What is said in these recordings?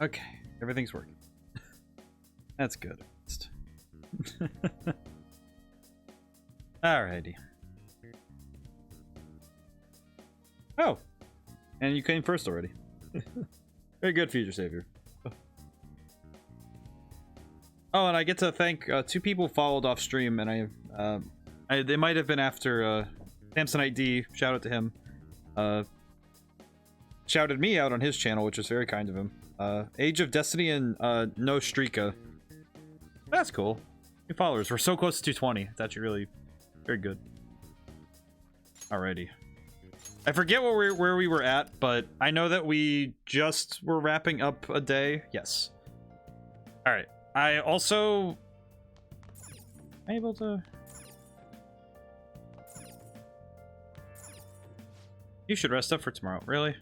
Okay, everything's working. That's good. Alrighty. Oh, and you came first already. Very good, Future Savior. Oh, and I get to thank 2 people followed off stream, and they might have been after Samsonite D. Shout out to him. Shouted me out on his channel, which was very kind of him. Age of Destiny and No Streaka. That's cool. New followers. We're so close to 220. It's actually really very good. Alrighty. I forget where we were at, but I know that we just were wrapping up a day. Yes. Alright. I also... Am I able to... You should rest up for tomorrow. Really?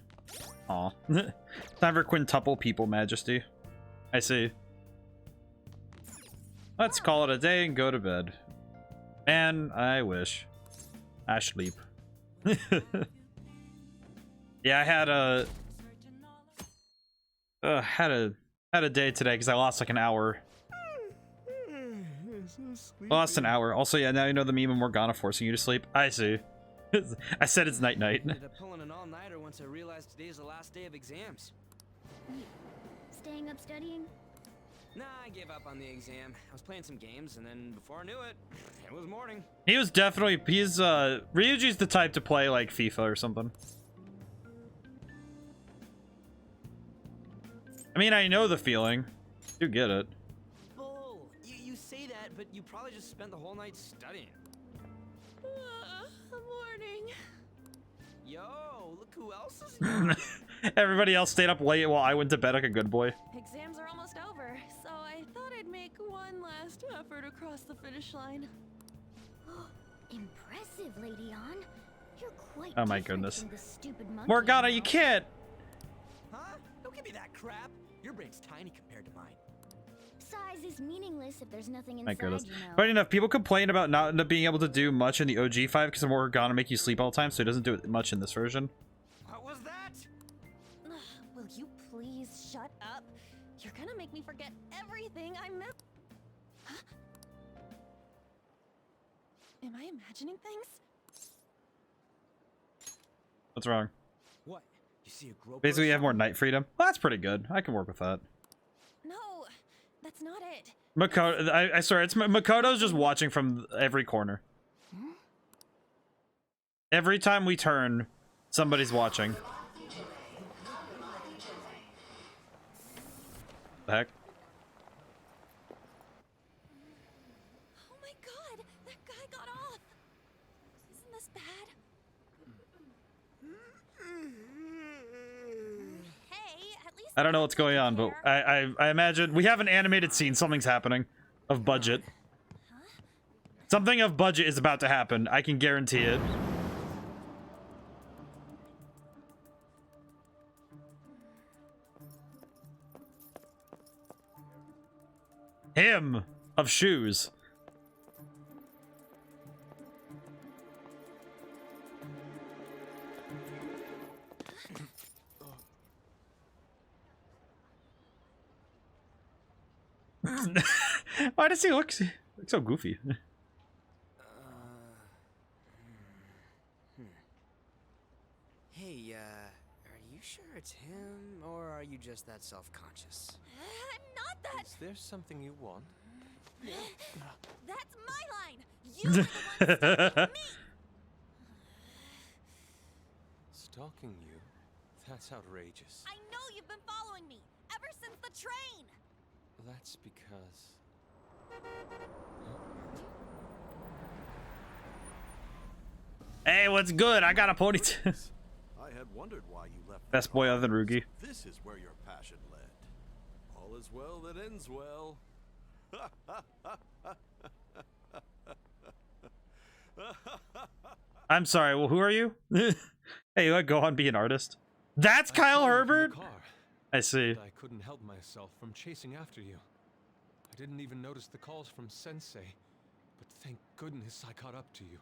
Aw. Time for quintuple people, Majesty. I see. Let's call it a day and go to bed. Man, I wish. I sleep. Yeah, I had a day today because I lost like an hour. Lost an hour. Also, yeah, now you know the meme of Morgana forcing you to sleep. I see. I said it's night night. Ended up pulling an all-nighter once I realized today's the last day of exams. Wait, staying up studying? Nah, I gave up on the exam. I was playing some games, and then before I knew it, it was morning. He was definitely, Ryuji's the type to play like FIFA or something. I mean, I know the feeling. You get it. Bull! You say that, but you probably just spent the whole night studying. Morning. Yo, look who else is here. Everybody else stayed up late while I went to bed like a good boy. Exams are almost over, so I thought I'd make one last effort across the finish line. Impressive, Lady On. You're quite Oh my different goodness. from the stupid monkey Morgana, now. you can't! Huh? Don't give me that crap. Your brain's tiny compared to mine. Size is meaningless if there's nothing My inside, goodness. you know. Funny enough, people complain about not being able to do much in the OG 5 because Morgana make you sleep all the time, so he doesn't do it much in this version. What was that? Will you please shut up? You're gonna make me forget everything I meant. Huh? Am I imagining things? What's wrong? What? You see a groper? Basically, you have more night freedom. Well, that's pretty good. I can work with that. No, that's not it. Makoto, I swear, it's Makoto's just watching from every corner. Every time we turn, somebody's watching. The heck? Oh my god, that guy got off. Isn't this bad? Hey, at least I don't know what's going on, but I imagine we have an animated scene. Something's happening of budget. Something of budget is about to happen. I can guarantee it. Him of shoes. Why does he look so goofy? Hey, are you sure it's him, or are you just that self-conscious? Not that. Is there something you want? That's my line. You are the one stalking me. Stalking you? That's outrageous. I know you've been following me ever since the train. That's because... Hey, what's good? I got a ponytail. I had wondered why you left. Best boy other than Rugi. This is where your passion led. All is well that ends well. I'm sorry. Well, who are you? Hey, you go on be an artist. That's I Kyle saw you from the Herbert. car, I see. but I couldn't help myself from chasing after you. I didn't even notice the calls from Sensei, but thank goodness I caught up to you.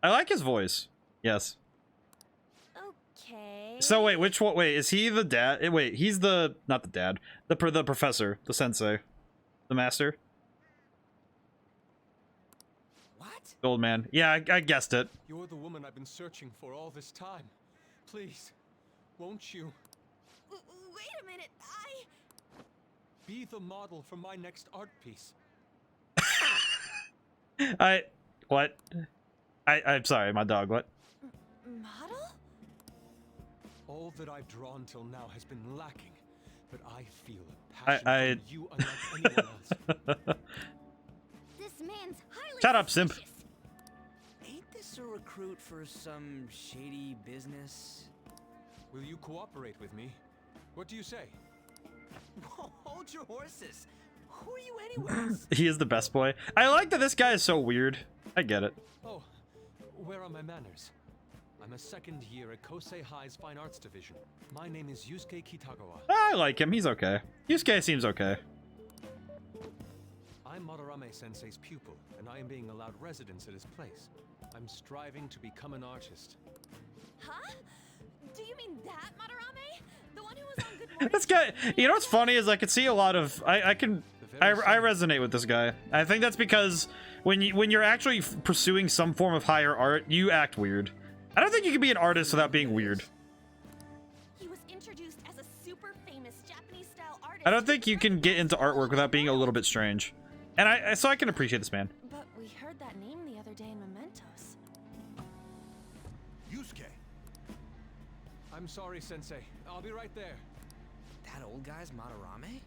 I like his voice. Yes. Okay. So wait, which one? Wait, is he the dad? Wait, he's the not the dad, the professor, the sensei, the master, What? the old man. Yeah, I guessed it. You're the woman I've been searching for all this time. Please, won't you Wait a minute. be the model for my next art piece? What? I'm sorry, my dog. What? Model? All that I've drawn till now has been lacking, but I feel a passion for you unlike anyone else. This man's highly Shut up, simp. suspicious. Ain't this a recruit for some shady business? Will you cooperate with me? What do you say? Whoa, hold your horses. Who are you anyways? He is the best boy. I like that this guy is so weird. I get it. Oh, where are my manners? I'm a second year at Kosei High's Fine Arts Division. My name is Yusuke Kitagawa. I like him. He's okay. Yusuke seems okay. I'm Madarame Sensei's pupil, and I am being allowed residence at his place. I'm striving to become an artist. Huh? Do you mean that Madarame? The one who was on Good Morning? This guy, you know what's funny is I could see a lot of I resonate with this guy. I think that's because when you're actually pursuing some form of higher art, you act weird. I don't think you can be an artist without being weird. He was introduced as a super famous Japanese-style artist. I don't think you can get into artwork without being a little bit strange. And so I can appreciate this man. But we heard that name the other day in Mementos. Yusuke. I'm sorry, Sensei. I'll be right there. That old guy's Madarame?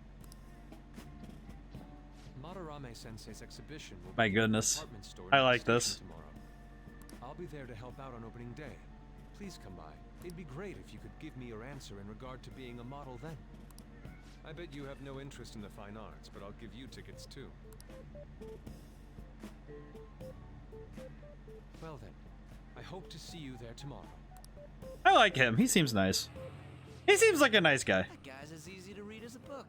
Madarame Sensei's exhibition will My be in the goodness. department store I near the like this. station tomorrow. I'll be there to help out on opening day. Please come by. It'd be great if you could give me your answer in regard to being a model then. I bet you have no interest in the fine arts, but I'll give you tickets too. Well then, I hope to see you there tomorrow. I like him. He seems nice. He seems like a nice guy. That guy's as easy to read as a book.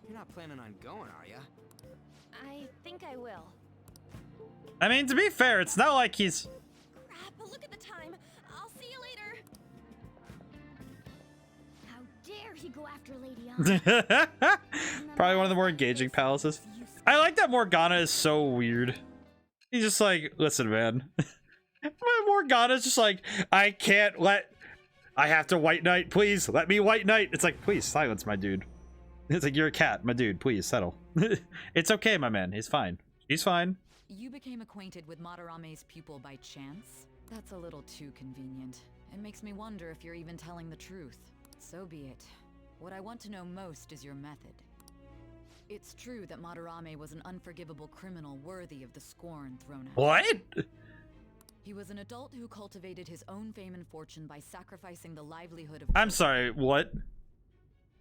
You're not planning on going, are ya? I think I will. I mean, to be fair, it's not like he's... Crap, look at the time. I'll see you later. How dare he go after Lady Anna? Probably one of the more engaging palaces. I like that Morgana is so weird. He's just like, listen, man. Morgana's just like, I have to white knight, please. Let me white knight. It's like, please silence my dude. It's like, you're a cat, my dude. Please settle. It's okay, my man. He's fine. She's fine. You became acquainted with Madarame's pupil by chance? That's a little too convenient. It makes me wonder if you're even telling the truth. So be it. What I want to know most is your method. It's true that Madarame was an unforgivable criminal worthy of the scorn thrown at him. What? He was an adult who cultivated his own fame and fortune by sacrificing the livelihood of... I'm sorry, what?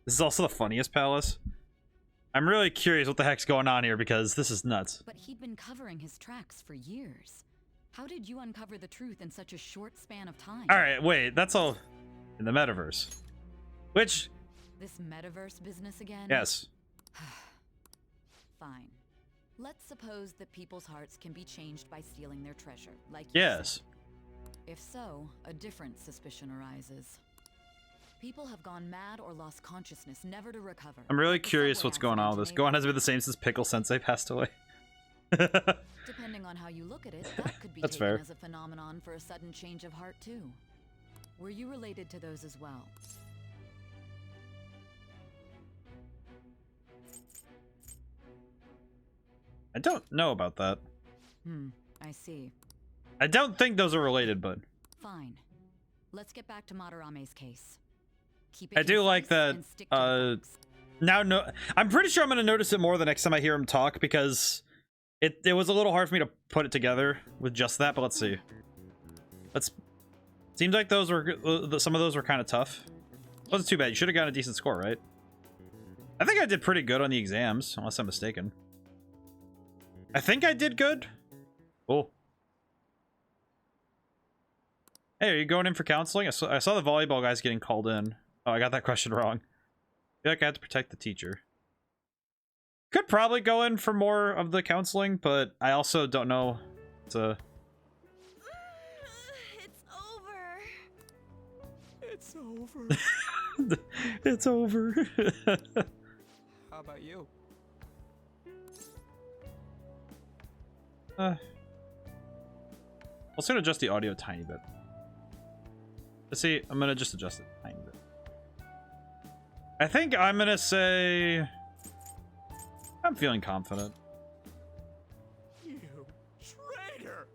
This is also the funniest palace. I'm really curious what the heck's going on here because this is nuts. But he'd been covering his tracks for years. How did you uncover the truth in such a short span of time? Alright, wait, that's all in the metaverse. Which... This metaverse business again? Yes. Fine. Let's suppose that people's hearts can be changed by stealing their treasure, like you Yes. said. If so, a different suspicion arises. People have gone mad or lost consciousness, never to recover. I'm really Like the curious subway what's going on with this. accident Gohan has been the same since Pickle Sensei passed away. Depending on how you look at it, that could be That's taken fair. as a phenomenon for a sudden change of heart too. Were you related to those as well? I don't know about that. I see. I don't think those are related, but Fine. Let's get back to Madarame's case. Keep it I do like concise that, and stick to the facts. now no, I'm pretty sure I'm going to notice it more the next time I hear him talk because it was a little hard for me to put it together with just that, but let's see. Seems like those were some of those were kind of tough. Wasn't too bad. You should have gotten a decent score, right? I think I did pretty good on the exams, unless I'm mistaken. I think I did good. Cool. Hey, are you going in for counseling? I saw the volleyball guys getting called in. Oh, I got that question wrong. I feel like I have to protect the teacher. Could probably go in for more of the counseling, but I also don't know. It's It's over. It's over. It's over. How about you? Let's gonna adjust the audio a tiny bit. Let's see, I'm gonna just adjust it a tiny bit. I think I'm gonna say I'm feeling confident. You traitor.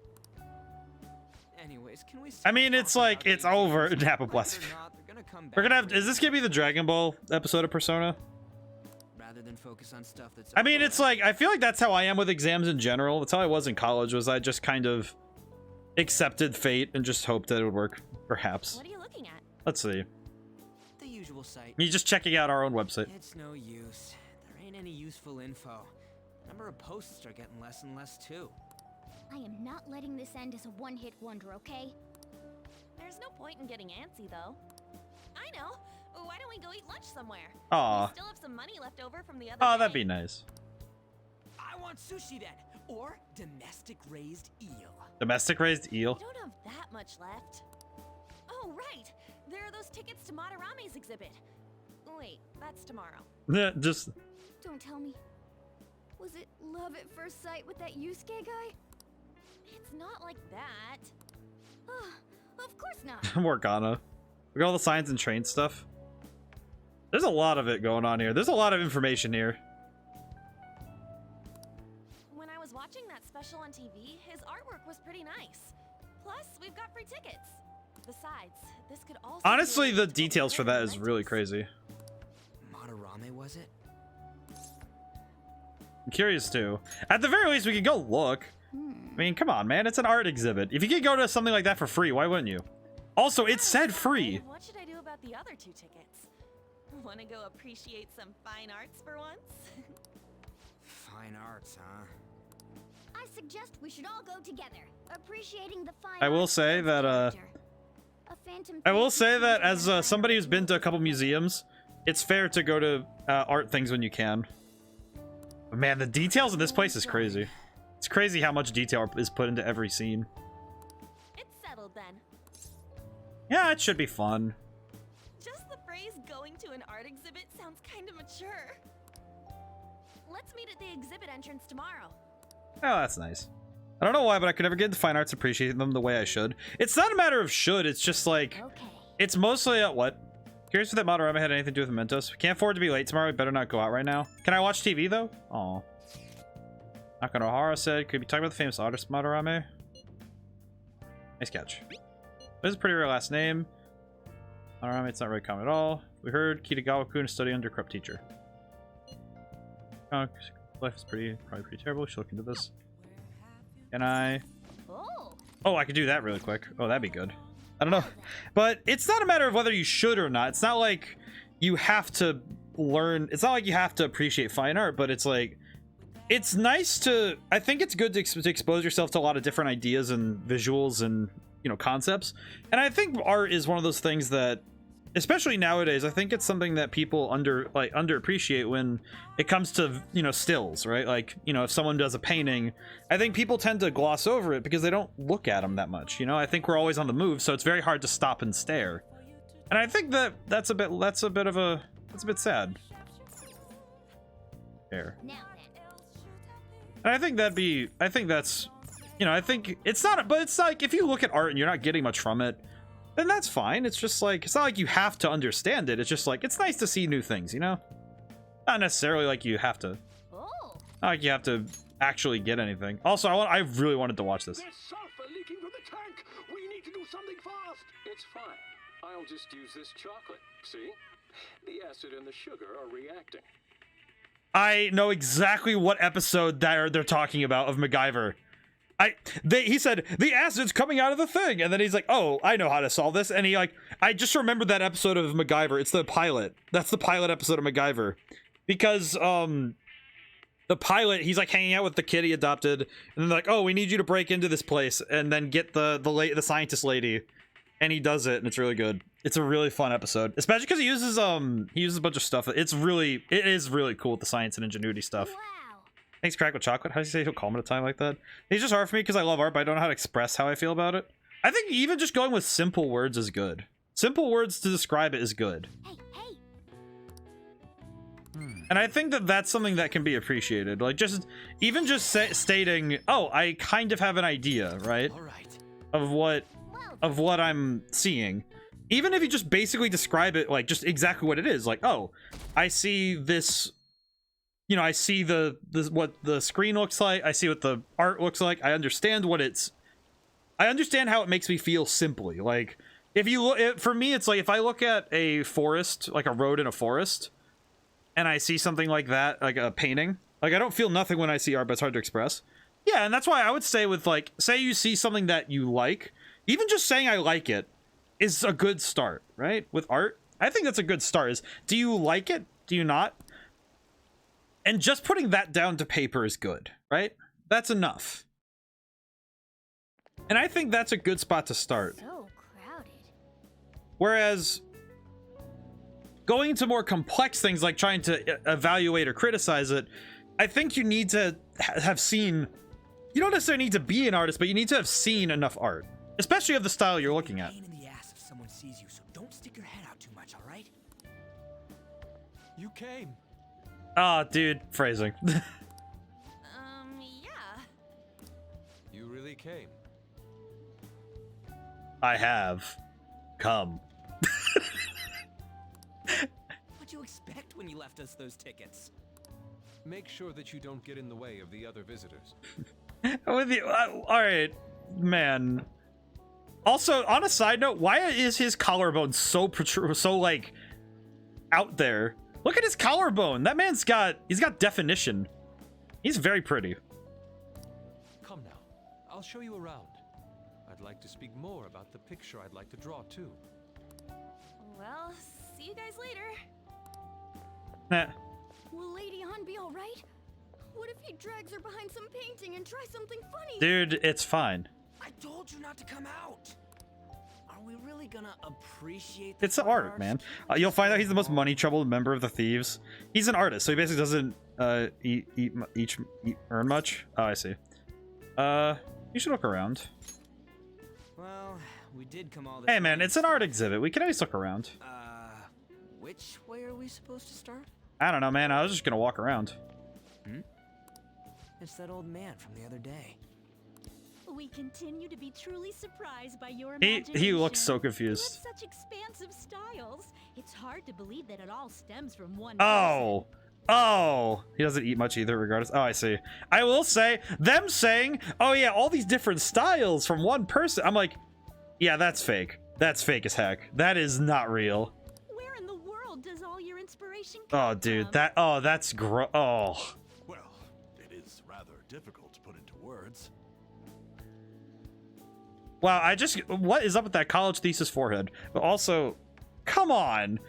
Anyways, can we I mean, it's like it's over. Napa bless. We're gonna have. Is this gonna be the Dragon Ball episode of Persona? Rather than focus on stuff that's I mean, it's like I feel like that's how I am with exams in general. That's how I was in college. Was I just kind of accepted fate and just hoped that it would work? Perhaps. What are you looking at? Let's see. the usual site. Me just checking out our own website. It's no use. There ain't any useful info. The number of posts are getting less and less too. I am not letting this end as a one-hit wonder, okay? There's no point in getting antsy, though. I know. Why don't we go eat lunch somewhere? Aw. We still have some money left over from the other Oh, day. that'd be nice. I want sushi then, or domestic raised eel. Domestic raised eel. We don't have that much left. Oh, right. There are those tickets to Madarame's exhibit. Wait, that's tomorrow. Yeah, just Don't tell me. Was it love at first sight with that Yusuke guy? It's not like that. Of course not. Morgana. Look at all the signs and train stuff. There's a lot of it going on here. There's a lot of information here. When I was watching that special on TV, his artwork was pretty nice. Plus, we've got free tickets. Besides, this could also Honestly, be the a total details for that is rentals. really crazy. Madarame, was it? I'm curious too. At the very least, we could go look. I mean, come on, man. It's an art exhibit. If you could go to something like that for free, why wouldn't you? Also, it said free. What should I do about the other 2 tickets? Want to go appreciate some fine arts for once? Fine arts, huh? I suggest we should all go together, appreciating the fine. I will arts say of that, character. A phantom I will thief say who that comes as in somebody who's behind been to a the couple window. museums, it's fair to go to art things when you can. But man, the details of this place is crazy. It's crazy how much detail is put into every scene. It's settled then. Yeah, it should be fun. Just the phrase going to an art exhibit sounds kind of mature. Let's meet at the exhibit entrance tomorrow. Oh, that's nice. I don't know why, but I could never get into fine arts appreciating them the way I should. It's not a matter of should, it's just like... Okay. It's mostly at what? Curious if that Madarame had anything to do with Mementos. We can't afford to be late tomorrow. We better not go out right now. Can I watch TV, though? Aw. Nakanohara said, could we talk about the famous artist Madarame? Nice catch. This is a pretty rare last name. Madarame, it's not really common at all. We heard Kitagawa-kun is studying under a corrupt teacher. Oh, life is probably pretty terrible. We should look into this. Can I... Oh, Oh, I could do that really quick. Oh, that'd be good. I don't know. But it's not a matter of whether you should or not. It's not like you have to learn. It's not like you have to appreciate fine art, but it's like, it's nice to, I think it's good to expose yourself to a lot of different ideas and visuals and, you know, concepts. And I think art is one of those things that, especially nowadays, I think it's something that people underappreciate when it comes to, you know, stills, right? Like, you know, if someone does a painting, I think people tend to gloss over it because they don't look at them that much. You know, I think we're always on the move, so it's very hard to stop and stare. And I think that's a bit sad. There. Now then. And I think that's, you know, I think it's not, but it's like if you look at art and you're not getting much from it, then that's fine. It's just like, it's not like you have to understand it. It's just like, it's nice to see new things, you know? Not necessarily like you have to, oh. not like you have to actually get anything. Also, I really wanted to watch this. There's sulfur leaking from the tank. We need to do something fast. It's fine. I'll just use this chocolate. See? The acid and the sugar are reacting. I know exactly what episode they're talking about of MacGyver. He said, the acid's coming out of the thing. And then he's like, oh, I know how to solve this. And he like, I just remembered that episode of MacGyver. It's the pilot. That's the pilot episode of MacGyver. Because, the pilot, he's like hanging out with the kid he adopted. And then they're like, oh, we need you to break into this place and then get the scientist lady. And he does it, and it's really good. It's a really fun episode, especially because he uses a bunch of stuff. It is really cool with the science and ingenuity stuff. Wow. Thanks, Crack with Chocolate. How do you say he'll calm at a time like that? It's just hard for me because I love art, but I don't know how to express how I feel about it. I think even just going with simple words is good. Simple words to describe it is good. Hey, hey! And I think that that's something that can be appreciated. Like, just stating, oh, I kind of have an idea, right? All right. Of what I'm seeing. Even if you just basically describe it, like, just exactly what it is. Like, oh, I see this, you know, I see what the screen looks like. I see what the art looks like. I understand I understand how it makes me feel simply. Like, if you look, for me, it's like, if I look at a forest, like a road in a forest, and I see something like that, like a painting, like, I don't feel nothing when I see art, but it's hard to express. Yeah, and that's why I would say with, like, say you see something that you like, even just saying I like it is a good start, right? With art, I think that's a good start. Is, do you like it? Do you not? And just putting that down to paper is good, right? That's enough. And I think that's a good spot to start. So crowded. Whereas going into more complex things like trying to evaluate or criticize it, I think you need to have seen, you don't necessarily need to be an artist, but you need to have seen enough art, especially of the style you're looking at. Pain in the ass if someone sees you, so don't stick your head out too much, all right? You came. Ah, dude, phrasing. Yeah. You really came. I have come. What'd you expect when you left us those tickets? Make sure that you don't get in the way of the other visitors. With you, all right, man. Also, on a side note, why is his collarbone so like out there? Look at his collarbone. That man's he's got definition. He's very pretty. Come now, I'll show you around. I'd like to speak more about the picture I'd like to draw too. Well, see you guys later. Nah. Will Lady Han be alright? What if he drags her behind some painting and tries something funny? Dude, it's fine. I told you not to come out. Are we really gonna appreciate It's fine art, arts? man. You'll find out he's the most money-troubled member of the thieves. He's an artist, so he basically doesn't earn much. Oh, I see. You should look around. Well, we did come all this Hey, man, way. it's an art exhibit. We can always look around. Which way are we supposed to start? I don't know, man. I was just gonna walk around. It's that old man from the other day. We continue to be truly surprised by your He imagination. looks so You confused. have such expansive styles. It's hard to believe that it all stems from one Oh. Oh. He doesn't eat much either, regardless. Oh, I see. I will say, them saying, oh yeah, all these different styles from one person. I'm like, yeah, that's fake. That's fake as heck. That is not real. Where in the world does all your inspiration Oh, come dude, from? that's oh. Well, it is rather difficult to put into words. Wow, what is up with that college thesis forehead? But also, come on.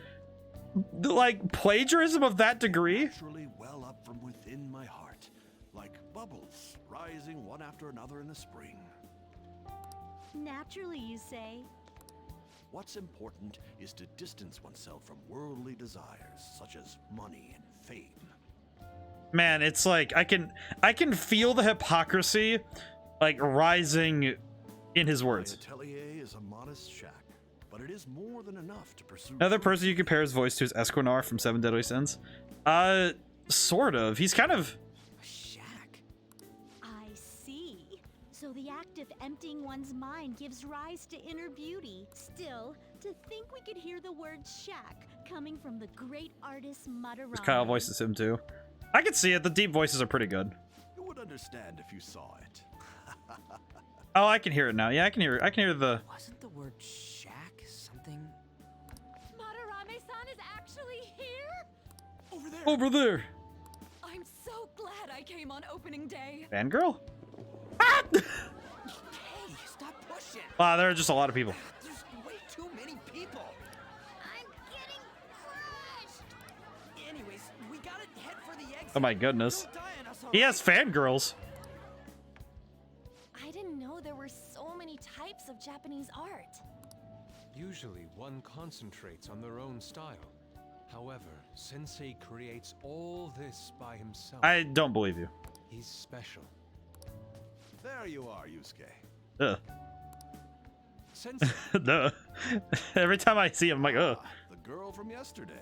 Like, plagiarism of that degree? Naturally well up from within my heart, like bubbles rising one after another in the spring. Naturally, you say. What's important is to distance oneself from worldly desires such as money and fame. Man, it's like I can feel the hypocrisy like rising in his My words. atelier is a modest shack, but it is more than enough to pursue. Another person you compare his voice to is Esquinar from Seven Deadly Sins. Sort of. He's kind of A shack. I see. So the act of emptying one's mind gives rise to inner beauty. Still, to think we could hear the word shack coming from the great artist Madarame. Kyle voices him too. I can see it. The deep voices are pretty good. You would understand if you saw it. Oh, I can hear it now. Yeah, I can hear it. I can hear the. Wasn't the word shack something? Madarame-san is actually here? Over there. Over there. I'm so glad I came on opening day. Fangirl? Ah! Hey, stop pushing. Wow, there are just a lot of people. There's way too many people. I'm getting crushed. Anyways, we gotta head for the exit. Oh my goodness. Don't die on us, He alright? has fangirls. I didn't know there were so many types of Japanese art. Usually one concentrates on their own style. However, Sensei creates all this by himself. I don't believe you. He's special. There you are, Yusuke. Ugh. Sensei. No. Every time I see him, I'm like, oh. The girl from yesterday.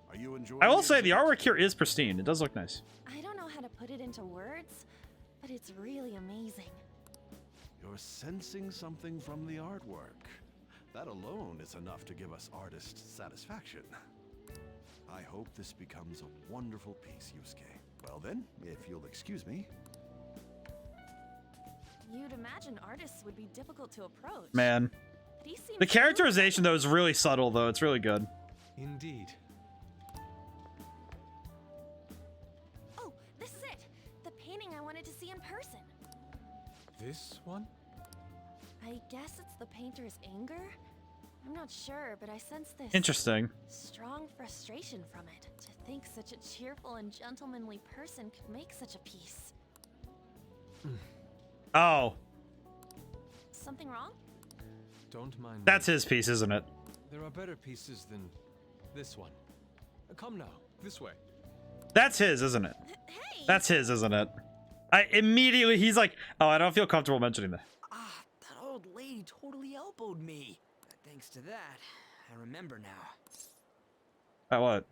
Are you enjoying I will the say the exhibit? artwork here is pristine. It does look nice. I don't know how to put it into words, but it's really amazing. You're sensing something from the artwork. That alone is enough to give us artists satisfaction. I hope this becomes a wonderful piece, Yusuke. Well then, if you'll excuse me. You'd imagine artists would be difficult to approach. Man. But he seems The characterization, though, is really subtle, though. It's really good. Indeed. Oh, this is it. The painting I wanted to see in person. This one? I guess it's the painter's anger? I'm not sure, but I sense this Interesting. strong frustration from it. To think such a cheerful and gentlemanly person could make such a piece. Oh, Something wrong? Don't mind. that's me. his piece, isn't it? There are better pieces than this one. Come now, this way. That's his, isn't it? Hey! That's his, isn't it? I immediately, he's like, oh, I don't feel comfortable mentioning that. Ah, that old lady totally elbowed me. Thanks to that, I remember now. What?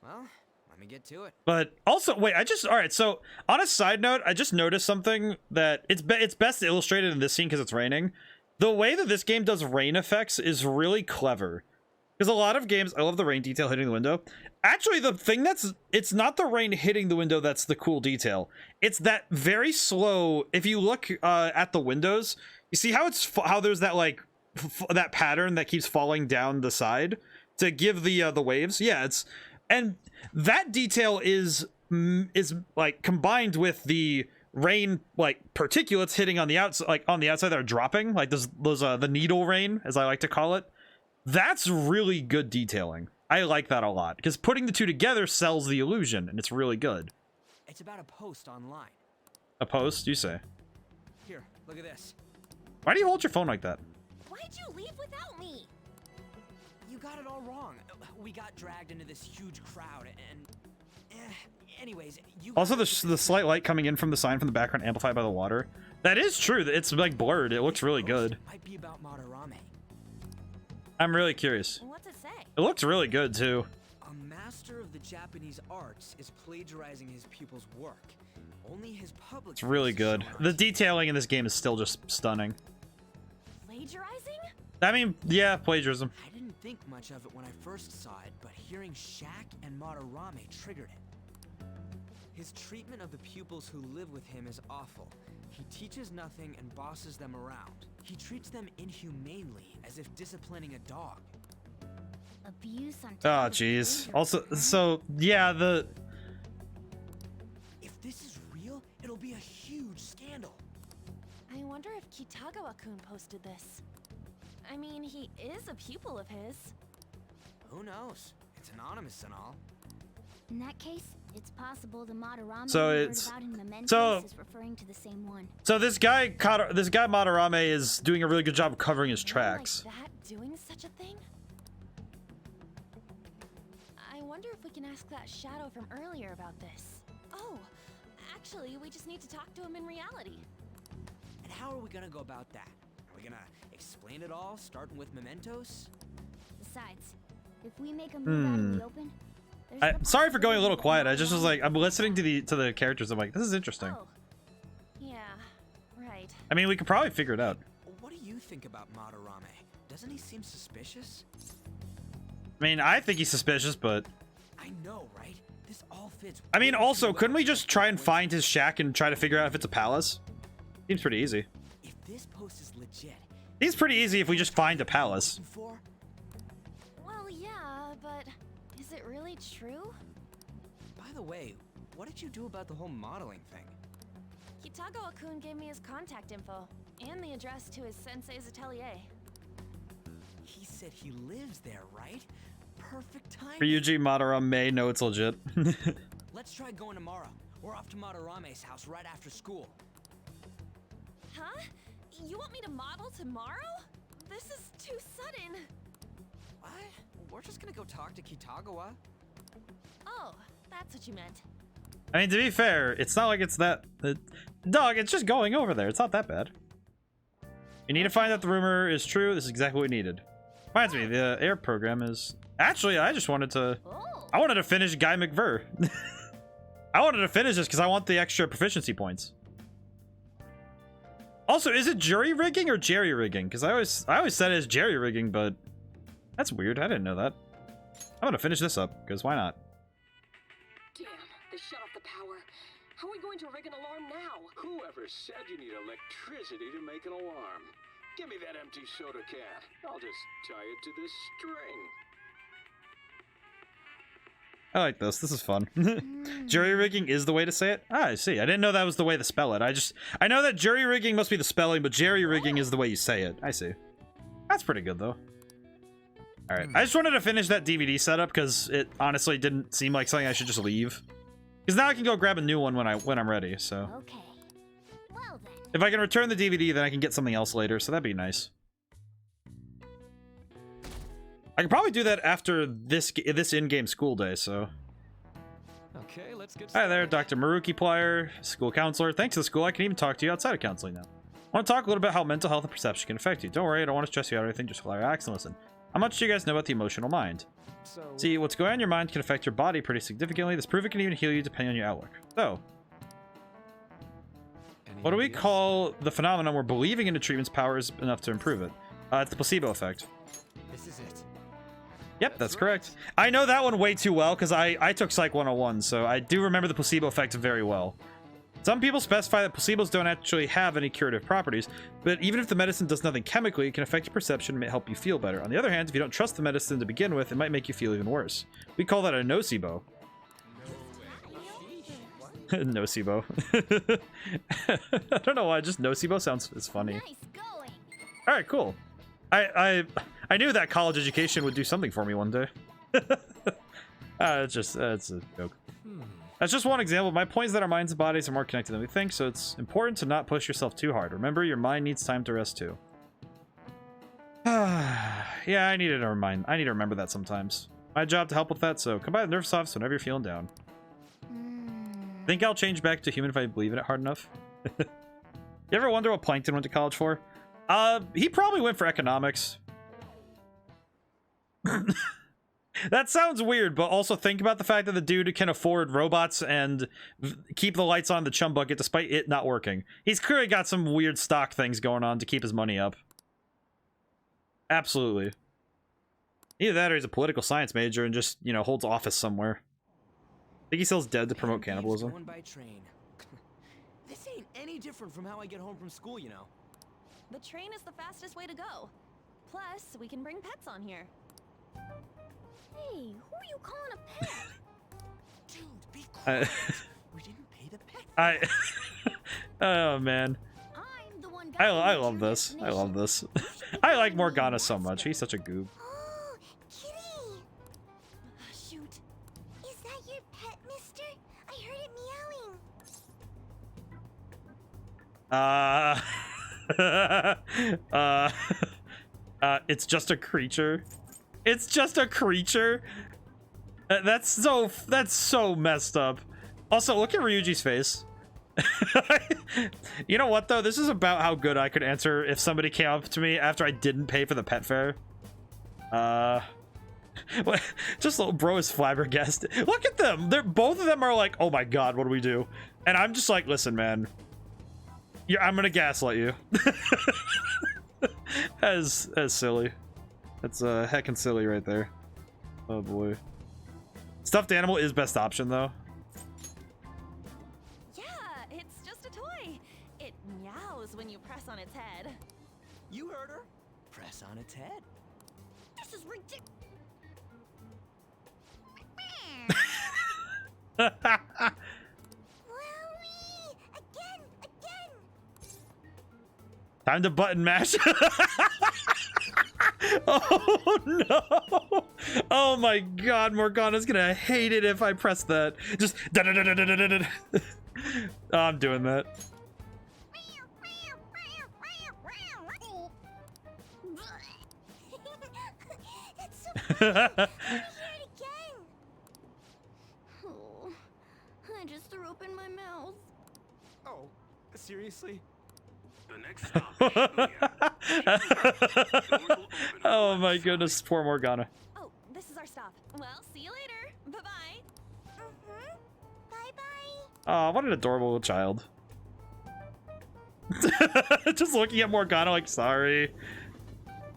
Well, let me get to it. But also, wait, all right, so on a side note, I just noticed something that it's best illustrated in this scene because it's raining. The way that this game does rain effects is really clever. Because a lot of games, I love the rain detail hitting the window. Actually, the thing it's not the rain hitting the window that's the cool detail. It's that very slow, if you look at the windows, you see how how there's that like, that pattern that keeps falling down the side to give the waves? Yeah, and that detail is like combined with the rain like particulates hitting on the outside, like on the outside that are dropping, like those the needle rain, as I like to call it. That's really good detailing. I like that a lot because putting the two together sells the illusion, and it's really good. It's about a post online. A post, you say? Here, look at this. Why do you hold your phone like that? Why'd you leave without me? You got it all wrong. We got dragged into this huge crowd, and anyways, you. Also, the slight light coming in from the sign from the background amplified by the water. That is true. It's like blurred. It looks really good. Might be about Madarame. I'm really curious. What's it say? It looks really good too. A master of the Japanese arts is plagiarizing his pupil's work. Only his public. It's really good. The detailing in this game is still just stunning. Plagiarizing? I mean, yeah, plagiarism. I didn't think much of it when I first saw it, but hearing Shaq and Madarame triggered it. His treatment of the pupils who live with him is awful. He teaches nothing and bosses them around. He treats them inhumanely, as if disciplining a dog. Abuse on Oh, top of jeez. danger, Also, huh? so yeah, If this is real, it'll be a huge scandal. I wonder if Kitagawa-kun posted this. I mean, he is a pupil of his. Who knows? It's anonymous and all. In that case, it's possible the Madarame So we heard it's- about in Mementos so- is referring to the same one. so this guy Madarame is doing a really good job of covering his One tracks. like that doing such a thing? I wonder if we can ask that shadow from earlier about this. Oh, actually, we just need to talk to him in reality. And how are we gonna go about that? Are we gonna explain it all, starting with Mementos? Besides, if we make a move out in the open, there's the Sorry for going a little possibility quiet. I just was Madarame like, I'm will listening to come the characters. I'm like, this is interesting. Oh, yeah, right. I mean, we could probably figure it out. What do you think about Madarame? Doesn't he seem suspicious? I mean, I think he's suspicious, but I know, right? This all fits. I mean, way also, too couldn't well we just try and find his shack and try to figure out if it's a palace? Seems pretty easy. If this post is legit, Seems pretty easy if we just find a palace. looking for? Well, yeah, but is it really true? By the way, what did you do about the whole modeling thing? Kitagawa-kun gave me his contact info and the address to his sensei's atelier. He said he lives there, right? Perfect time. Ryuji Madarame, no, it's legit. Let's try going tomorrow. We're off to Madarame's house right after school. Huh? You want me to model tomorrow? This is too sudden. What? We're just gonna go talk to Kitagawa. Oh, that's what you meant. I mean, to be fair, it's not like it's that... Dog, it's just going over there. It's not that bad. You need to find out the rumor is true. This is exactly what we needed. Reminds me, the air program is... Actually, I just wanted to... I wanted to finish Guy McVer. I wanted to finish this because I want the extra proficiency points. Also, is it jury rigging or jerry rigging? Because I always said it as jerry rigging, but that's weird. I didn't know that. I'm gonna finish this up because why not? Damn, they shut off the power. How are we going to rig an alarm now? Whoever said you need electricity to make an alarm? Give me that empty soda can. I'll just tie it to this string. I like this. This is fun. Jury rigging is the way to say it? Ah, I see. I didn't know that was the way to spell it. I know that jury rigging must be the spelling, but jerry rigging is the way you say it. I see. That's pretty good, though. All right. I just wanted to finish that DVD setup because it honestly didn't seem like something I should just leave. Because now I can go grab a new one when I'm ready, so. Okay. Well then. If I can return the DVD, then I can get something else later, so that'd be nice. I could probably do that after this in-game school day, so. Okay, let's get Hi there, Dr. Maruki Plier, school counselor. Thanks to the school, I can even talk to you outside of counseling now. I want to talk a little about how mental health and perception can affect you. Don't worry, I don't want to stress you out or anything, just relax and listen. How much do you guys know about the emotional mind? See, what's going on in your mind can affect your body pretty significantly. This proof it can even heal you depending on your outlook. So, what do we call the phenomenon where believing in a treatment's power is enough to improve it? It's the placebo effect. This is it. Yep, that's correct. I know that one way too well because I took Psych 101, so I do remember the placebo effect very well. Some people specify that placebos don't actually have any curative properties, but even if the medicine does nothing chemically, it can affect your perception and may help you feel better. On the other hand, if you don't trust the medicine to begin with, it might make you feel even worse. We call that a nocebo. Nocebo. I don't know why, just nocebo sounds is funny. Nice going. All right, cool. I knew that college education would do something for me one day. It's a joke. That's just one example. My point is that our minds and bodies are more connected than we think, so it's important to not push yourself too hard. Remember, your mind needs time to rest too. Yeah, I need to remember that sometimes. My job to help with that, so come by the nurse office whenever you're feeling down. Think I'll change back to human if I believe in it hard enough? You ever wonder what Plankton went to college for? He probably went for economics. That sounds weird, but also think about the fact that the dude can afford robots and keep the lights on in the chum bucket despite it not working. He's clearly got some weird stock things going on to keep his money up. Absolutely. Either that or he's a political science major and just, you know, holds office somewhere. I think he sells dead to promote cannibalism. Going by train. This ain't any different from how I get home from school, you know. The train is the fastest way to go. Plus, we can bring pets on here. Hey, who are you calling a pet? Dude, be quiet. We didn't pay the pet. Oh man. I'm the one I love this. I love this. I like Morgana so much. He's such a goob. Oh, kitty. Shoot. Is that your pet, mister? I heard it meowing. It's just a creature. It's just a creature. That's so messed up. Also, look at Ryuji's face. You know what though? This is about how good I could answer if somebody came up to me after I didn't pay for the pet fare. Just little bro is flabbergasted. Look at them. Both of them are like, oh my god, what do we do? And I'm just like, listen, man. I'm gonna gaslight you. as silly. That's heckin' silly right there. Oh boy. Stuffed animal is best option though. Yeah, it's just a toy. It meows when you press on its head. You heard her. Press on its head. This is ridiculous. Again. Time to button mash. Oh no! Oh my god, Morgana's gonna hate it if I press that. Just oh, I'm doing that. It's so funny. Let me hear it again. Oh, I just threw up in my mouth. Oh, seriously? The next stop is Shibuya. Doors will open on Oh the my left goodness, side. poor Morgana. Oh, this is our stop. Well, see you later. Bye-bye. Bye-bye. Oh, what an adorable little child. Just looking at Morgana like, sorry.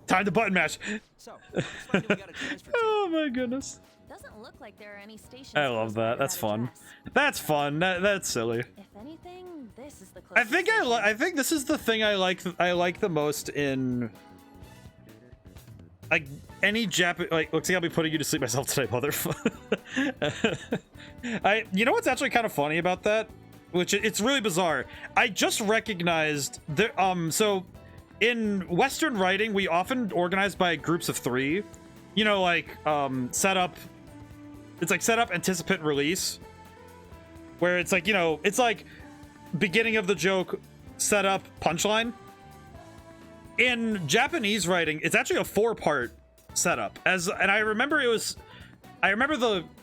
Time to button mash. So, looks like we got a transfer to. Oh my goodness. Doesn't look like there are any stations. I love close by that. to That's fun. address. That's fun. That's silly. If anything, this is the I closest. think station. I think this is the thing I like the most in like any Japanese. Like, looks like I'll be putting you to sleep myself today, mother. You know what's actually kind of funny about that, which it's really bizarre. I just recognized there. So in Western writing, we often organize by groups of 3. You know, like setup. It's like setup, anticipate, release. Where it's like, you know, it's like beginning of the joke, setup, punchline. In Japanese writing, it's actually a 4-part setup. And I remember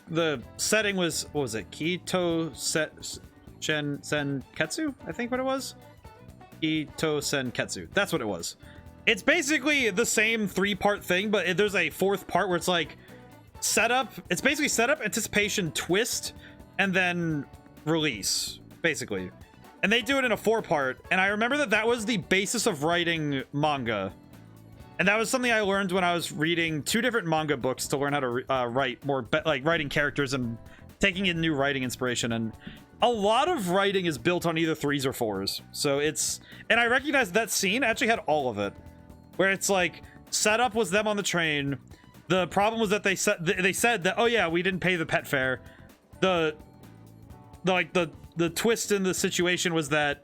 the setting was, what was it? Kito Senketsu, I think what it was. Kito Senketsu. That's what it was. It's basically the same 3-part thing, but there's a 4th part where it's like setup. It's basically setup, anticipation, twist, and then release, basically. And they do it in a 4-part. And I remember that was the basis of writing manga. And that was something I learned when I was reading 2 different manga books to learn how to write more, like writing characters and taking in new writing inspiration. And a lot of writing is built on either 3s or 4s. So it's, and I recognize that scene actually had all of it, where it's like setup was them on the train. The problem was that they said that, oh yeah, we didn't pay the pet fare. The twist in the situation was that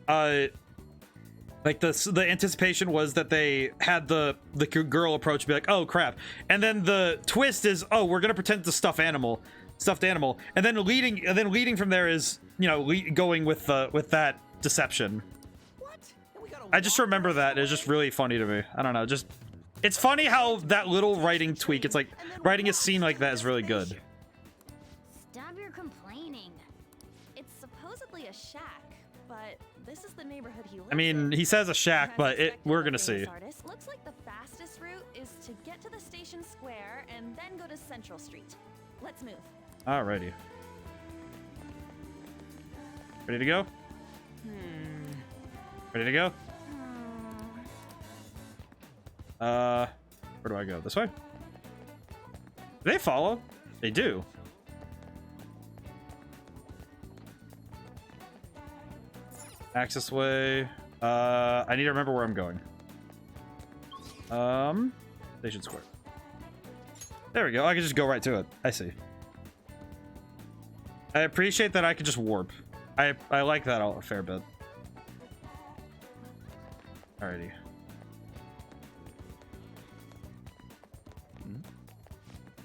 like the anticipation was that they had the girl approach and be like, oh crap, and then the twist is, oh, we're gonna pretend it's a stuffed animal, and then leading from there is, you know, going with that deception. What? We gotta I just walk remember the rest that. of It's the just way? really funny to me. I don't know, just it's funny how that little writing tweak, it's like writing a scene like that is really good. Stop your complaining. It's supposedly a shack, but this is the neighborhood he lives I mean, in. he says a shack, As but expected we're of gonna famous see. artists, looks like the fastest route is to get to the station square and then go to Central Street. Let's move. Alrighty. Ready to go? Ready to go? Where do I go? This way? Do they follow? They do. Access way. I need to remember where I'm going. Station Square. There we go. I can just go right to it. I see. I appreciate that I can just warp. I like that a fair bit. Alrighty.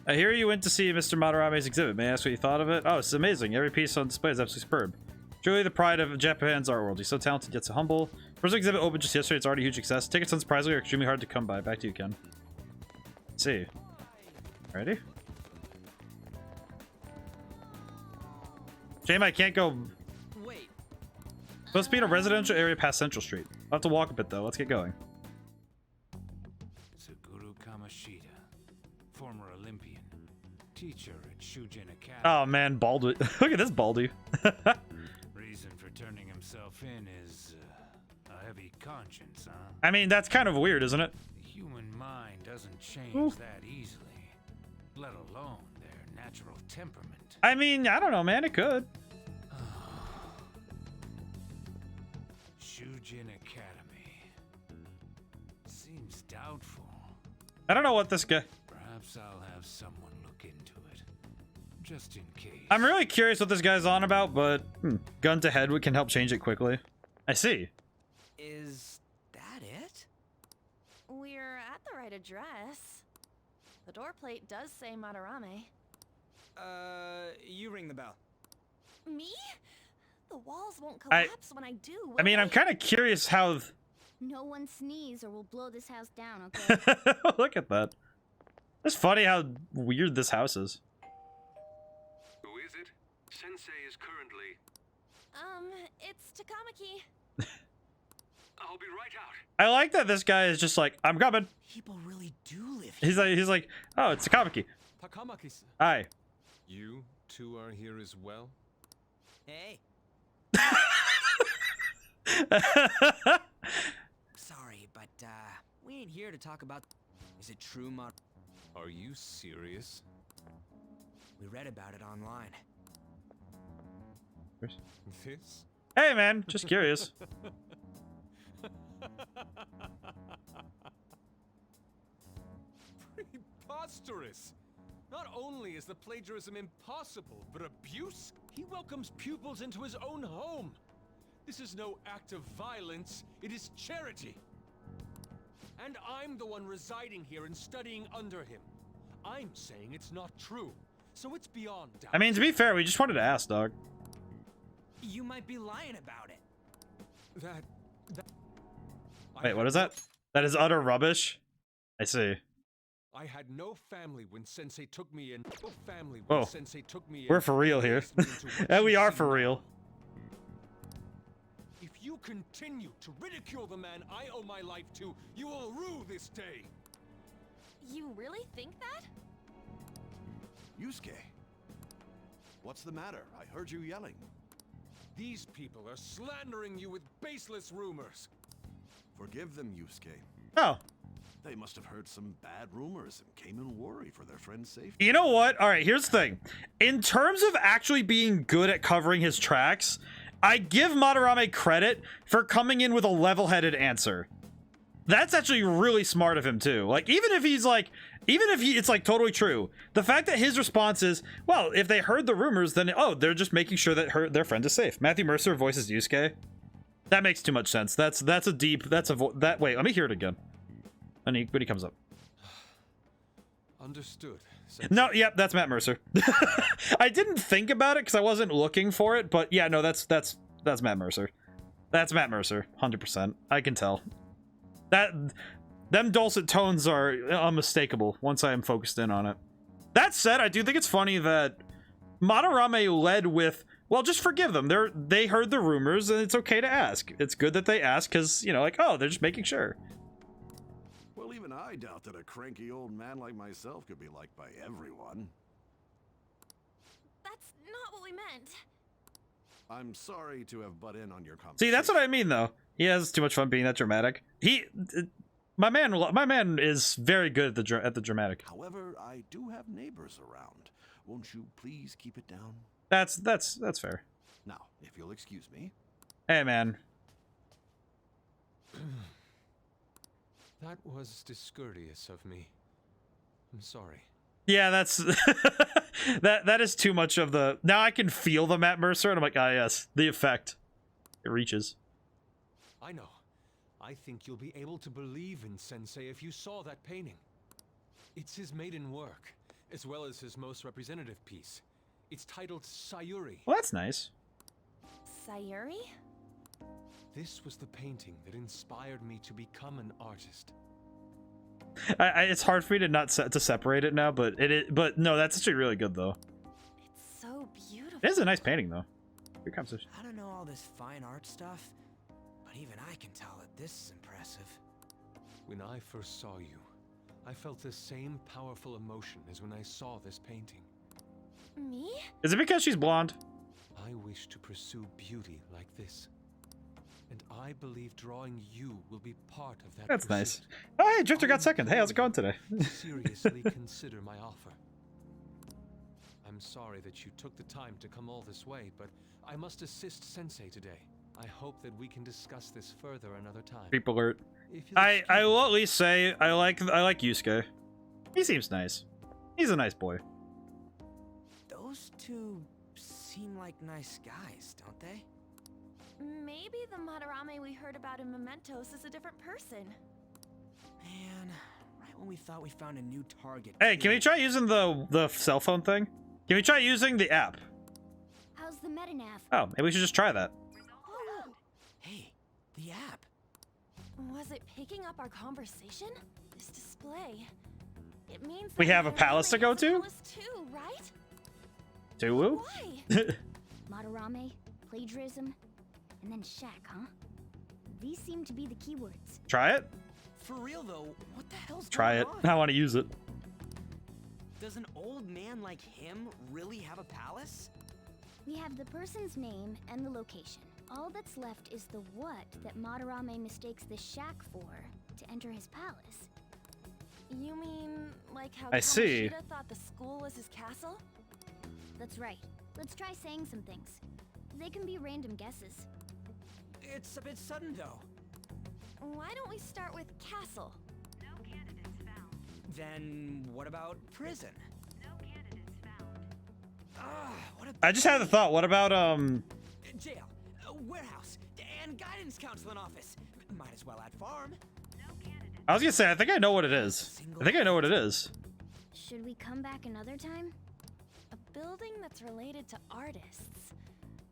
I hear you went to see Mr. Madarame's exhibit. May I ask what you thought of it? Oh, it's amazing. Every piece on display is absolutely superb. Truly the pride of Japan's art world. He's so talented yet so humble. First exhibit opened just yesterday. It's already a huge success. Tickets, unsurprisingly, are extremely hard to come by. Back to you, Ken. Let's see. Ready? Shame I can't go. Wait. Supposed to be in a residential area past Central Street. I'll have to walk a bit, though. Let's get going. Suguru Kamashita, former Olympian, teacher at Shujin Academy. Oh, man, Baldy. Look at this Baldy. Reason for turning himself in is a heavy conscience, huh? I mean, that's kind of weird, isn't it? The human mind doesn't change that easily, let alone their natural temperament. I mean, I don't know, man. It could. Shujin Academy. Seems doubtful. I don't know what this guy... Perhaps I'll have someone look into it. Just in case. I'm really curious what this guy's on about, but gun to head, we can help change it quickly. I see. Is that it? We're at the right address. The door plate does say Madarame. You ring the bell. Me? The walls won't collapse when I do. I mean, I'm kind of curious how... No one sneeze or we'll blow this house down, okay? Look at that. It's funny how weird this house is. Who is it? Sensei is currently... It's Takamaki. I'll be right out. I like that this guy is just like, I'm coming. People really do live He's like, oh, it's Takamaki. Takamaki-san. Hi. You two are here as well? Hey. Sorry, but we ain't here to talk about. Is it true, Mod? Are you serious? We read about it online. This? Hey, man, just curious. Preposterous! Not only is the plagiarism impossible, but abuse? He welcomes pupils into his own home. This is no act of violence, it is charity. And I'm the one residing here and studying under him. I'm saying it's not true, so it's beyond doubt. I mean, to be fair, we just wanted to ask, dog. You might be lying about it. Wait, what is that? That is utter rubbish. I see. I had no family when Sensei took me in. No family when Whoa. Sensei took me in. We're for real here. And we are for real. If you continue to ridicule the man I owe my life to, you will rue this day. You really think that? Yusuke, what's the matter? I heard you yelling. These people are slandering you with baseless rumors. Forgive them, Yusuke. Oh. They must have heard some bad rumors and came in worry for their friend's safety. You know what? All right, here's the thing. In terms of actually being good at covering his tracks, I give Madarame credit for coming in with a level-headed answer. That's actually really smart of him too. Like, even if it's like totally true, the fact that his response is, well, if they heard the rumors, then oh, they're just making sure that their friend is safe. Matthew Mercer voices Yusuke. That makes too much sense. Wait, let me hear it again. When he comes up. Understood. No, yep, that's Matt Mercer. I didn't think about it because I wasn't looking for it, but yeah, no, that's Matt Mercer. That's Matt Mercer, 100%. I can tell. Them dulcet tones are unmistakable once I am focused in on it. That said, I do think it's funny that Madarame led with, well, just forgive them. They heard the rumors and it's okay to ask. It's good that they ask because, you know, like, oh, they're just making sure. Well, even I doubt that a cranky old man like myself could be liked by everyone. That's not what we meant. I'm sorry to have butt in on your conversation. See, that's what I mean, though. He has too much fun being that dramatic. My man is very good at the dramatic. However, I do have neighbors around. Won't you please keep it down? That's fair. Now, if you'll excuse me. Hey, man. That was discourteous of me. I'm sorry. Yeah, that's that is too much of the. Now I can feel the Matt Mercer, and I'm like, ah, yes, the effect. It reaches. I know. I think you'll be able to believe in Sensei if you saw that painting. It's his maiden work, as well as his most representative piece. It's titled Sayuri. Well, that's nice. Sayuri? This was the painting that inspired me to become an artist. It's hard for me to separate it now, but but no, that's actually really good though. It's so beautiful. It is a nice painting though. Good composition. I don't know all this fine art stuff, but even I can tell that this is impressive. When I first saw you, I felt the same powerful emotion as when I saw this painting. Me? Is it because she's blonde? I wish to pursue beauty like this. And I believe drawing you will be part of that. That's pursuit. nice. Oh, hey, Drifter got second. Hey, how's it going today? Seriously consider my offer. I'm sorry that you took the time to come all this way, but I must assist Sensei today. I hope that we can discuss this further another time. Creep alert. I will at least say I like Yusuke. He seems nice. He's a nice boy. Those two seem like nice guys, don't they? Maybe the Madarame we heard about in Mementos is a different person. Man, right when we thought we found a new target. Hey, can we try using the cell phone thing? Can we try using the app? How's the metanav? Oh, maybe we should just try that. Hey, the app. Was it picking up our conversation? This display. It means We that have a palace to Madarame go has a to? palace too, right? Why? Madarame, plagiarism, and then Shaq, huh? These seem to be the keywords. Try it. For real though, what the hell's Try going it. on? I want to use it. Does an old man like him really have a palace? We have the person's name and the location. All that's left is the what that Madarame mistakes the shack for to enter his palace. You mean like how I see. Kamoshida thought the school was his castle? That's right. Let's try saying some things. They can be random guesses. It's a bit sudden though. Why don't we start with castle? No candidates found. Then what about prison? No candidates found. What a I just had the thought. What about jail, warehouse, and guidance counseling office. Might as well add farm. No candidates. I was gonna say, I think I know what it is. I think I know what it is. Should we come back another time? A building that's related to artists.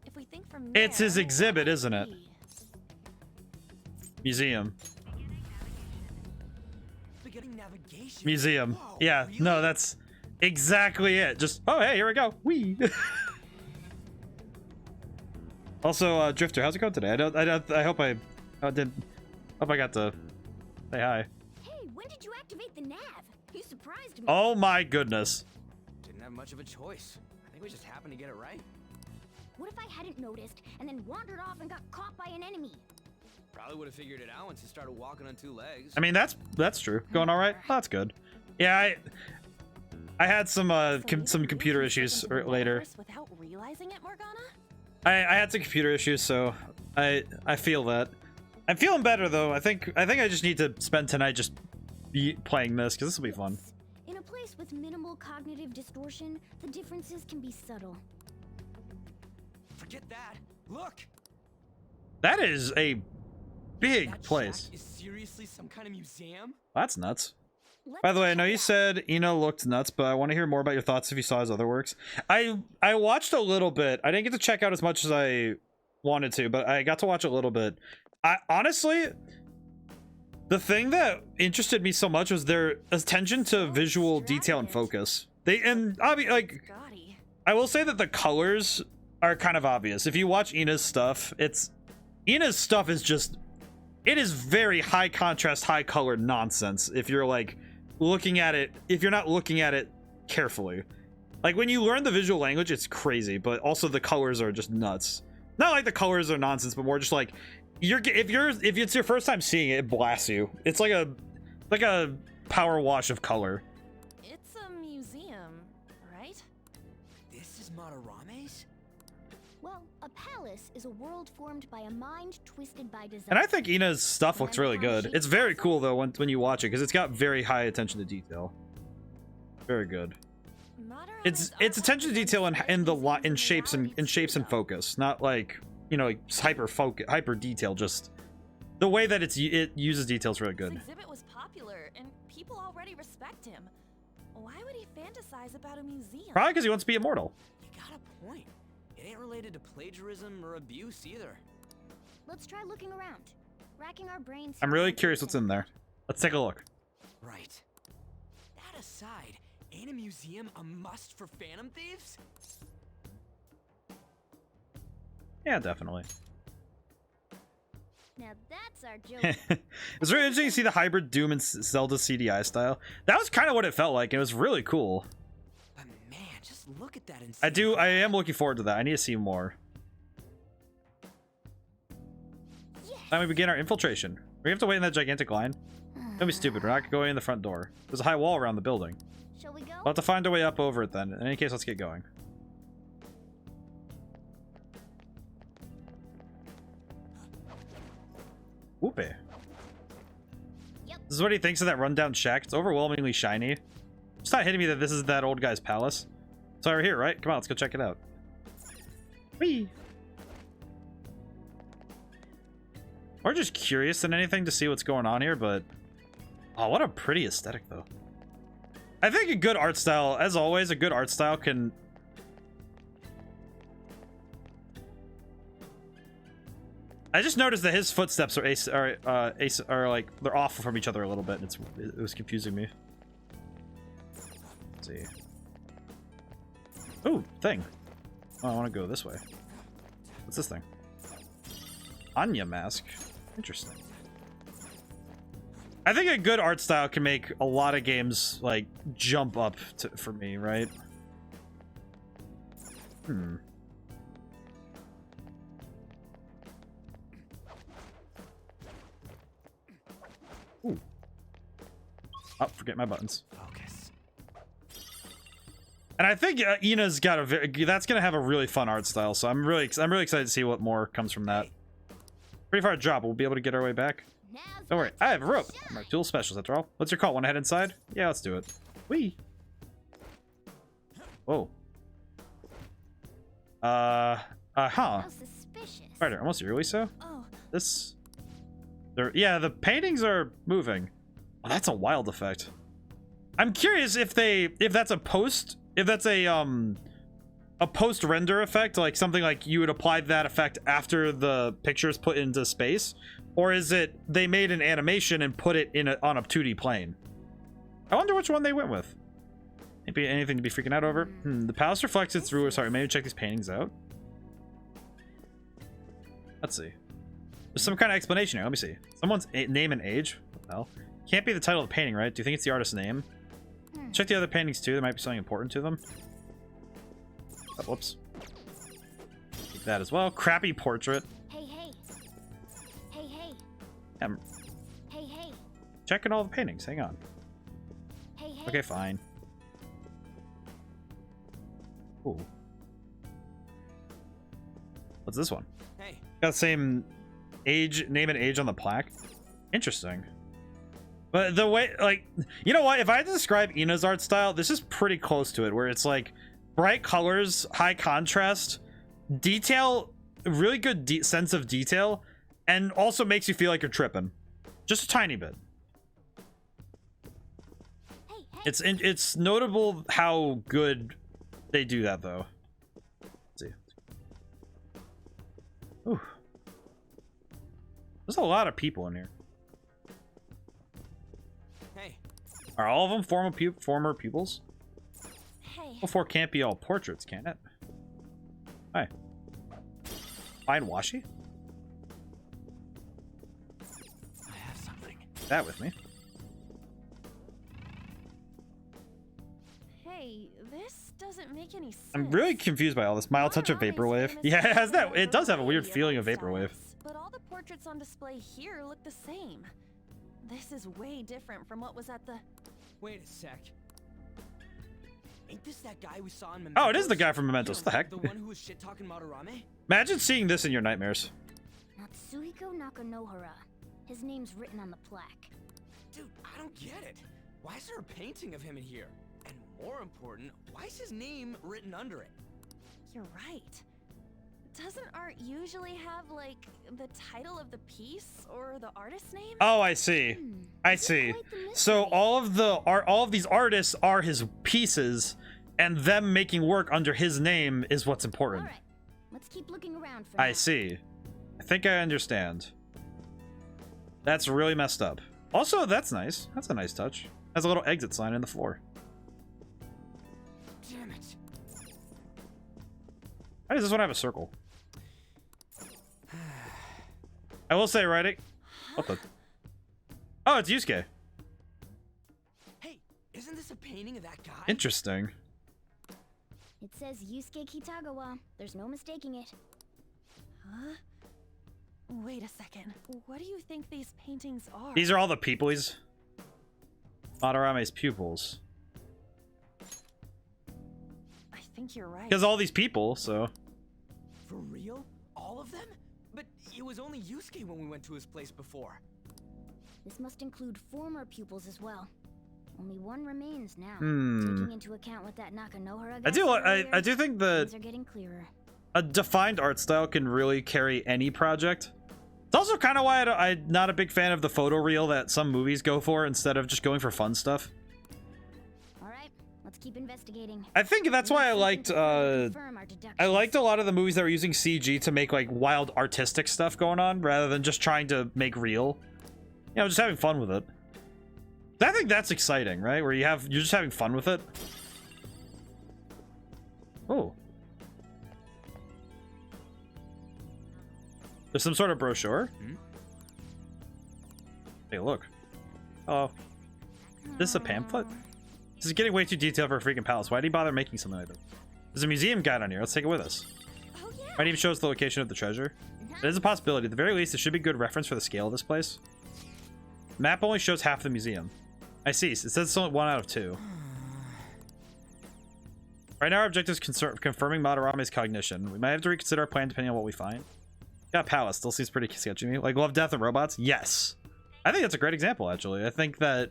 If we think from It's his there, exhibit, what isn't would it? be? Museum. Beginning navigation. Museum. Whoa, Yeah, really? no, that's exactly it. Just, oh, hey, here we go. Wee. Also, Drifter, how's it going today? I hope I got to say hi. Hey, when did you activate the nav? You surprised me. Oh my goodness. Didn't have much of a choice. I think we just happened to get it right. What if I hadn't noticed and then wandered off and got caught by an enemy? Probably would have figured it out once you started walking on two legs. I mean, that's true. Going all right? Oh, that's good. Yeah, I had some some computer issues later. Without realizing it, Morgana? I had some computer issues, so I feel that. I'm feeling better though. I think I just need to spend tonight just playing this because this will be fun. In a place with minimal cognitive distortion, the differences can be subtle. Forget that. Look. That is a big That place. shack is seriously some kind of museum? That's nuts. Let's By the way, I know check you it out. said Ino looked nuts, but I want to hear more about your thoughts if you saw his other works. I watched a little bit. I didn't get to check out as much as I wanted to, but I got to watch a little bit. I honestly, the thing that interested me so much was their attention to visual detail and focus. Like, Gaudy. I will say that the colors are kind of obvious. If you watch Ina's stuff, Ina's stuff is just, it is very high contrast, high color nonsense. If you're like looking at it, if you're not looking at it carefully, like when you learn the visual language, it's crazy, but also the colors are just nuts. Not like the colors are nonsense, but more just like if it's your first time seeing it, it blasts you. It's like a power wash of color. It's a museum, right? This is Madarame's? Well, a palace is a world formed by a mind twisted by design. And I think Ina's stuff looks really good. It's very cool though when you watch it because it's got very high attention to detail. Very good. Madarame's It's artwork attention to detail in shapes and reality shapes and too, focus, not like, you know, like hyper detail. Just the way that it uses detail is really though. good. This exhibit was popular, and people already respect him. Why would he fantasize about a museum? Probably because he wants to be immortal. You got a point. It ain't related to plagiarism or abuse either. Let's try looking around. Racking our brains. I'm really curious what's in there. Let's take a look. Right. That aside, ain't a museum a must for Phantom Thieves? Yeah, definitely. Now that's our joke. It's really interesting to see the hybrid Doom and Zelda CDI style. That was kind of what it felt like. It was really cool. But man, just look at that. I am looking forward to that. I need to see more. Yes. Then we begin our infiltration. We have to wait in that gigantic line. Don't be stupid. We're not going in the front door. There's a high wall around the building. Shall we go? We'll have to find a way up over it then. In any case, let's get going. Whoopee. Yep. This is what he thinks of that rundown shack. It's overwhelmingly shiny. It's not hitting me that this is that old guy's palace. So we're here, right? Come on, let's go check it out. Whee! We're just curious than anything to see what's going on here, but... Oh, what a pretty aesthetic, though. I think a good art style, as always, a good art style can... I just noticed that his footsteps are like they're off from each other a little bit. It was confusing me. Let's see. Ooh, thing. Oh, I want to go this way. What's this thing? Anya mask. Interesting. I think a good art style can make a lot of games like jump up for me, right? Ooh. Oh, forget my buttons. Focus. And I think Ina's got that's gonna have a really fun art style. So I'm really excited to see what more comes from that. Pretty far drop. We'll be able to get our way back. Don't worry, I have a rope. I'm our tool specialist after all. What's your call? Want to head inside? Yeah, let's do it. Whee. Whoa. Huh. Spider, almost eerily so. Oh. This. Yeah, the paintings are moving. Oh, that's a wild effect. I'm curious if that's a post render effect, like something like you would apply that effect after the picture is put into space, or is it they made an animation and put it on a 2D plane? I wonder which one they went with. Maybe anything to be freaking out over. The palace reflects its rulers. Sorry, maybe check these paintings out. Let's see. There's some kind of explanation here. Let me see. Someone's name and age. What the hell? Can't be the title of the painting, right? Do you think it's the artist's name? Check the other paintings too. There might be something important to them. Oh, whoops. Keep that as well. Crappy portrait. Hey, hey. Hey, hey. Hey, hey. Checking all the paintings. Hang on. Hey, hey. Okay, fine. Ooh. What's this one? Hey. Got the same name and age on the plaque. Interesting. But the way, like, you know what? If I had to describe Ina's art style, this is pretty close to it, where it's like bright colors, high contrast, detail, really good sense of detail, and also makes you feel like you're tripping. Just a tiny bit. Hey, hey. It's notable how good they do that, though. Let's see. Ooh. There's a lot of people in here. Hey. Are all of them former pupils? Hey. Before can't be all portraits, can it? Hi. Fine washi? I have something. That with me. Hey, this doesn't make any sense. I'm really confused by all this. Mild touch of vaporwave. Yeah, it has that. It does have a weird feeling of vaporwave. But all the portraits on display here look the same. This is way different from what was at the... Wait a sec. Ain't this that guy we saw in Mementos? Oh, it is the guy from Mementos. What the heck? The one who was shit-talking Madarame? Imagine seeing this in your nightmares. Natsuhiko Nakanohara. His name's written on the plaque. Dude, I don't get it. Why is there a painting of him in here? And more important, why is his name written under it? You're right. Doesn't art usually have, like, the title of the piece or the artist's name? Oh, I see. I see. So all of these artists are his pieces, and them making work under his name is what's important. All right, let's keep looking around for now. I see. I think I understand. That's really messed up. Also, that's nice. That's a nice touch. Has a little exit sign in the floor. Damn it. Why does this one have a circle? I will say, right? What the? Oh, it's Yusuke. Hey, isn't this a painting of that guy? Interesting. It says Yusuke Kitagawa. There's no mistaking it. Huh? Wait a second. What do you think these paintings are? These are all the people he's... Madarame's pupils. I think you're right. Because all these people, so... For real? All of them? But it was only Yusuke when we went to his place before. This must include former pupils as well. Only one remains now. Hmm. Taking into account what that Nakanohara I do think that things are getting clearer. a defined art style can really carry any project. It's also kind of why I'm not a big fan of the photo reel that some movies go for instead of just going for fun stuff. All right, let's keep investigating. I think that's why I liked a lot of the movies that were using CG to make like wild artistic stuff going on rather than just trying to make real. You know, just having fun with it. I think that's exciting, right? Where you're just having fun with it. Oh. There's some sort of brochure. Hey, look. Oh. This is a pamphlet? This is getting way too detailed for a freaking palace. Why did he bother making something like this? There's a museum guide on here. Let's take it with us. Oh, yeah. Might even show us the location of the treasure. It is a possibility. At the very least, it should be good reference for the scale of this place. Map only shows half the museum. I see. It says it's only 1 out of 2. Right now, our objective is confirming Madarame's cognition. We might have to reconsider our plan depending on what we find. Yeah, palace still seems pretty sketchy to me. Like, love, death, and robots? Yes. I think that's a great example, actually. I think that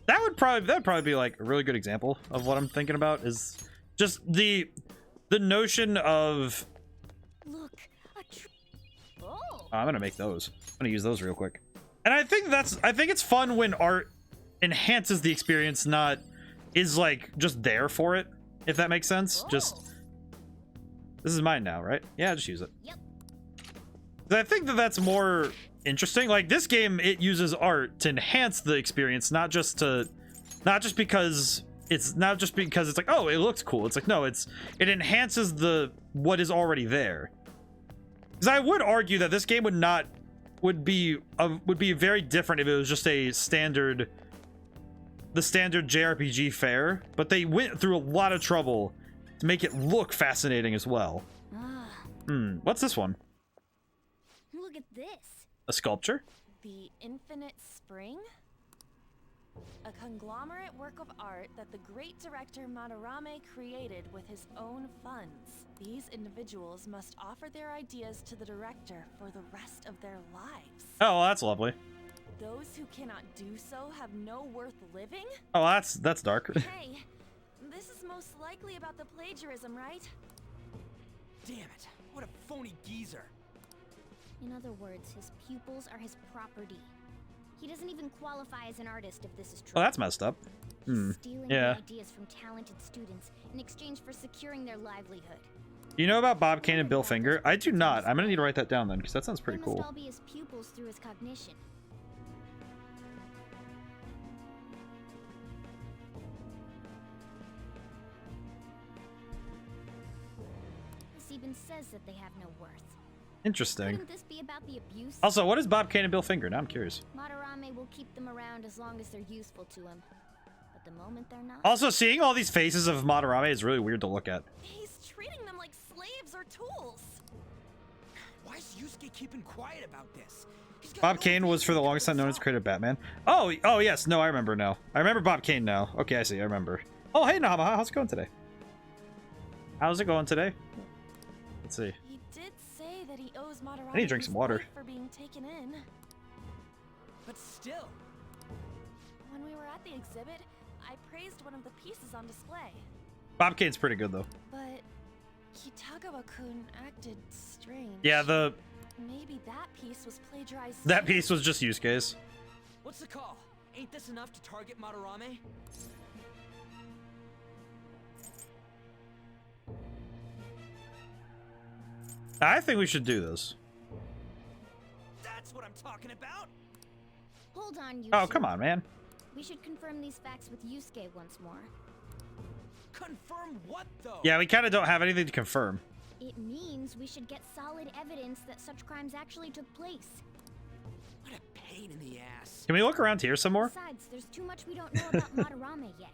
would probably be like a really good example of what I'm thinking about, is just the notion of... Look, I'm gonna make those. I'm gonna use those real quick. And I think it's fun when art enhances the experience, not is like just there for it, if that makes sense. Just, this is mine now, right? Yeah, just use it. Yep. I think that's more interesting. Like, this game, it uses art to enhance the experience, not just because it's like, oh, it looks cool. It's like, no, it enhances what is already there. Because I would argue that this game would be very different if it was just the standard JRPG fare, but they went through a lot of trouble to make it look fascinating as well. What's this one? Look at this. A sculpture? The Infinite Spring? A conglomerate work of art that the great director Madarame created with his own funds. These individuals must offer their ideas to the director for the rest of their lives. Oh, well, that's lovely. Those who cannot do so have no worth living? Oh, that's dark. Hey, this is most likely about the plagiarism, right? Damn it! What a phony geezer! In other words, his pupils are his property. He doesn't even qualify as an artist if this is true. Oh, that's messed up. Stealing Yeah. ideas from talented students in exchange for securing their livelihood. You know about Bob Kane and Bill Finger? I do not. I'm gonna need to write that down then, because that sounds pretty They cool. must all be his pupils through his cognition. This even says that they have no worth. Interesting. Couldn't this be about the abuse? Also, what is Bob Kane and Bill Finger? Now I'm curious. Madarame will keep them around as long as they're useful to him. But the moment they're not... Also, seeing all these faces of Madarame is really weird to look at. He's treating them like slaves or tools. Why is Yusuke keeping quiet about this? Bob Kane was for the longest time known as creator of Batman. Oh, yes. No, I remember now. I remember Bob Kane now. Okay, I see. I remember. Oh, hey, Nahama. How's it going today? How's it going today? Let's see. He did say that he owes Madarame I need to drink some water. for being taken in. But still. When we were at the exhibit, I praised one of the pieces on display. Bob Kane's pretty good, though. But Kitagawa-kun acted strange. Yeah, Maybe that piece was plagiarized. that piece was just Yusuke's. What's the call? Ain't this enough to target Madarame? I think we should do this. That's what I'm talking about. Hold on, Yusuke. Oh, come on, man. We should confirm these facts with Yusuke once more. Confirm what, though? Yeah, we kind of don't have anything to confirm. It means we should get solid evidence that such crimes actually took place. What a pain in the ass. Can we look around here some more? Besides, there's too much we don't know about Madarame yet.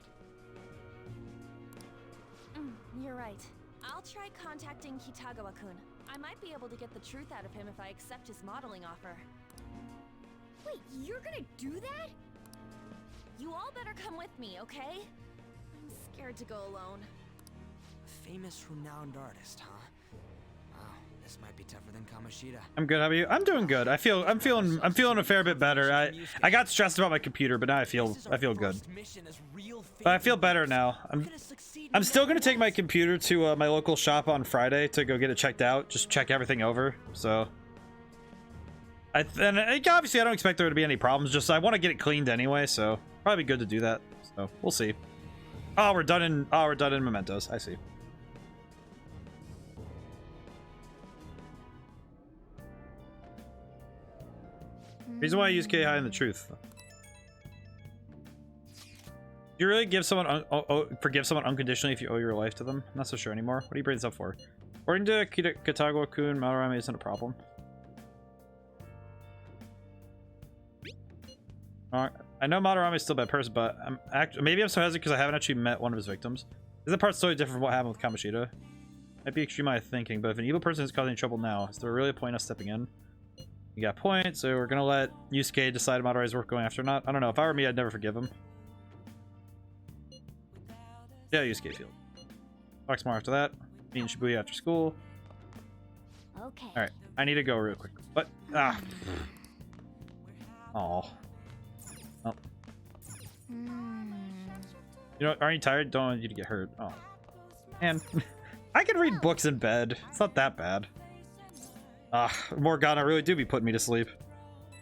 You're right. I'll try contacting Kitagawa-kun. I might be able to get the truth out of him if I accept his modeling offer. Wait, you're gonna do that? You all better come with me, okay? I'm scared to go alone. A famous, renowned artist, huh? Wow, this might be tougher than Kamoshida. I'm good. How about you? I'm doing good. I'm feeling a fair bit better. I got stressed about my computer, but now I feel good. But I feel better now. I'm still gonna take my computer to my local shop on Friday to go get it checked out. Just check everything over. So. Obviously I don't expect there to be any problems. Just I want to get it cleaned anyway, so probably good to do that. So we'll see. Oh, we're done in mementos. I see. Reason why I use K high in the truth. Do you really give someone forgive someone unconditionally if you owe your life to them? I'm not so sure anymore. What do you bring this up for? According to Kitagawa-kun, Madarame isn't a problem. I know Madarame is still a bad person, but maybe I'm so hesitant because I haven't actually met one of his victims. Is that part's totally different from what happened with Kamoshida? Might be extreme my thinking, but if an evil person is causing trouble now, is there really a point us stepping in? You got a point, so we're gonna let Yusuke decide Madarame's worth going after or not. I don't know. If I were me, I'd never forgive him. Yeah, Yusuke field. Talk more after that. Me and Shibuya after school. Okay. Alright, I need to go real quick. But oh. Oh. You know, aren't you tired? Don't want you to get hurt. Oh. Man. I can read books in bed. It's not that bad. Morgana really do be putting me to sleep.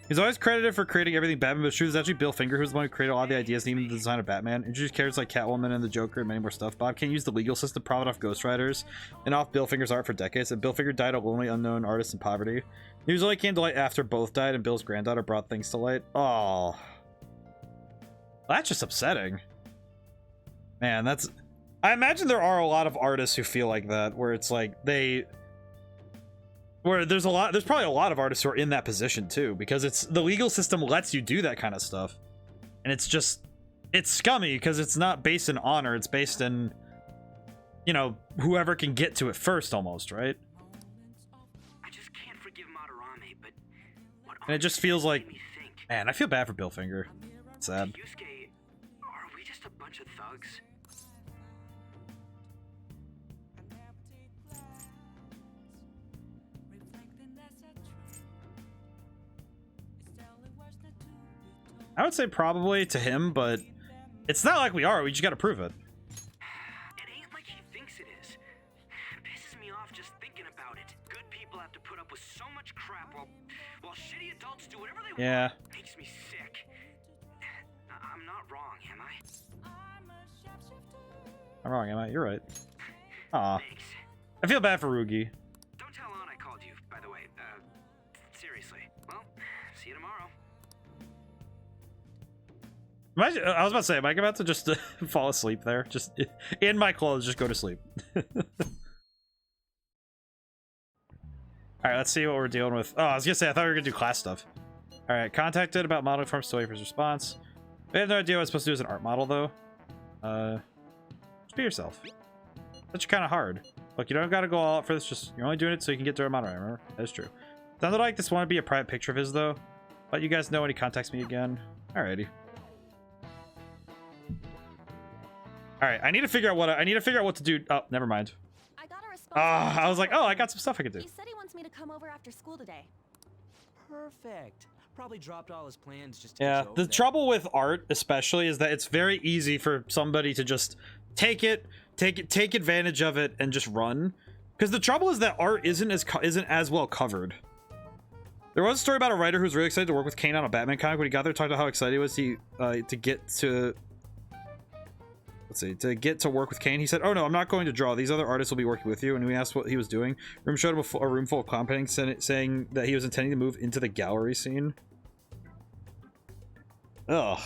He's always credited for creating everything Batman, but the truth is actually Bill Finger who's the one who created a lot of the ideas and even the design of Batman. Introduced characters like Catwoman and the Joker and many more stuff. Bob can't use the legal system, profit off ghostwriters and off Bill Finger's art for decades, and Bill Finger died a lonely, unknown artist in poverty. News only came to light after both died and Bill's granddaughter brought things to light. Oh. That's just upsetting. Man, that's... I imagine there are a lot of artists who feel like that, where it's like there's probably a lot of artists who are in that position too, because the legal system lets you do that kind of stuff. And it's scummy because it's not based in honor, it's based in, you know, whoever can get to it first almost, right? I just can't forgive Madarame, but and it just feels like, man, I feel bad for Bill Finger. It's sad. Yusuke, are we just a bunch of thugs? I would say probably to him, but it's not like we are. We just got to prove it. It ain't like he thinks it is. It pisses me off just thinking about it. Good people have to put up with so much crap while shitty adults do whatever they want. Makes me sick. I'm not wrong, am I? I'm wrong, am I? You're right. Aw. I feel bad for Rugi. Don't tell Ann I called you, by the way. Seriously. Well, see you tomorrow. I was about to say, am I about to just fall asleep there? Just in my clothes, just go to sleep. Alright, let's see what we're dealing with. Oh, I was gonna say, I thought we were gonna do class stuff. Alright, contacted about modeling forms, still waiting for his response. I have no idea what I'm supposed to do as an art model, though. Just be yourself. That's kind of hard. Look, you don't gotta go all out for this, just, you're only doing it so you can get to a model, remember? That is true. Sounded like this wanted to be a private picture of his, though. Let you guys know when he contacts me again. Alrighty. Alright, I need to figure out what to do. Oh, never mind. I got a response. I was like, oh, I got some stuff I could do. He said he wants me to come over after school today. Perfect. Probably dropped all his plans just to Yeah, get you the over there. trouble with art, especially, is that it's very easy for somebody to just take advantage of it and just run. Because the trouble is that art isn't as well covered. There was a story about a writer who was really excited to work with Kane on a Batman comic. When he got there, talked about how excited he was to get to... Let's see, to get to work with Kane. He said, oh no, I'm not going to draw. These other artists will be working with you. And we asked what he was doing. Room showed him a room full of clown paintings, saying that he was intending to move into the gallery scene. Ugh.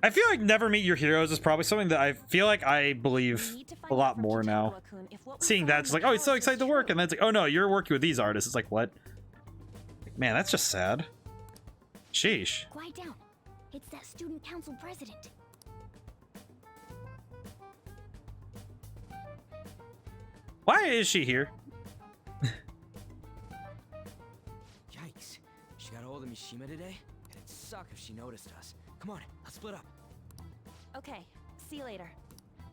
I feel like Never Meet Your Heroes is probably something that I feel like I believe a lot more now. Seeing that, it's like, oh, he's so excited to work. And then it's like, oh no, you're working with these artists. It's like, what? Man, that's just sad. Sheesh. Quiet down. It's that student council president. Why is she here? Yikes. She got a hold of Mishima today? It'd suck if she noticed us. Come on, let's split up. Okay, see you later.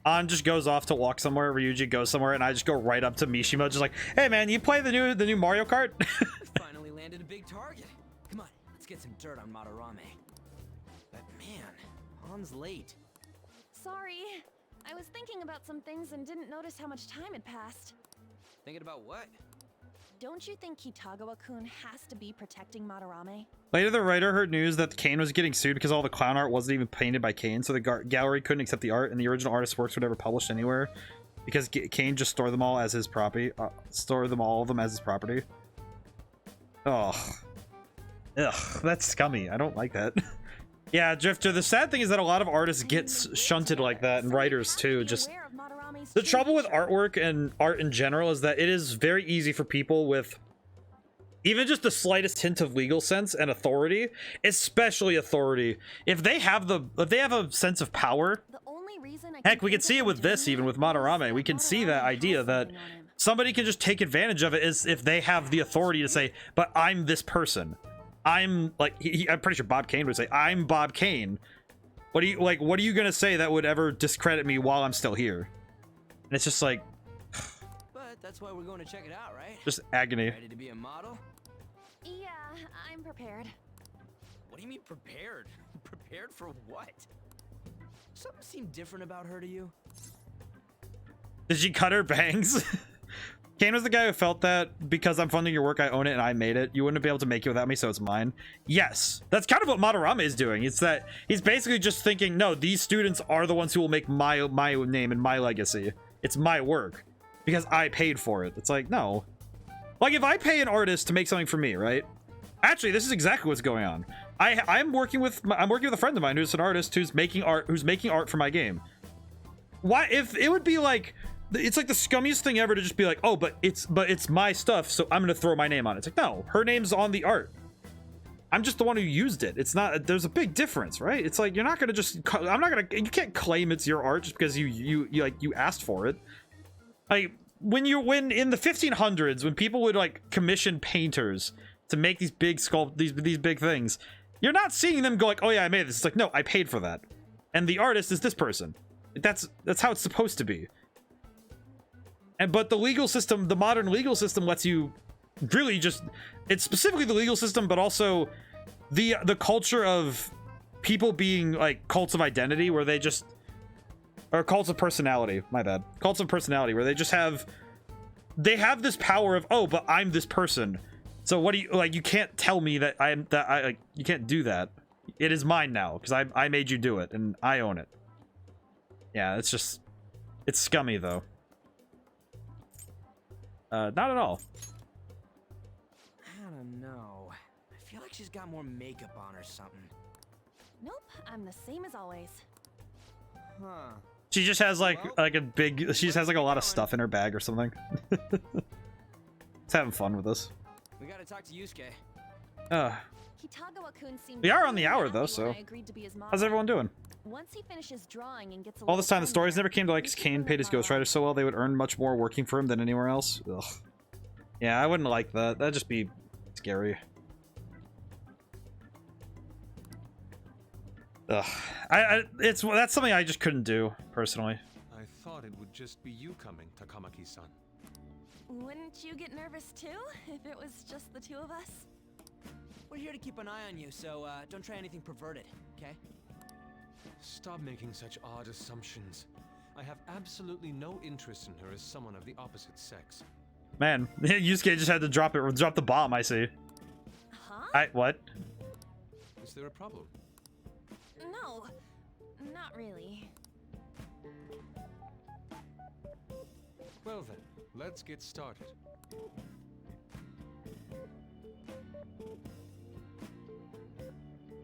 An just goes off to walk somewhere, Ryuji goes somewhere, and I just go right up to Mishima, just like, hey man, you play the new Mario Kart? Finally landed a big target. Come on, let's get some dirt on Madarame. But man, Han's late. Sorry. I was thinking about some things and didn't notice how much time had passed. Thinking about what? Don't you think Kitagawa-kun has to be protecting Madarame? Later, the writer heard news that Kane was getting sued because all the clown art wasn't even painted by Kane, so the gallery couldn't accept the art, and the original artist's works were never published anywhere because Kane just stored them all as his property. All of them as his property. Ugh, that's scummy. I don't like that. Yeah, Drifter, the sad thing is that a lot of artists get shunted like that, and writers too. Just the trouble with artwork and art in general is that it is very easy for people with even just the slightest hint of legal sense and authority, especially authority, if they have a sense of power, The only reason I heck, we can see it with this, even with Madarame. We can see that idea that somebody can just take advantage of it is if they have the authority to say, but I'm this person. I'm like, I'm pretty sure Bob Kane would say, I'm Bob Kane. What are you gonna say that would ever discredit me while I'm still here? And it's just like, But that's why we're going to check it out, right? just agony. Ready to be a model? Yeah, I'm prepared. What do you mean prepared? Prepared for what? Something seemed different about her to you? Did she cut her bangs? Kane was the guy who felt that because I'm funding your work, I own it and I made it. You wouldn't be able to make it without me, so it's mine. Yes, that's kind of what Madarame is doing. It's that he's basically just thinking, no, these students are the ones who will make my name and my legacy. It's my work because I paid for it. It's like, no. Like if I pay an artist to make something for me, right? Actually, this is exactly what's going on. I'm working with a friend of mine who's an artist who's making art for my game. Why, if it would be like, it's like the scummiest thing ever to just be like, oh, but it's my stuff, so I'm gonna throw my name on it. It's like, no, her name's on the art. I'm just the one who used it. It's not, there's a big difference, right? It's like, you're not gonna just, you can't claim it's your art just because you asked for it. Like when in the 1500s, when people would like commission painters to make these big these big things, you're not seeing them go like, oh yeah, I made this. It's like, no, I paid for that. And the artist is this person. That's how it's supposed to be. But the legal system, the modern legal system lets you really just, it's specifically the legal system, but also the culture of people being like cults of identity where they just, or cults of personality, my bad. Cults of personality where they just have this power of, oh, but I'm this person. So what do you, like, you can't tell me that you can't do that. It is mine now because I made you do it and I own it. Yeah, it's just, it's scummy though. Not at all. I don't know. I feel like she's got more makeup on or something. Nope, I'm the same as always. Huh. She just has like she just has like a lot of stuff in her bag or something. It's having fun with us. We gotta talk to Yusuke. Kitagawa-kun seemed We are on the really hour happy though, when so I agreed to be his model. how's everyone doing? Once he finishes drawing and gets a All this time, the little stories friendlier, never came to light because Kane paid his ghostwriter so well they would earn much more working for him than anywhere else. Ugh. Yeah, I wouldn't like that. That'd just be scary. Ugh. That's something I just couldn't do, personally. I thought it would just be you coming, Takamaki-san. Wouldn't you get nervous too if it was just the two of us? We're here to keep an eye on you, so don't try anything perverted, okay? Stop making such odd assumptions. I have absolutely no interest in her as someone of the opposite sex. Man, Yusuke just had to drop the bomb, I see. Huh? What? Is there a problem? No, not really. Well then, let's get started.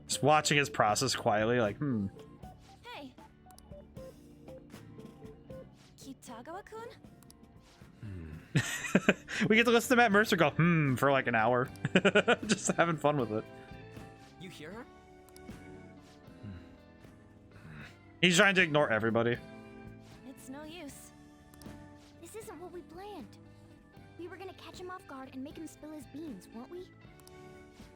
Just watching his process quietly, like, Hey. Kitagawa-kun? We get to listen to Matt Mercer go, for like an hour. Just having fun with it. You hear her? He's trying to ignore everybody. It's no use. This isn't what we planned. We were gonna catch him off guard and make him spill his beans, weren't we?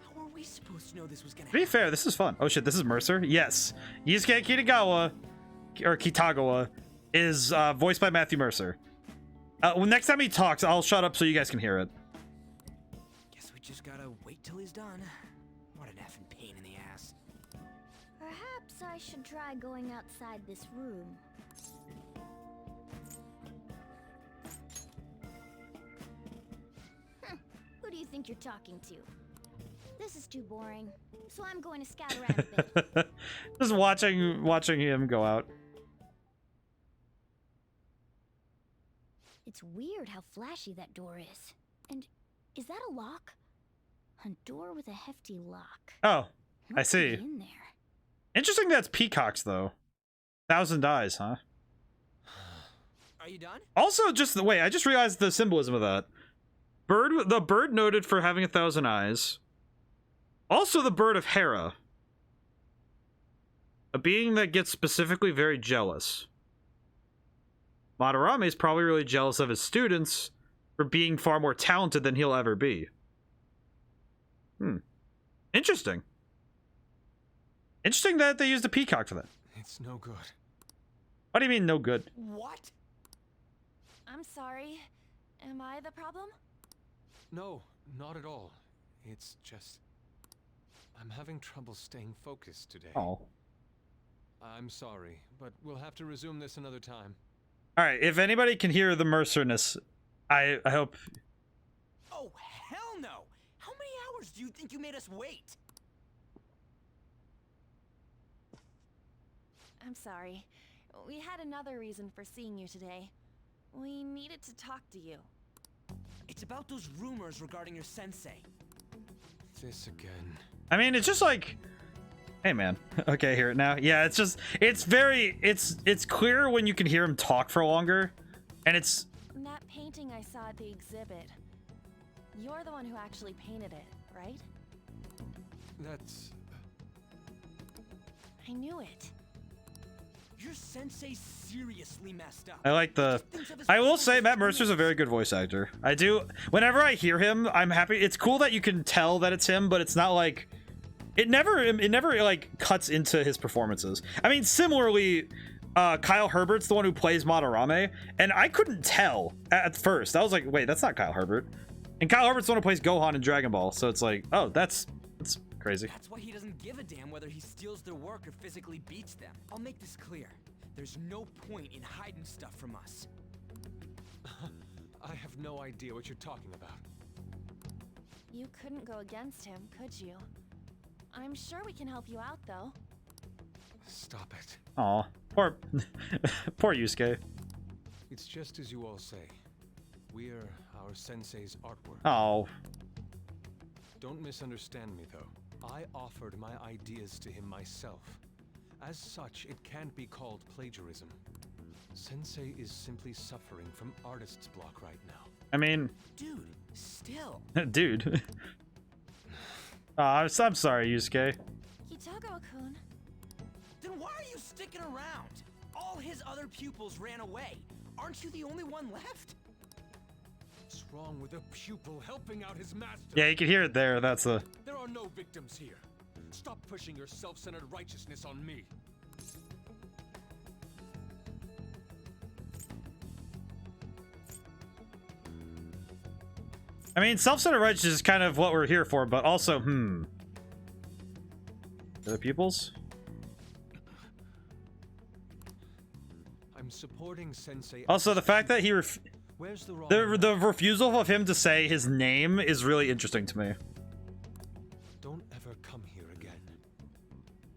How were we supposed to know this was gonna To be fair, this is fun. Oh shit, this is Mercer? Yes. Yusuke Kitagawa, or Kitagawa, is voiced by Matthew Mercer. Well, next time he talks, I'll shut up so you guys can hear it. Guess we just gotta wait till he's done. What an effing pain in the ass. Perhaps I should try going outside this room. Who do you think you're talking to? This is too boring, so I'm going to scout around a bit. Just watching him go out. It's weird how flashy that door is. And is that a lock? A door with a hefty lock. Oh, I What see. could be in there? Interesting that's peacocks, though. 1,000 eyes, huh? Are you done? Also, just the way, I just realized the symbolism of that. The bird noted for having 1,000 eyes. Also the bird of Hera. A being that gets specifically very jealous. Madarame is probably really jealous of his students for being far more talented than he'll ever be. Interesting. Interesting that they used a peacock for that. It's no good. What do you mean, no good? What? I'm sorry. Am I the problem? No, not at all. It's just... I'm having trouble staying focused today. Oh. I'm sorry, but we'll have to resume this another time. Alright, if anybody can hear the mercerness, I hope... Oh, hell no! How many hours do you think you made us wait? I'm sorry. We had another reason for seeing you today. We needed to talk to you. It's about those rumors regarding your sensei. This again. I mean, it's just like... Hey, man. Okay, hear it now. Yeah, it's just... It's very... It's clear when you can hear him talk for longer. And it's... That painting I saw at the exhibit. You're the one who actually painted it, right? That's... I knew it. Your sensei seriously messed up. I like the... I will say Matt Mercer's a very good voice actor. I do... Whenever I hear him, I'm happy. It's cool that you can tell that it's him, but it's not like... It never like, cuts into his performances. I mean, similarly, Kyle Herbert's the one who plays Madarame, and I couldn't tell at first. I was like, wait, that's not Kyle Herbert. And Kyle Herbert's the one who plays Gohan in Dragon Ball, so it's like, oh, that's crazy. That's why he doesn't give a damn whether he steals their work or physically beats them. I'll make this clear. There's no point in hiding stuff from us. I have no idea what you're talking about. You couldn't go against him, could you? I'm sure we can help you out, though. Stop it. Aw, poor Yusuke. It's just as you all say. We're our sensei's artwork. Oh. Don't misunderstand me, though. I offered my ideas to him myself. As such, it can't be called plagiarism. Sensei is simply suffering from artist's block right now. I mean... Dude, still. Dude. I'm sorry, Yusuke. Hitogo-kun. Then why are you sticking around? All his other pupils ran away. Aren't you the only one left? What's wrong with a pupil helping out his master? Yeah, you can hear it there. That's a... There are no victims here. Stop pushing your self-centered righteousness on me. I mean, self-centered righteousness is kind of what we're here for, but also, Other pupils? I'm supporting Sensei. Also, the fact that he Where's the wrong the refusal of him to say his name is really interesting to me. Don't ever come here again.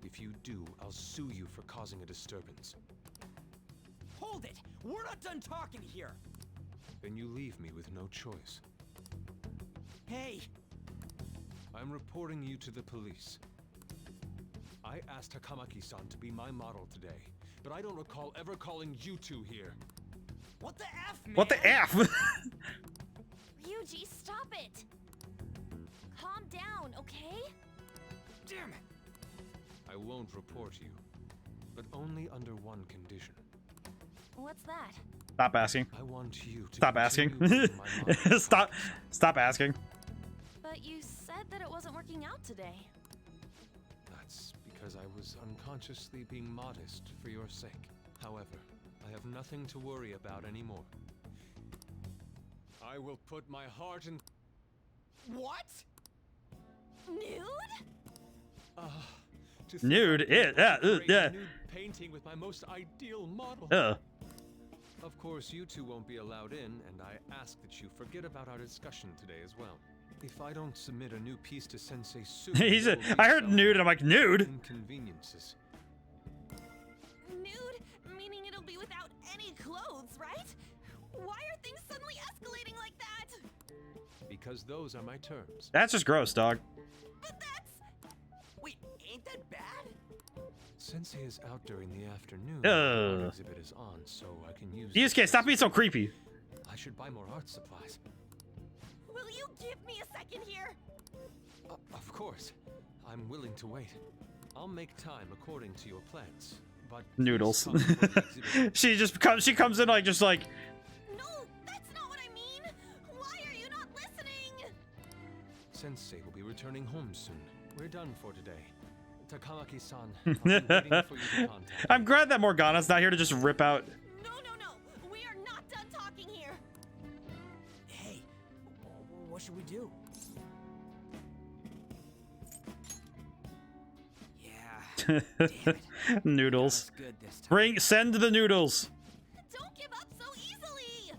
If you do, I'll sue you for causing a disturbance. Hold it! We're not done talking here! Then you leave me with no choice. Hey! I'm reporting you to the police. I asked Hakamaki-san to be my model today, but I don't recall ever calling you two here. What the F, man? What the F? Ryuji, stop it! Calm down, okay? Damn it! I won't report you, but only under one condition. What's that? Stop asking. I want you to Stop asking. continue being my model. Stop asking. But you said that it wasn't working out today. That's because I was unconsciously being modest for your sake. However, I have nothing to worry about anymore. I will put my heart in... What? Nude? Nude? Yeah. Nude painting with my most ideal model. Of course, you two won't be allowed in, and I ask that you forget about our discussion today as well. If I don't submit a new piece to Sensei soon, I heard nude, and I'm like, nude? Inconveniences. Nude? Meaning it'll be without any clothes, right? Why are things suddenly escalating like that? Because those are my terms. That's just gross, dog. But that's... Wait, ain't that bad? Sensei is out during the afternoon. The art exhibit is on, so I can use... Yusuke, stop being so creepy. I should buy more art supplies. Will you give me a second here? Of course. I'm willing to wait. I'll make time according to your plans. But Noodles. please come before the exhibit. she comes in like just like. No, that's not what I mean. Why are you not listening? Sensei will be returning home soon. We're done for today. Takamaki-san, I'll be waiting for you to contact I'm me. glad that Morgana's not here to just rip out. No. We are not done talking here. Hey, what should we do? Yeah. Damn it. Noodles. That was good this time. Send the noodles. Don't give up so easily.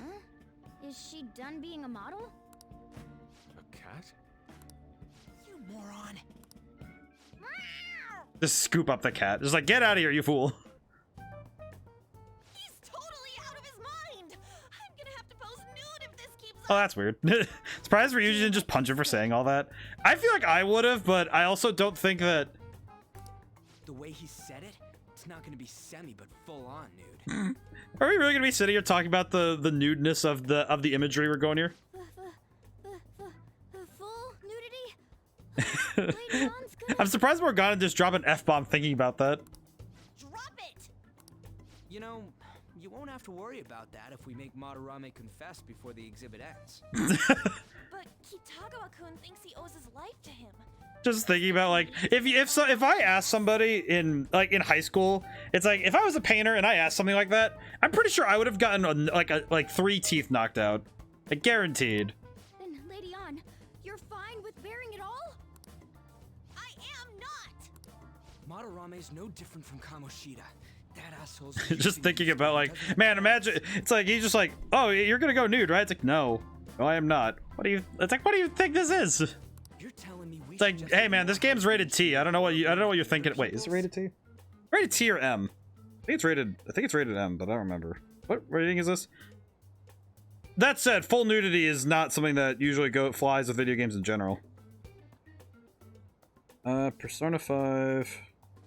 Huh? Is she done being a model? A cat? You moron. Just scoop up the cat. Just like, get out of here, you fool. He's totally out of his mind. I'm gonna have to pose nude if this keeps Oh, up. that's weird. Surprised Ryuji didn't just punch him for saying all that. I feel like I would have, but I also don't think that. The way he said it, it's not gonna be semi, but full on nude. Are we really gonna be sitting here talking about the nudeness of the imagery we're going here? The full nudity? Lady Dawn's good. I'm surprised Morgana just dropped an F-bomb thinking about that. Drop it. You know, you won't have to worry about that if we make Madarame confess before the exhibit ends. But Kitagawa-kun thinks he owes his life to him. Just thinking about like if I asked somebody in high school, it's like if I was a painter and I asked something like that, I'm pretty sure I would have gotten like 3 teeth knocked out, like guaranteed. Then, Lady Dawn, you're fine with bearing it all? I am not. Madarame's no different from Kamoshida. That asshole's Just thinking about like, man, imagine it's like he's just like, oh, you're gonna go nude, right? It's like, no, I am not. What do you think this is? You're telling me we It's like, hey man, this game's rated T. I don't know what you're thinking. Wait, is it rated T? Rated T or M? I think it's rated M, but I don't remember. What rating is this? That said, full nudity is not something that usually flies with video games in general. Persona 5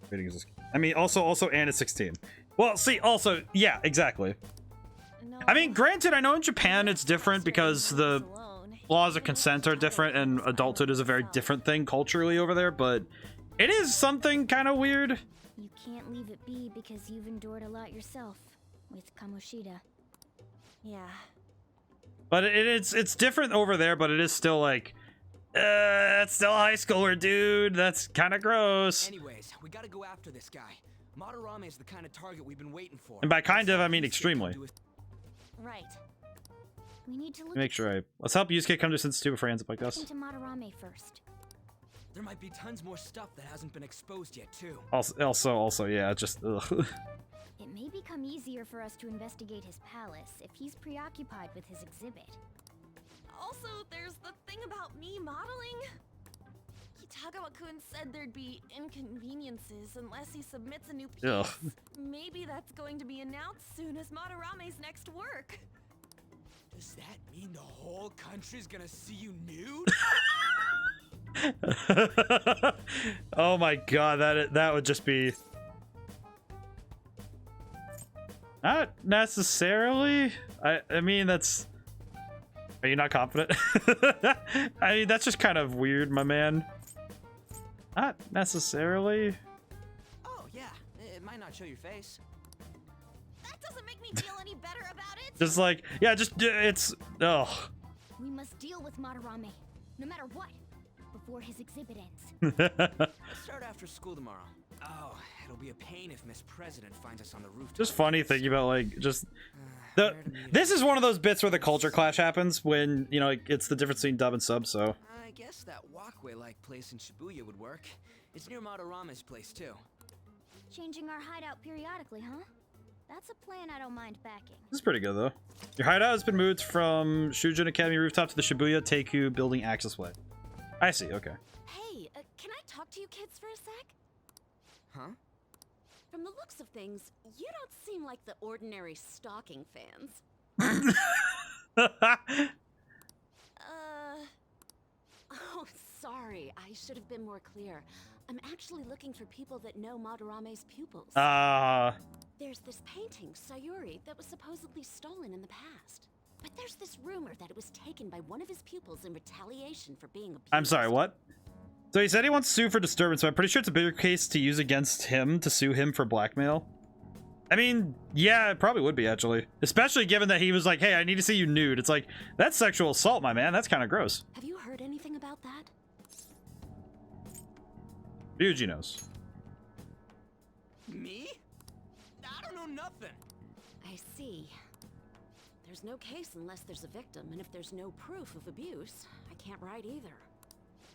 rating is this? I mean, also and it's 16. Well, see, also, yeah, exactly. No. I mean, granted, I know in Japan it's different because the laws of consent are different and adulthood is a very different thing culturally over there, but it is something kind of weird. You can't leave it be because you've endured a lot yourself with Kamoshida. Yeah. But it's different over there, but it is still like, that's still a high schooler, dude. That's kind of gross. Anyways, we gotta go after this guy. Madarame is the kind of target we've been waiting for. And by kind of, I mean extremely. Right. We need to look Make sure let's help Yusuke come to sense before he ends up like this. into Madarame first. There might be tons more stuff that hasn't been exposed yet, too. Also, yeah, just ugh. It may become easier for us to investigate his palace if he's preoccupied with his exhibit. Also, there's the thing about me modeling. Kitagawa-kun said there'd be inconveniences unless he submits a new piece. Ugh. Maybe that's going to be announced soon as Madarame's next work. Does that mean the whole country's gonna see you nude? Oh my god, that would just be not necessarily. I mean, that's. Are you not confident? I mean, that's just kind of weird, my man. Not necessarily. Oh, yeah. It might not show your face. That doesn't make me feel any better about it. Just like, yeah, just it's. Ugh. We must deal with Madarame, no matter what, before his exhibit ends. Let's start after school tomorrow. Oh, it'll be a pain if Miss President finds us on the rooftop. Just funny thinking about like just. This is one of those bits where the culture clash happens when, you know, like, it's the difference between dub and sub, so. I guess that walkway-like place in Shibuya would work. It's near Madarame's place, too. Changing our hideout periodically, huh? That's a plan I don't mind backing. This is pretty good, though. Your hideout has been moved from Shujin Academy rooftop to the Shibuya Teiku building access way. I see, okay. Hey, can I talk to you kids for a sec? Huh? From the looks of things, you don't seem like the ordinary stalking fans. Uh... Oh, sorry. I should have been more clear. I'm actually looking for people that know Madarame's pupils. There's this painting, Sayuri, that was supposedly stolen in the past. But there's this rumor that it was taken by one of his pupils in retaliation for being abused. I'm sorry, what? So he said he wants to sue for disturbance, but I'm pretty sure it's a bigger case to use against him to sue him for blackmail. I mean, yeah, it probably would be, actually. Especially given that he was like, hey, I need to see you nude. It's like, that's sexual assault, my man. That's kind of gross. Have you heard anything about that? Ryuji knows. Me? I don't know nothing. I see. There's no case unless there's a victim, and if there's no proof of abuse, I can't write either.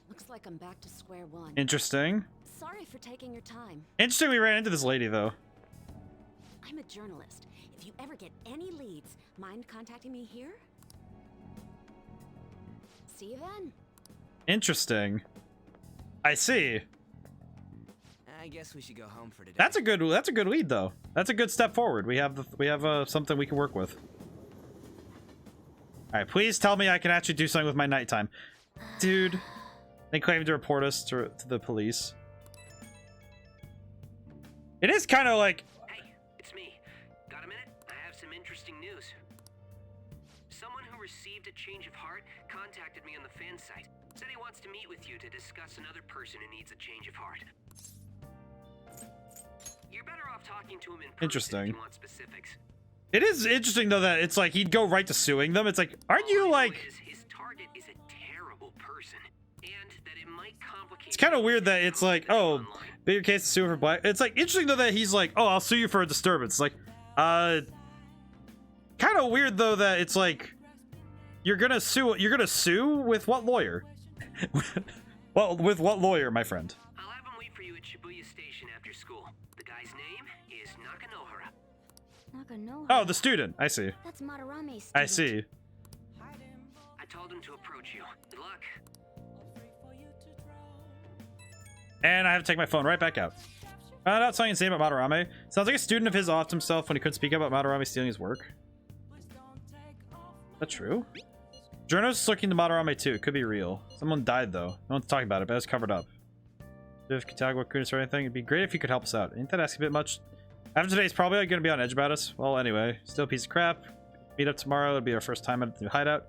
Looks like I'm back to square one. Interesting. Sorry for taking your time. Interesting we ran into this lady, though. I'm a journalist. If you ever get any leads, mind contacting me here? See you then. Interesting. I see. I guess we should go home for today. That's a good lead, though. That's a good step forward. We have something we can work with. All right, please tell me I can actually do something with my nighttime. Dude, they claim to report us to the police. It is kind of like... Hey, it's me. Got a minute? I have some interesting news. Someone who received a change of heart contacted me on the fan site. Said he wants to meet with you to discuss another person who needs a change of heart. You're better off talking to him in person. Interesting. If you want specifics. It is interesting, though, that it's like he'd go right to suing them. It's like, aren't you like... His target is a terrible person, and that it might complicate... It's kind of weird that it's like, oh, bigger case to sue for black... It's like, interesting, though, that he's like, oh, I'll sue you for a disturbance. Like, kind of weird, though, that it's like, you're gonna sue with what lawyer? Well, with what lawyer, my friend? I'll have him wait for you at Shibuya Station after school. The guy's name is Nakanohara. Nakanohara. Oh, the student. I see. That's Madarame's student. I see. I told him to approach you. Good luck. And I have to take my phone right back out. Found out something insane about Madarame. Sounds like a student of his offed himself when he couldn't speak up about Madarame stealing his work. Is that true? Journalists looking to Madarame too. It could be real. Someone died though. No one's talking about it, but it's covered up. If Kitagawa Kunis or anything, it'd be great if you could help us out. Ain't that asking a bit much? After today, he's probably going to be on edge about us. Well, anyway, still a piece of crap. Meet up tomorrow. It'll be our first time at the new hideout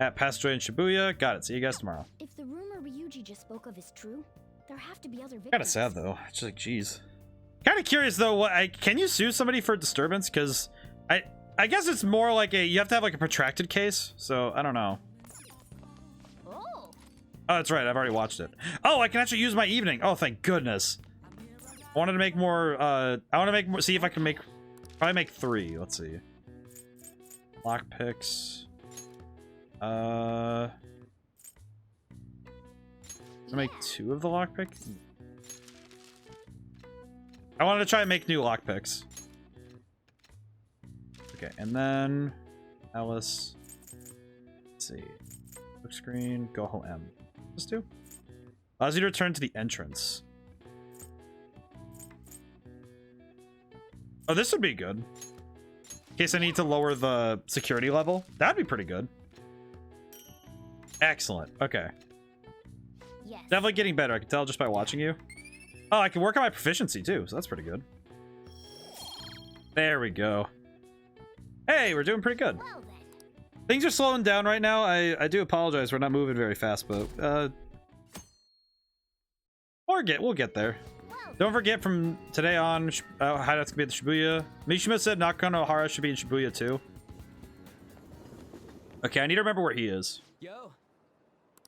at Pastor in Shibuya. Got it. See you guys tomorrow. If the rumor Ryuji just spoke of is true, there have to be other victims. Kind of sad though. It's just like, geez. Kind of curious though. Can you sue somebody for disturbance? Because I guess it's more like you have to have like a protracted case. So I don't know. Oh, that's right. I've already watched it. Oh, I can actually use my evening. Oh, thank goodness. I wanted to make more. I want to make more. See if I can make. Probably make 3. Let's see. Lockpicks. I make 2 of the lockpick. I wanted to try and make new lockpicks. Okay, and then Alice. Let's see. Book screen. Go home M. Just 2. Allows you to return to the entrance. Oh, this would be good. In case I need to lower the security level. That'd be pretty good. Excellent. Okay. Yes. Definitely getting better. I can tell just by watching you. Oh, I can work on my proficiency too, so that's pretty good. There we go. Hey, we're doing pretty good. Well, then. Things are slowing down right now. I do apologize. We're not moving very fast, but we'll get there. Don't forget, from today on, hideout's gonna be at the Shibuya. Mishima said Nakanohara should be in Shibuya too. Okay, I need to remember where he is. Yo.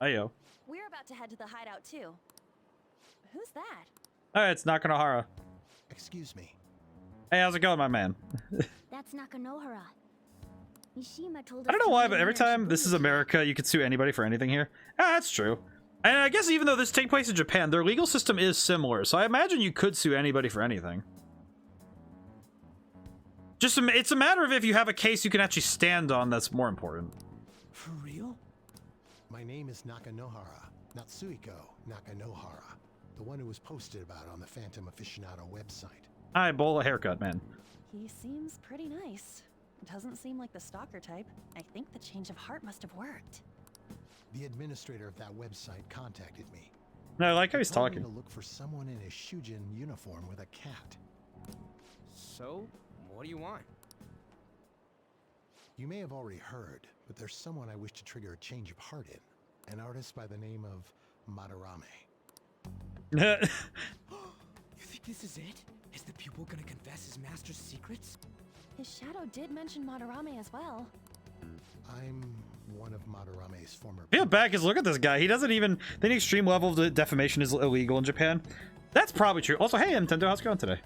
Hi, yo. We're about to head to the hideout too. Who's that? Alright, it's Nakanohara. Excuse me. Hey, how's it going, my man? That's Nakanohara. Mishima told us I don't know to why, meet but him every at time this Shibuya. is America, you could sue anybody for anything here. Ah, that's true. And I guess even though this takes place in Japan, their legal system is similar, so I imagine you could sue anybody for anything. It's a matter of if you have a case you can actually stand on that's more important. For real? My name is Nakanohara, Natsuhiko Nakanohara, the one who was posted about on the Phantom Aficionado website. Hi, bowl a haircut, man. He seems pretty nice. Doesn't seem like the stalker type. I think the change of heart must have worked. The administrator of that website contacted me. No, I like how he's told me talking. to look for someone in a Shujin uniform with a cat. So, what do you want? You may have already heard, but there's someone I wish to trigger a change of heart in. An artist by the name of Madarame. You think this is it? Is the pupil gonna confess his master's secrets? His shadow did mention Madarame as well. I'm one of Madarame's former... Feel bad because look at this guy. He doesn't even... The extreme level of defamation is illegal in Japan. That's probably true. Also, hey, Nintendo, how's it going today?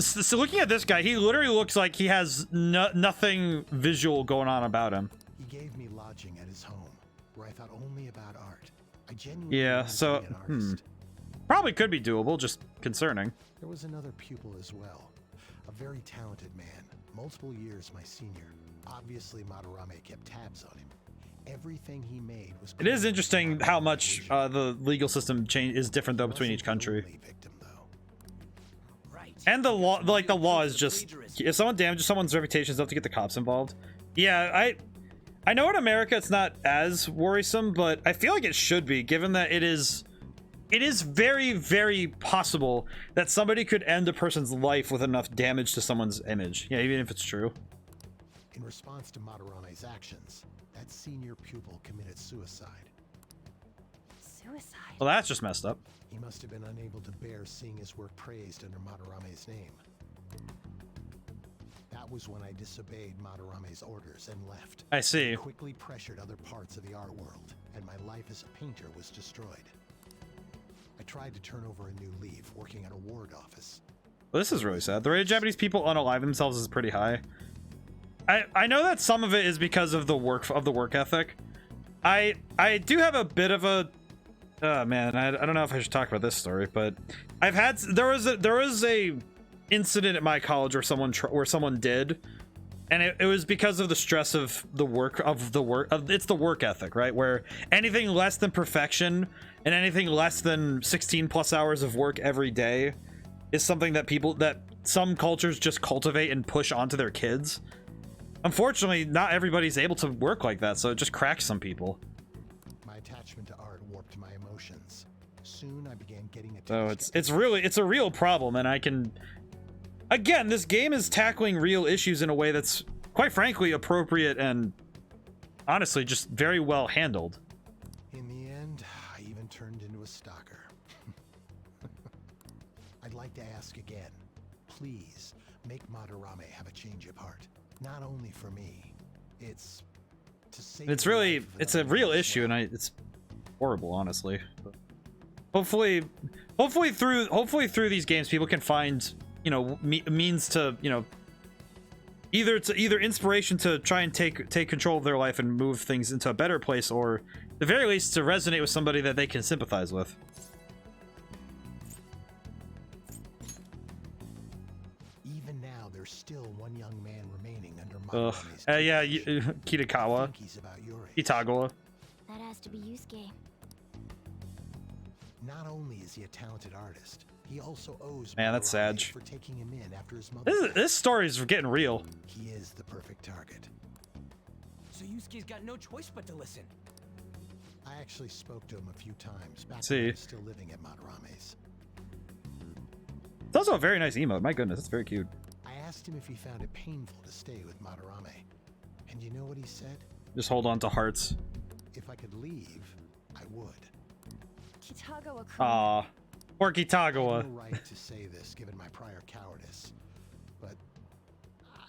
So looking at this guy, he literally looks like he has nothing visual going on about him. He gave me lodging at his home, where I thought only about art. I genuinely Yeah, so... wanted to be an artist. Probably could be doable, just concerning. There was another pupil as well. A very talented man, multiple years my senior. Obviously, Madarame kept tabs on him. Everything he made was... It is interesting how much the legal system is different, though, between each country. And the law, like, the law is just... If someone damages someone's reputation, it's enough to get the cops involved. Yeah, I know in America it's not as worrisome, but I feel like it should be, given that it is very, very possible that somebody could end a person's life with enough damage to someone's image. Yeah, even if it's true. In response to Madarame's actions, that senior pupil committed suicide. Suicide? Well, that's just messed up. He must have been unable to bear seeing his work praised under Madarame's name. That was when I disobeyed Madarame's orders and left. I see. He quickly pressured other parts of the art world, and my life as a painter was destroyed. I tried to turn over a new leaf, working at a ward office. Well, this is really sad. The rate of Japanese people unalive themselves is pretty high. I know that some of it is because of the work ethic. I do have a bit of a... Oh man, I don't know if I should talk about this story, but I've had... There was a incident at my college where someone did, and it was because of the stress of the work it's the work ethic, right? Where anything less than perfection and anything less than 16 plus hours of work every day is something that some cultures just cultivate and push onto their kids. Unfortunately, not everybody's able to work like that, so it just cracks some people. My attachment to art warped my emotions. Soon I began getting So it's a real problem, and I can... Again, this game is tackling real issues in a way that's, quite frankly, appropriate and honestly just very well handled. In the end, I even turned into a stalker. I'd like to ask again. Please, make Madarame have a change of heart. Not only for me. It's to save... It's a real issue, and it's horrible, honestly. But hopefully through these games, people can find, you know, means to, you know, either inspiration to try and take control of their life and move things into a better place, or at the very least to resonate with somebody that they can sympathize with. Even now, there's still one young man remaining under Madarame's yeah, Kitagawa. Itagawa. That has to be Yusuke. Not only is he a talented artist, he also owes Man, that's sad. for taking him in after his mother. This story is getting real. He is the perfect target. So Yusuke's got no choice but to listen. I actually spoke to him a few times back See. when he was still living at Madarame's. It's also a very nice emote. My goodness, it's very cute. I asked him if he found it painful to stay with Madarame. And you know what he said? Just hold on to hearts. If I could leave, I would. Kitagawa. Aw. Or I Kitagawa. have no right to say this given my prior cowardice, but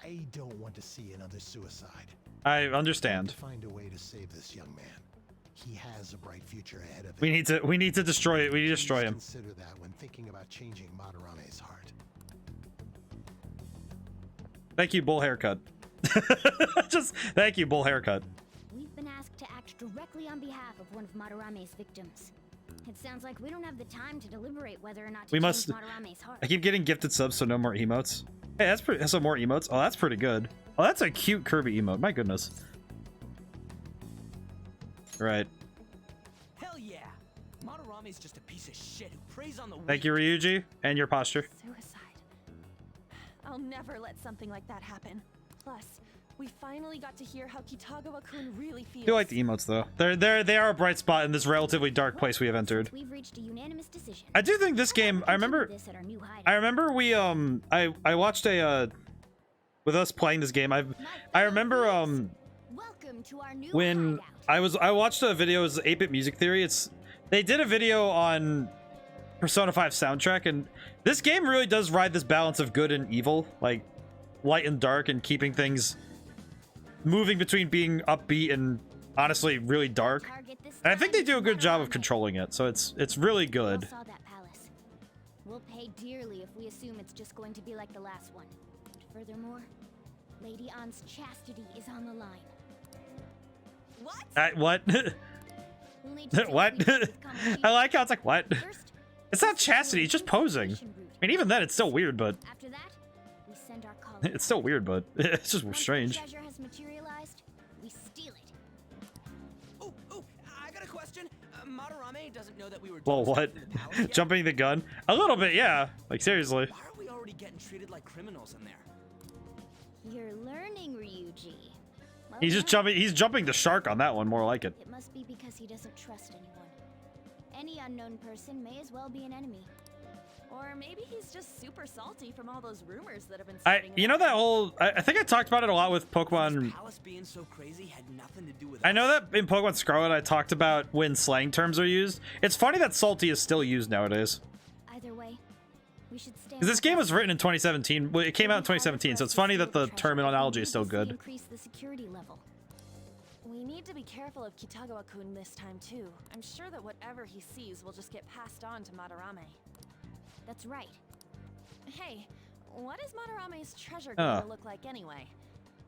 I don't want to see another suicide. I understand. To find a way to save this young man. He has a bright future ahead of him. We need to destroy it. We need to destroy him. Consider that when thinking about changing Madarame's heart. Thank you, bull haircut. Just thank you, bull haircut. We've been asked to act directly on behalf of one of Madarame's victims. It sounds like we don't have the time to deliberate whether or not to We change must. Madarame's heart. I keep getting gifted subs, so no more emotes. Hey, that's pretty. So more emotes. Oh, that's pretty good. Oh, that's a cute Kirby emote. My goodness. Right. Hell yeah! Madarame's just a piece of shit who preys on the weak. Thank you, Ryuji, and your posture. Suicide. I'll never let something like that happen. Plus, We finally got to hear how Kitagawa-kun really feels. I do like the emotes though. They are a bright spot in this relatively dark place we have entered. We've reached a unanimous decision. I do think this game. I remember we I watched a with us playing this game. I remember Welcome to our new when hideout. I watched a video. It was 8-Bit Music Theory. They did a video on Persona 5 soundtrack, and this game really does ride this balance of good and evil, like light and dark, and keeping things moving between being upbeat and honestly really dark. And I think they do a good job of controlling it, so it's really good. We all saw that palace. We'll pay dearly if we assume it's just going to be like the last one. Furthermore, Lady An's chastity is on the line. What? What? We'll need to What? take this conversation. I like how it's like, what? First, It's not chastity, it's just posing. I mean, even then, it's still weird, but after that, we send our colleagues. it's still weird, but it's just Once the strange. treasure has materialized, we steal it. Oh, I got a question. Madarame doesn't know that we were Well, what? Jumping the gun? A little bit, yeah. Like, seriously. Why are we already getting treated like criminals in there? You're learning, Ryuji. Well, He's just jumping. He's jumping the shark on that one, more like it. It must be because he doesn't trust anyone. Any unknown person may as well be an enemy. Or maybe he's just super salty from all those rumors that have been I, starting. you know that whole. I think I talked about it a lot with Pokemon. Palace being so crazy had nothing to do with I know that in Pokemon Scarlet, I talked about when slang terms are used. It's funny that salty is still used nowadays. Either way, we should stay. Because this game was written in 2017. Well, it came out in 2017, so it's funny that the terminology is still good. Increase the security level. We need to be careful of Kitagawa-kun this time too. I'm sure that whatever he sees will just get passed on to Madarame. That's right. Hey, what is Madarame's treasure going to look like anyway?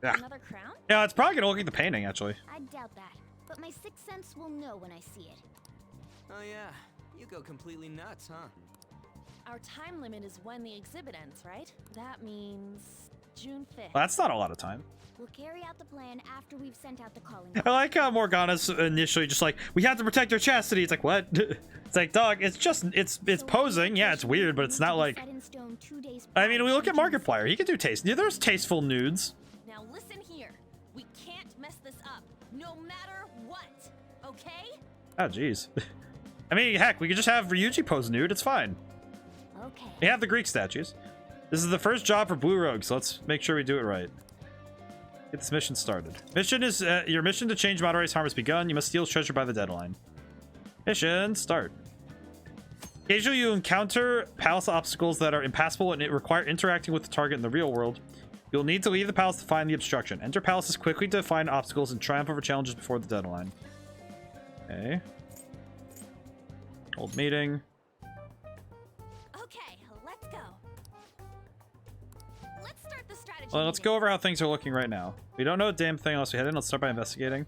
Yeah. Another crown? Yeah, it's probably gonna look like the painting, actually. I doubt that, but my sixth sense will know when I see it. Oh yeah, you go completely nuts, huh? Our time limit is when the exhibit ends, right? That means June 5th. Well, that's not a lot of time. We'll carry out the plan after we've sent out the calling. I like how Morgana's initially just like, we have to protect your chastity. It's like, what? It's like, dog, it's just, it's posing. Yeah, it's weird, but it's not like... I mean, we look at Markiplier. He can do taste. Yeah, there's tasteful nudes. Now listen here. We can't mess this up, no matter what, okay? Oh, jeez. I mean, heck, we could just have Ryuji pose nude. It's fine. Okay. We have the Greek statues. This is the first job for Blue Rogue, so let's make sure we do it right. Get this mission started. Mission is your mission to change Madarame's harm has begun. You must steal treasure by the deadline. Mission start. Occasionally, you encounter palace obstacles that are impassable and it require interacting with the target in the real world. You'll need to leave the palace to find the obstruction. Enter palaces quickly to find obstacles and triumph over challenges before the deadline. Okay. Hold meeting. Okay, let's go. Let's start the strategy. Well, let's go over how things are looking right now. We don't know a damn thing unless we head in. Let's start by investigating.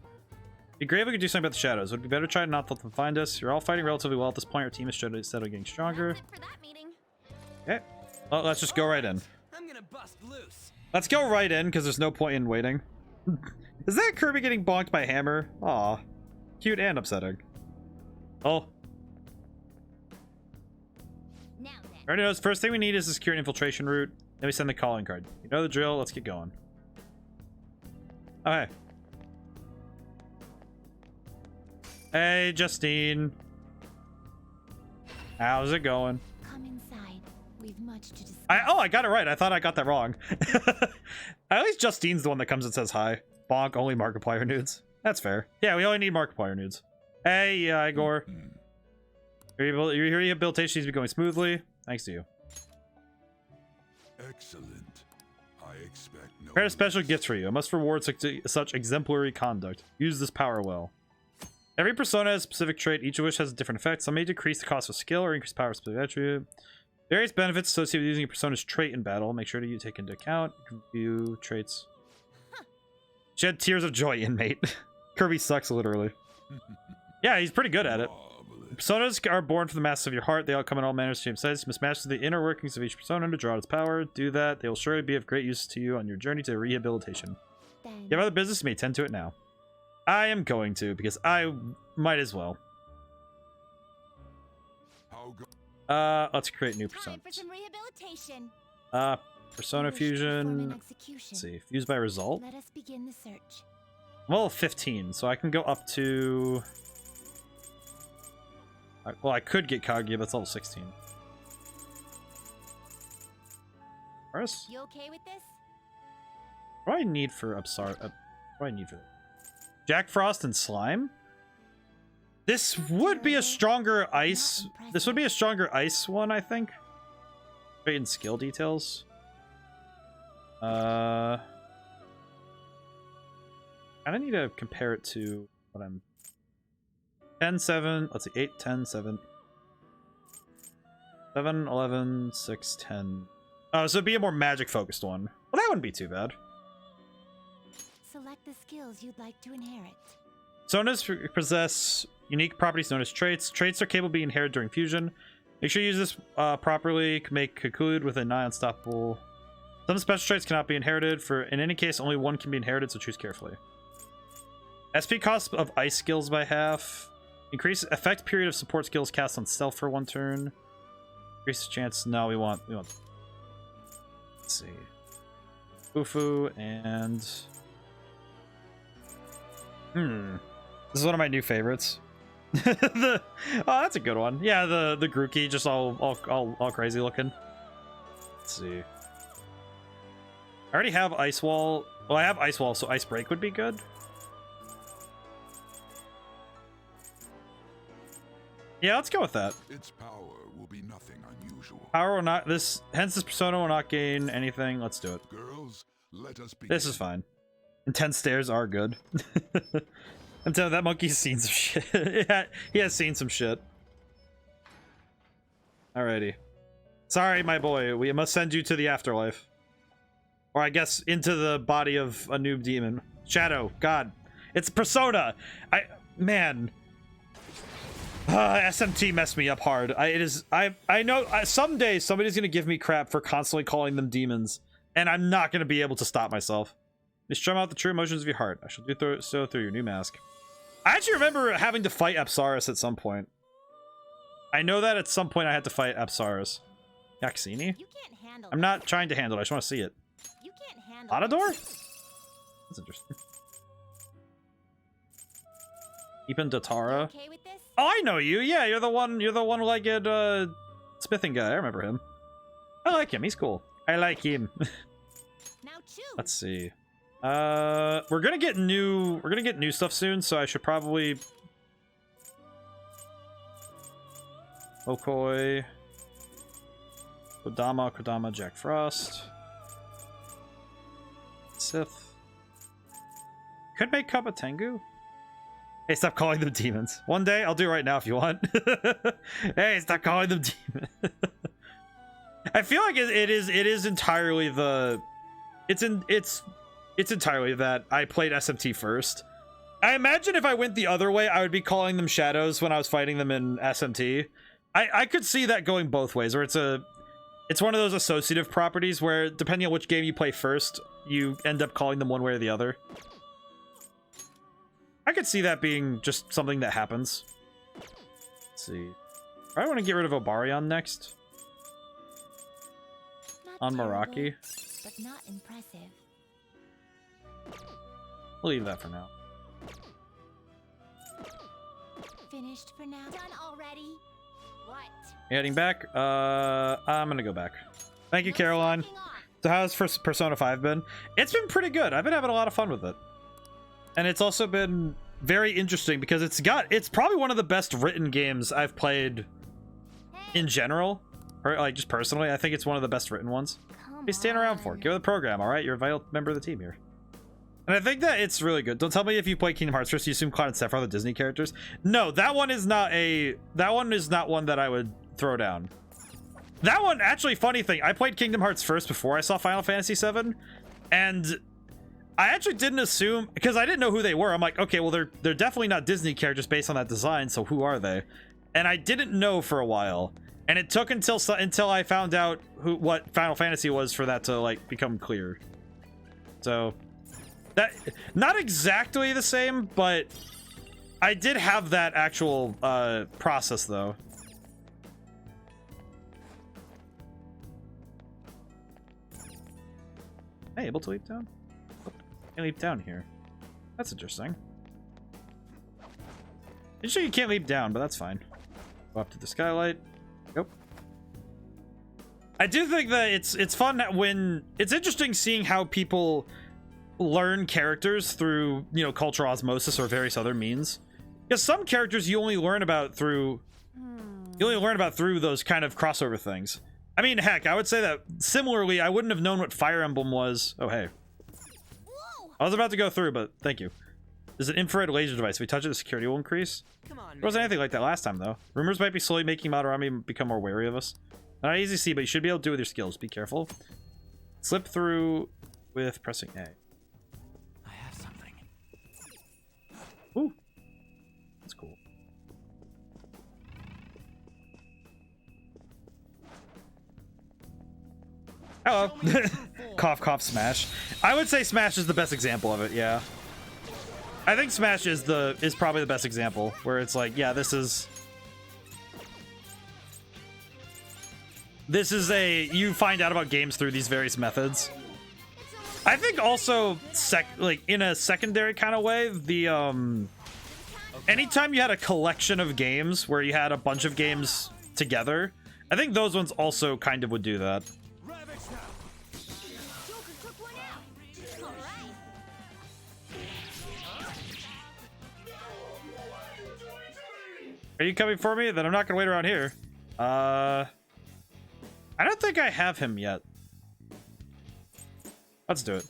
Be great if we could do something about the shadows. It would be better to try to not let them find us. You're all fighting relatively well at this point. Our team is steadily getting stronger. That's it for that meeting. Okay. Well, let's just go right in. I'm gonna bust loose. Let's go right in, because there's no point in waiting. Is that Kirby getting bonked by a hammer? Aw. Cute and upsetting. Oh. Now then. Already knows. First thing we need is a secure infiltration route. Then we send the calling card. You know the drill. Let's get going. Okay. Hey, Justine. How's it going? Come inside. We've much to discuss. I got it right. I thought I got that wrong. At least Justine's the one that comes and says hi. Bonk, only Markiplier nudes. That's fair. Yeah, we only need Markiplier nudes. Hey, Igor. Your rehabilitation seems to be going smoothly. Thanks to you. Excellent. I expect no. Prepare a special gift for you. I must reward such exemplary conduct. Use this power well. Every persona has a specific trait, each of which has a different effect. Some may decrease the cost of skill or increase power of specific attribute. Various benefits associated with using a persona's trait in battle. Make sure to take into account. View traits. Shed tears of joy, inmate. Kirby sucks, literally. Yeah, he's pretty good at it. Personas are born from the masses of your heart. They all come in all manners, shape, size. You must master the inner workings of each persona to draw its power. Do that. They will surely be of great use to you on your journey to rehabilitation. You have other business? You may tend to it now. I am going to, because I might as well. Let's create new personas. Time for some rehabilitation. Persona fusion. Let's see, fused by result. Let us begin the search. I'm level 15, so I can go up to. Well, I could get Kaguya, but it's level 16. Paris? You okay with this? What do I need for Upsar? What do I need for that? Jack Frost and Slime? This would be a stronger ice. This would be a stronger ice one, I think. Trade and skill details. I need to compare it to what I'm 10, 7, let's see, 8, 10, 7, 7, 11, 6, 10. Oh, so it'd be a more magic focused one. Well, that wouldn't be too bad. Select the skills you'd like to inherit. Personas possess unique properties known as traits. Traits are capable of being inherited during fusion. Make sure you use this properly. Make Kakud with a nigh unstoppable. Some special traits cannot be inherited. In any case, only one can be inherited, so choose carefully. SP cost of ice skills by half. Increase effect period of support skills cast on stealth for 1 turn. Increase chance. No, we want. Let's see. Ufu and. This is one of my new favorites. Oh, that's a good one. Yeah, the Grookey, just all crazy looking. Let's see. I already have Ice Wall. Well, I have Ice Wall, so Ice Break would be good. Yeah, let's go with that. Its power will be nothing unusual. Power will not hence this persona will not gain anything. Let's do it. Girls, let us begin. This is fine. Intense stares are good. I'm telling you, that monkey's seen some shit. He has seen some shit. Alrighty. Sorry, my boy. We must send you to the afterlife. Or I guess into the body of a noob demon. Shadow. God. It's Persona. Man. SMT messed me up hard. I know someday somebody's gonna give me crap for constantly calling them demons, and I'm not gonna be able to stop myself. You strum out the true emotions of your heart. I shall do so through your new mask. I actually remember having to fight Apsaris at some point. I know that at some point I had to fight Apsaris. Yaxini? I'm not trying to handle it. I just want to see it. You can't handle Matador? That's interesting. Ipin Datara. Okay with this? Oh, I know you. Yeah, you're the one-legged smithing guy. I remember him. I like him. He's cool. I like him. Now choose. Let's see. We're gonna get new stuff soon, so I should probably Okoi, Kodama, Jack Frost, Sith. Could make Kappa Tengu. Hey, stop calling them demons. One day, I'll do it right now if you want. Hey, stop calling them demons. I feel like it is entirely the. It's entirely that I played SMT first. I imagine if I went the other way, I would be calling them shadows when I was fighting them in SMT. I could see that going both ways, or it's one of those associative properties where depending on which game you play first, you end up calling them one way or the other. I could see that being just something that happens. Let's see. I want to get rid of Obarion next. On Meraki. But not impressive. We'll leave that for now. Finished for now. Done already? What? Heading back. I'm gonna go back. Thank you, Caroline. So how's Persona 5 been? It's been pretty good. I've been having a lot of fun with it. And it's also been very interesting because it's probably one of the best written games I've played in general. Or like just personally, I think it's one of the best written ones. What are you standing around for? Give it the program, alright? You're a vital member of the team here. And I think that it's really good. Don't tell me if you play Kingdom Hearts first, you assume Cloud and Sephiroth are the Disney characters. No, that one is not one that I would throw down. That one, actually, funny thing, I played Kingdom Hearts first before I saw Final Fantasy VII, and I actually didn't assume, because I didn't know who they were. I'm like, okay, well, they're definitely not Disney characters based on that design, so who are they? And I didn't know for a while, and it took until I found out what Final Fantasy was for that to like become clear. So that not exactly the same, but I did have that actual process though. I able to leap down? Can't leap down here. That's interesting. I'm sure you can't leap down, but that's fine. Go up to the skylight. Yep. I do think that it's fun when it's interesting seeing how people learn characters through, you know, cultural osmosis or various other means. Because some characters you only learn about through those kind of crossover things. I mean, heck, I would say that similarly, I wouldn't have known what Fire Emblem was. Oh, hey. I was about to go through, but thank you. There's an infrared laser device. If we touch it, the security will increase. Come on, There wasn't anything like that last time, though. Rumors might be slowly making Madarame become more wary of us. Not easy to see, but you should be able to do it with your skills. Be careful. Slip through with pressing A. I have something. Ooh. That's cool. Hello. Cough, cough, Smash. I would say Smash is the best example of it, yeah. I think Smash is probably the best example, where it's like, yeah, this is you find out about games through these various methods. I think also like in a secondary kind of way, the anytime you had a collection of games where you had a bunch of games together, I think those ones also kind of would do that. Are you coming for me? Then I'm not gonna wait around here. I don't think I have him yet. Let's do it.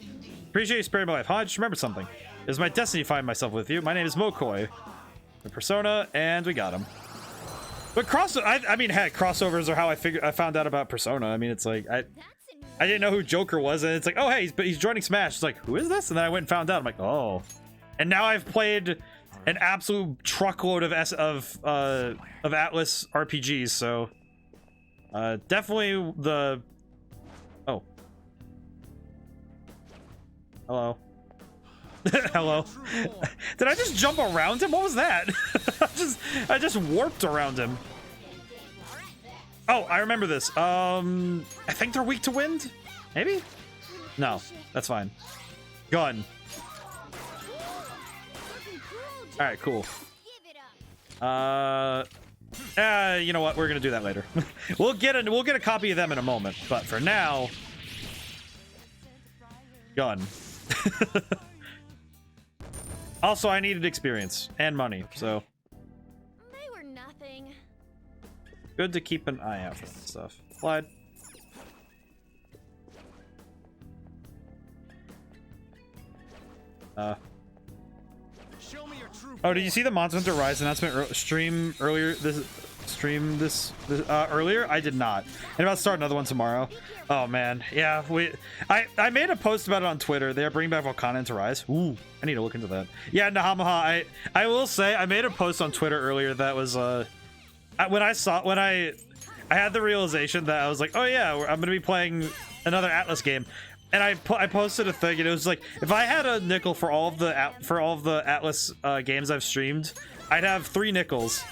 Appreciate you sparing my life. Huh? I just remembered something. It was my destiny to find myself with you. My name is Mokoi. The Persona, and we got him. But I mean, heck, crossovers are how I found out about Persona. I mean, it's like I didn't know who Joker was, and it's like, oh hey, he's joining Smash. It's like, who is this? And then I went and found out. I'm like, oh. And now I've played an absolute truckload of Atlas RPGs, so definitely the oh. Hello. Hello. Did I just jump around him? What was that? I just warped around him. Oh, I remember this. I think they're weak to wind? Maybe? No, that's fine. Gun. Alright, cool. You know what? We're gonna do that later. we'll get a copy of them in a moment, but for now, gun. Also, I needed experience and money, so They were nothing. good to keep an eye out for that stuff. Slide. Oh, did you see the Monster Hunter Rise announcement earlier? Earlier? I did not. And about to start another one tomorrow. Oh man, yeah. I made a post about it on Twitter. They are bringing back Volcana into Rise. Ooh, I need to look into that. Yeah, Nahamaha. I will say I made a post on Twitter earlier that was when I had the realization that I was like, oh yeah, I'm gonna be playing another Atlas game. And I posted a thing, and it was like, if I had a nickel for all of the Atlas games I've streamed, I'd have 3 nickels.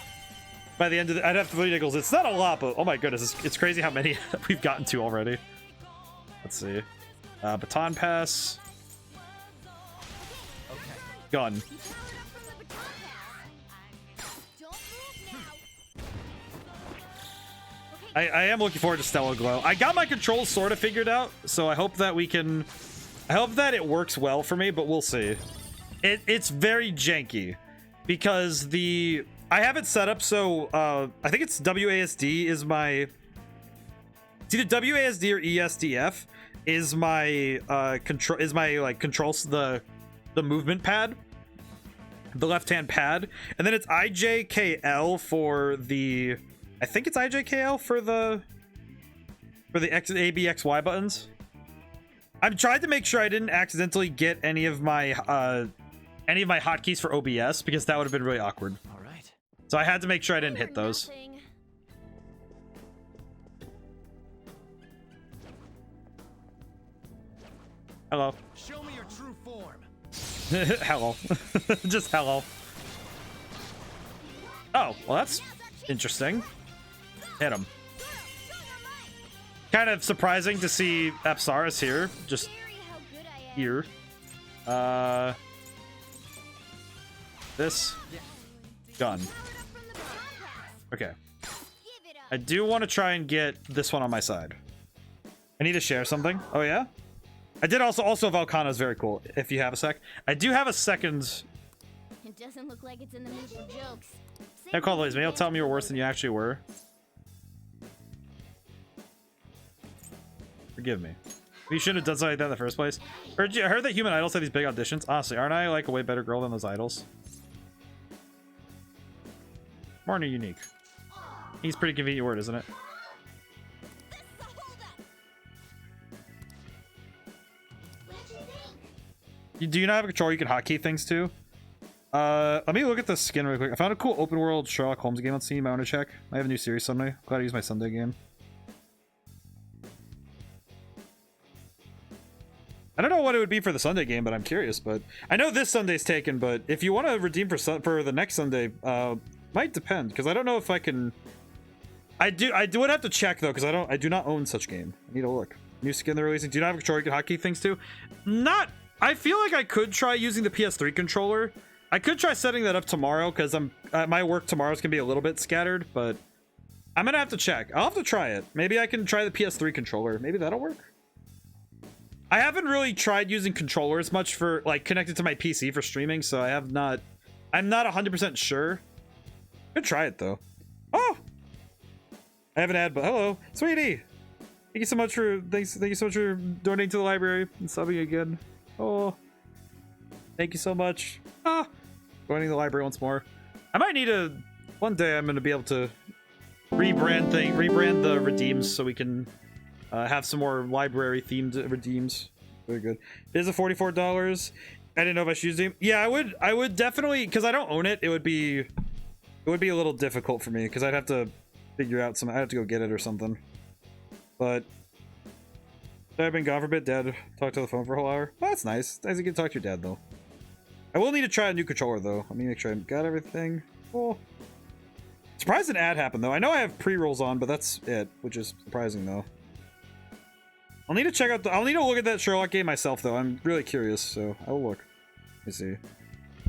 By the end of I'd have 3 nickels. It's not a lot, but oh my goodness, it's crazy how many we've gotten to already. Let's see. Baton pass. Gun. I am looking forward to Stellar Glow. I got my controls sort of figured out, so I hope that it works well for me, but we'll see. It's very janky because I have it set up so I think it's WASD is my, it's either WASD or ESDF is my controls the movement pad, the left hand pad, and then it's IJKL for the, I think it's IJKL for the X, A, B, X, Y buttons. I'm trying to make sure I didn't accidentally get any of my hotkeys for OBS, because that would have been really awkward. All right. So I had to make sure I didn't hit those. Hello. Show me your true form. Hello. Just hello. Oh, well that's interesting. Hit him. Kind of surprising to see Apsaris here. Just here. This. Done. Okay. I do want to try and get this one on my side. I need to share something. Oh, yeah? I did also Valkana is very cool, if you have a sec. I do have a second. It doesn't look like it's in the mood for jokes. Now call Blaze. Maybe you'll tell me you're worse than you actually were. Forgive me. You shouldn't have done something like that in the first place. I heard that human idols have these big auditions. Honestly, aren't I like a way better girl than those idols? More unique. He's pretty convenient word, isn't it? Do you not have a controller you can hotkey things to? Let me look at the skin really quick. I found a cool open world Sherlock Holmes game on Steam. I want to check. I have a new series Sunday. Glad I use my Sunday game. I don't know what it would be for the Sunday game, but I'm curious. But I know this Sunday's taken. But if you want to redeem for the next Sunday, might depend because I don't know if I can. I would have to check though because I do not own such game. I need to look. New skin they're releasing. Do you not have a controller you can hotkey things to? Not. I feel like I could try using the PS3 controller. I could try setting that up tomorrow because my work tomorrow is gonna be a little bit scattered, but I'm gonna have to check. I'll have to try it. Maybe I can try the PS3 controller. Maybe that'll work. I haven't really tried using controllers much for like connected to my PC for streaming, so I'm not 100% sure. Could try it though. Oh, I have an ad, but hello, sweetie. Thank you so much for thank you so much for donating to the library and subbing again. Oh, thank you so much. Joining the library once more. I might need one day I'm going to be able to rebrand the redeems so we can have some more library themed redeems. Very good. It is a $44. I didn't know if I should use them. Yeah, I would definitely, because I don't own it. It would be a little difficult for me because I'd have to figure out I'd have to go get it or something. But I've been gone for a bit. Dad talked to the phone for a whole hour. Well, that's nice. Nice to get to talk to your dad though. I will need to try a new controller though. Let me make sure I got everything. Cool. Surprised an ad happened though. I know I have pre-rolls on, but that's it, which is surprising though. I'll need to check out I'll need to look at that Sherlock game myself though. I'm really curious, so I will look. Let me see.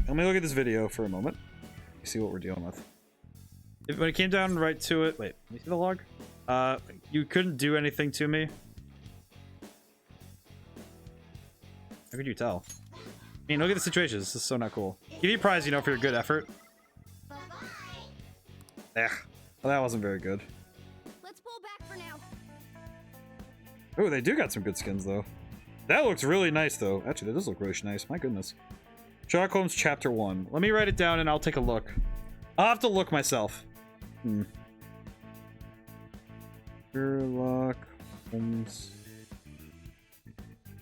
Let me look at this video for a moment. Let me see what we're dealing with. When it came down right to it, wait, let me see the log. You couldn't do anything to me. How could you tell? I mean, look at the situation. This is so not cool. Give you a prize, you know, for your good effort. Well, that wasn't very good. Let's pull back for now. Oh, they do got some good skins, though. That looks really nice, though. Actually, that does look really nice. My goodness. Sherlock Holmes Chapter 1. Let me write it down, and I'll take a look. I'll have to look myself. Sherlock Holmes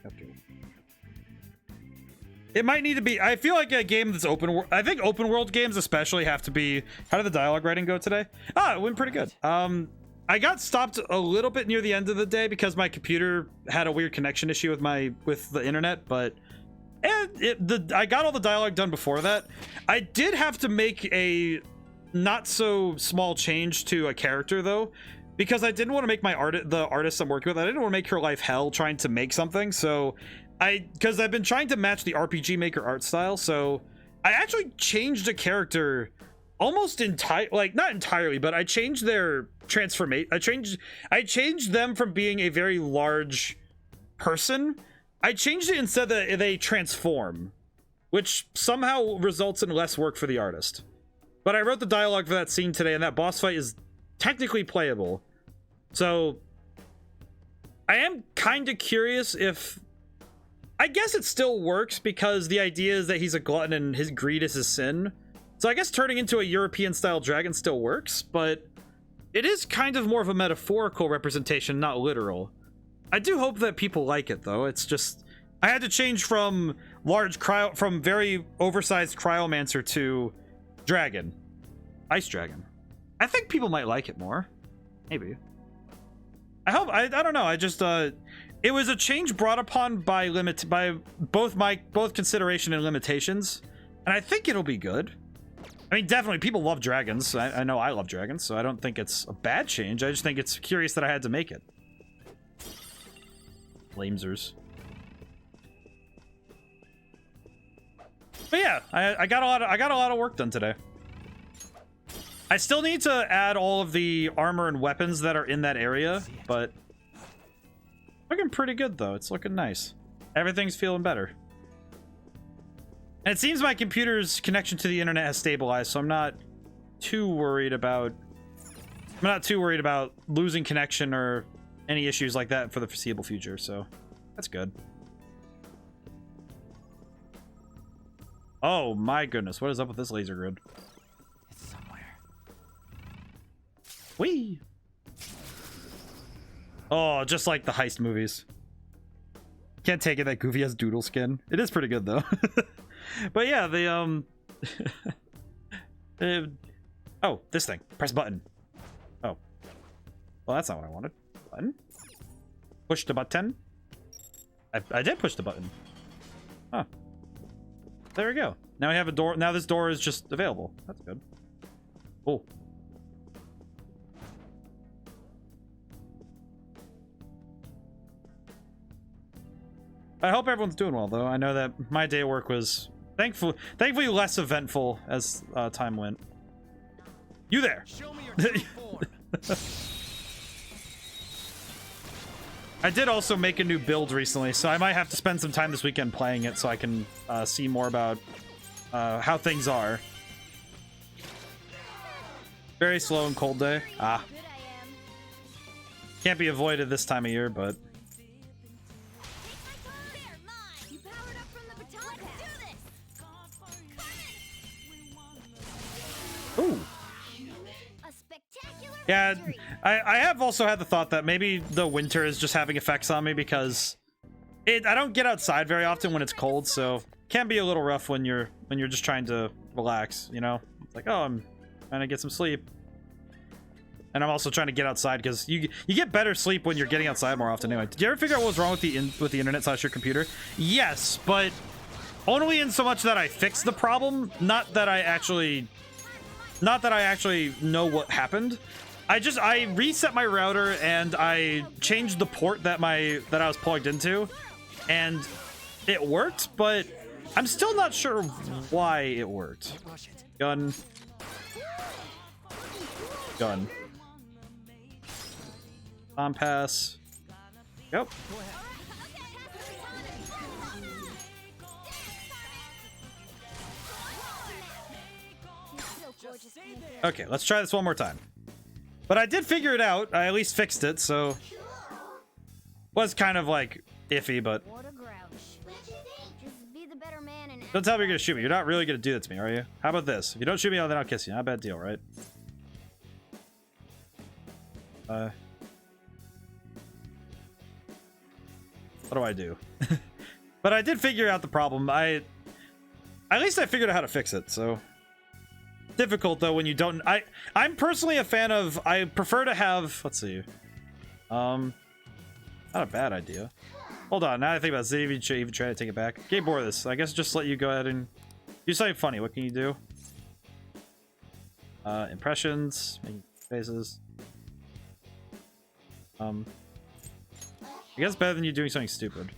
Chapter 1. It might need to be. I feel like a game that's open world. I think open world games especially have to be. How did the dialogue writing go today? It went pretty good. I got stopped a little bit near the end of the day because my computer had a weird connection issue with the internet, but I got all the dialogue done before that. I did have to make a not so small change to a character though, because I didn't want to make the artist I'm working with. I didn't want to make her life hell trying to make something. So because I've been trying to match the RPG Maker art style, so I actually changed a character almost not entirely, but I changed their transformation. I changed them from being a very large person. I changed it instead that they transform, which somehow results in less work for the artist. But I wrote the dialogue for that scene today, and that boss fight is technically playable. So I am kind of curious if... I guess it still works because the idea is that he's a glutton and his greed is his sin. So I guess turning into a European-style dragon still works, but it is kind of more of a metaphorical representation, not literal. I do hope that people like it, though. It's just... I had to change from very oversized cryomancer to dragon. Ice dragon. I think people might like it more. Maybe. I hope... I don't know. I just... It was a change brought upon by both consideration and limitations, and I think it'll be good. I mean, definitely people love dragons. I know I love dragons, so I don't think it's a bad change. I just think it's curious that I had to make it. Flamesers. But yeah, I got a lot of work done today. I still need to add all of the armor and weapons that are in that area, but looking pretty good though. It's looking nice. Everything's feeling better. And it seems my computer's connection to the internet has stabilized, so I'm not too worried about losing connection or any issues like that for the foreseeable future, so that's good. Oh my goodness, what is up with this laser grid? It's somewhere. Whee! Oh, just like the heist movies. Can't take it that Goofy has doodle skin. It is pretty good though. But yeah, the oh, this thing. Press button. Oh. Well, that's not what I wanted. Button. Push the button. I did push the button. Huh. There we go. Now we have a door. Now this door is just available. That's good. Oh. I hope everyone's doing well, though. I know that my day of work was thankfully less eventful as time went. You there? Show me your true form. I did also make a new build recently, so I might have to spend some time this weekend playing it so I can see more about how things are. Very slow and cold day. Ah. Can't be avoided this time of year, but... Ooh. Yeah, I have also had the thought that maybe the winter is just having effects on me because I don't get outside very often when it's cold, so it can be a little rough when you're just trying to relax, you know? It's like, oh, I'm trying to get some sleep. And I'm also trying to get outside because you get better sleep when you're getting outside more often anyway. Did you ever figure out what was wrong with the internet / your computer? Yes, but only in so much that I fixed the problem, not that I actually know what happened. I reset my router and I changed the port that I was plugged into, and it worked, but I'm still not sure why it worked. Gun. Gun. Pass. Yep. Okay, let's try this one more time. But I did figure it out. I at least fixed it, so... Was kind of, like, iffy, but... Don't tell me you're gonna shoot me. You're not really gonna do that to me, are you? How about this? If you don't shoot me, then I'll kiss you. Not a bad deal, right? What do I do? But I did figure out the problem. At least I figured out how to fix it, so... Difficult though when you don't. I'm personally a fan of. I prefer to have. Let's see. Not a bad idea. Hold on. Now I think about it. Even try to take it back. Get bored of this. I guess just let you go ahead and do something funny. What can you do? Impressions, making faces. I guess better than you doing something stupid.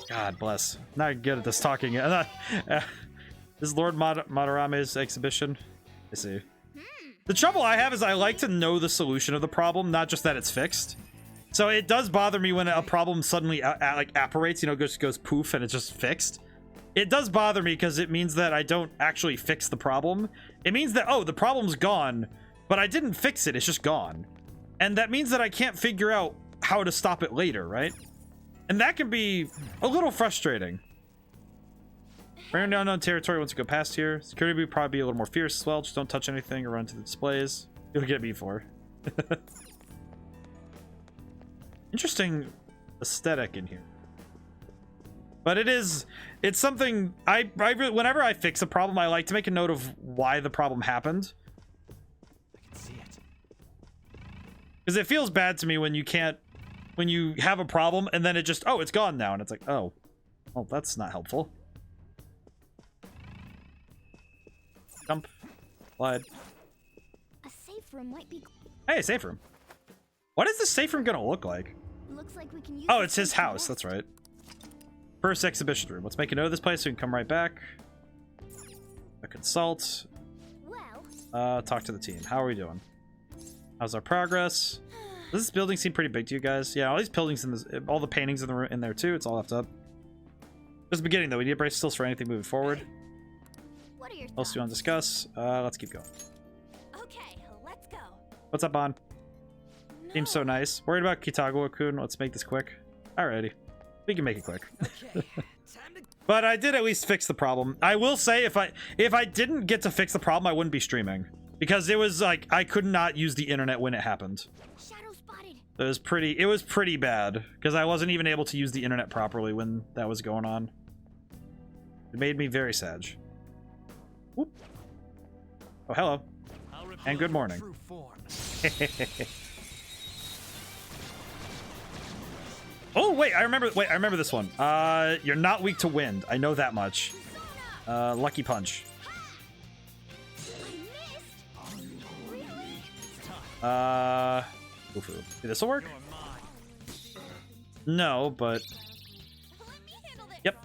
God bless. Not good at this talking. This is Lord Madarame's exhibition. I see. The trouble I have is I like to know the solution of the problem, not just that it's fixed. So it does bother me when a problem suddenly like apparates, you know, just goes poof and it's just fixed. It does bother me because it means that I don't actually fix the problem. It means that, oh, the problem's gone, but I didn't fix it. It's just gone. And that means that I can't figure out how to stop it later, right? And that can be a little frustrating. We're in unknown territory. Once you go past here, security will probably be a little more fierce as well. Just don't touch anything or run to the displays. You'll get me for. Interesting aesthetic in here. But it's something I really, whenever I fix a problem, I like to make a note of why the problem happened. I can see it. Because it feels bad to me when you have a problem and then it just, oh, it's gone now. And it's like, oh, well, that's not helpful. Jump. Slide. A safe room might be. Hey, safe room. What is this safe room gonna look like? Looks like we can use Oh, it's his house. That's right. First exhibition room. Let's make a note of this place so we can come right back. Consult. Talk to the team. How are we doing? How's our progress? Does this building seem pretty big to you guys? Yeah, all these buildings in this, all the paintings in the in there too. It's all left up. Just the beginning though. We need to brace still for anything moving forward. What are your Else you want to discuss? Let's keep going. Okay, let's go. What's up, Bon? No. Seems so nice. Worried about Kitagawa-kun. Let's make this quick. Alrighty. We can make it quick. Okay, but I did at least fix the problem. I will say if I didn't get to fix the problem, I wouldn't be streaming. Because it was like I could not use the internet when it happened. Shadow spotted. It was pretty bad because I wasn't even able to use the internet properly when that was going on. It made me very sad. Whoop. Oh, hello. And good morning. Oh, wait, I remember this one. You're not weak to wind. I know that much. Lucky punch. This'll work? No, but... Yep.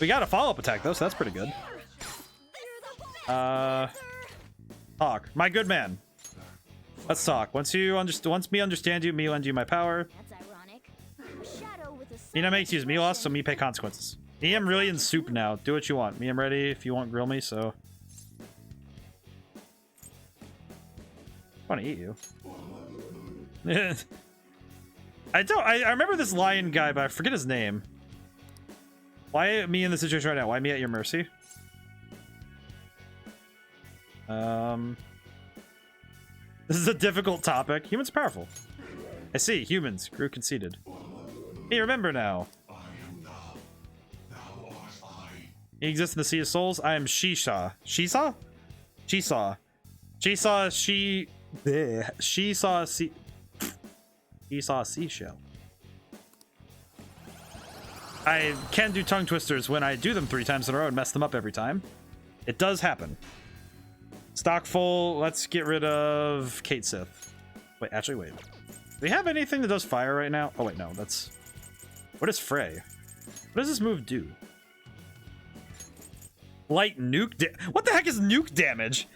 We got a follow-up attack, though, so that's pretty good. Talk. My good man. Let's talk. Once me understand you, me lend you my power. That's ironic. Mina makes use me loss, so me pay consequences. Me, I'm really in soup now. Do what you want. Me, I'm ready if you won't grill me, so... I want to eat you. I remember this lion guy, but I forget his name. Why me in this situation right now? Why me at your mercy? This is a difficult topic. Humans are powerful. I see. Humans grew conceited. Hey, remember now. He exists in the Sea of Souls. I am Shisha. Shisa? Shisa. Shisa, she... Bleh. She saw a sea... He saw a seashell. I can do tongue twisters when I do them 3 times in a row and mess them up every time. It does happen. Stock full. Let's get rid of Kate Sith. Wait, actually, wait. Do we have anything that does fire right now? Oh, wait, no. That's... What is Frey? What does this move do? Light nuke what the heck is nuke damage?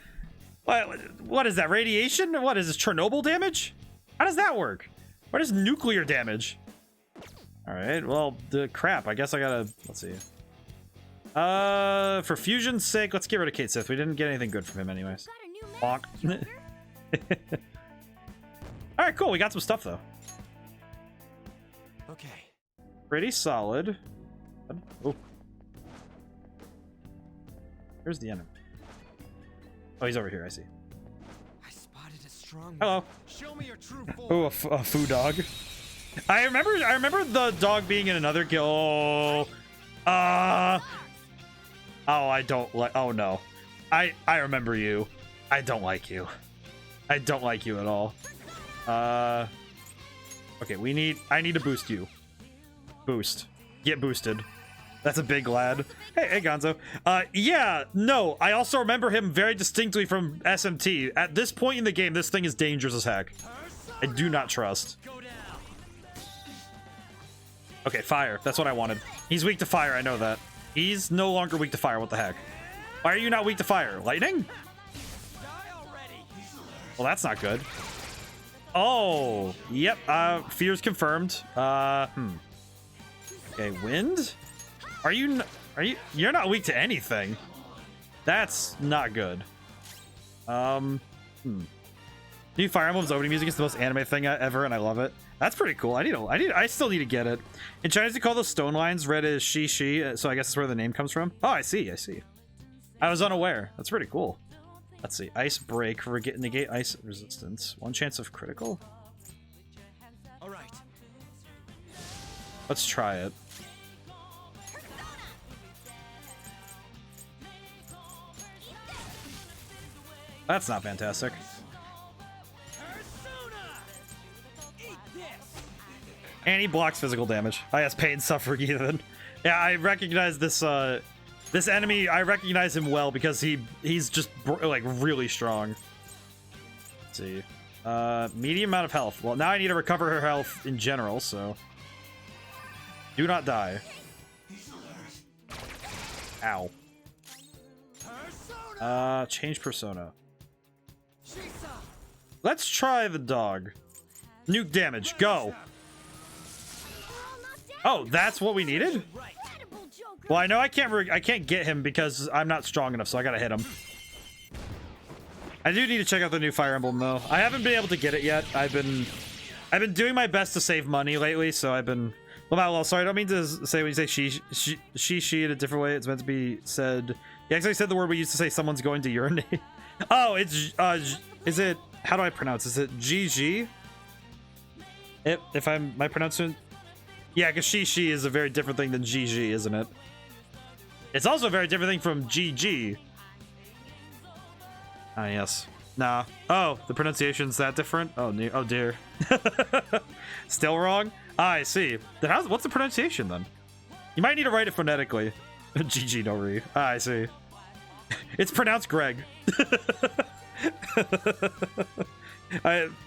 What is that? Radiation? What is this? Chernobyl damage? How does that work? What is nuclear damage? Alright, well, the crap. I guess I gotta... Let's see. For fusion's sake, let's get rid of Kate Sith. We didn't get anything good from him anyways. Bonk. Alright, cool. We got some stuff, though. Okay. Pretty solid. Oh. Where's the enemy? Oh, he's over here. I see. I spotted a strong... Hello. Show me your true form. Oh, a foo dog. I remember the dog being in another guild. Oh, I don't like... Oh, no. I remember you. I don't like you. I don't like you at all. Okay, I need to boost you. Boost. Get boosted. That's a big lad. Hey, Gonzo. Yeah, no. I also remember him very distinctly from SMT. At this point in the game, this thing is dangerous as heck. I do not trust. Okay, fire. That's what I wanted. He's weak to fire. I know that. He's no longer weak to fire. What the heck? Why are you not weak to fire? Lightning? Well, that's not good. Oh, yep. Fears confirmed. Okay, wind? You're not weak to anything. That's not good. New Fire Emblem's opening music is the most anime thing ever, and I love it. That's pretty cool. I still need to get it. In Chinese, they call those stone lines. Red is she, so I guess that's where the name comes from. Oh, I see. I was unaware. That's pretty cool. Let's see. Ice break. Negate ice resistance. 1 chance of critical. All right. Let's try it. That's not fantastic. And he blocks physical damage. Oh, yes, pain, suffering, even. Yeah, I recognize this this enemy. I recognize him well because he's just like really strong. Let's see. Medium amount of health. Well, now I need to recover her health in general, so... Do not die. Ow. Change persona. Let's try the dog. Nuke damage, go! Oh, that's what we needed? Well, I know I can't get him because I'm not strong enough, so I gotta hit him. I do need to check out the new Fire Emblem, though. I haven't been able to get it yet. I've been doing my best to save money lately, so I've been... Well, sorry, I don't mean to say when you say she in a different way. It's meant to be said... You actually said the word we used to say someone's going to urinate. Oh, it's... is it... How do I pronounce? Is it GG? If I'm... My pronouncement... Yeah, because she is a very different thing than GG, isn't it? It's also a very different thing from GG. Ah, yes. Nah. Oh, the pronunciation's that different? Oh, oh dear. Still wrong? Ah, I see. Then what's the pronunciation, then? You might need to write it phonetically. GG no re. Ah, I see. It's pronounced Greg.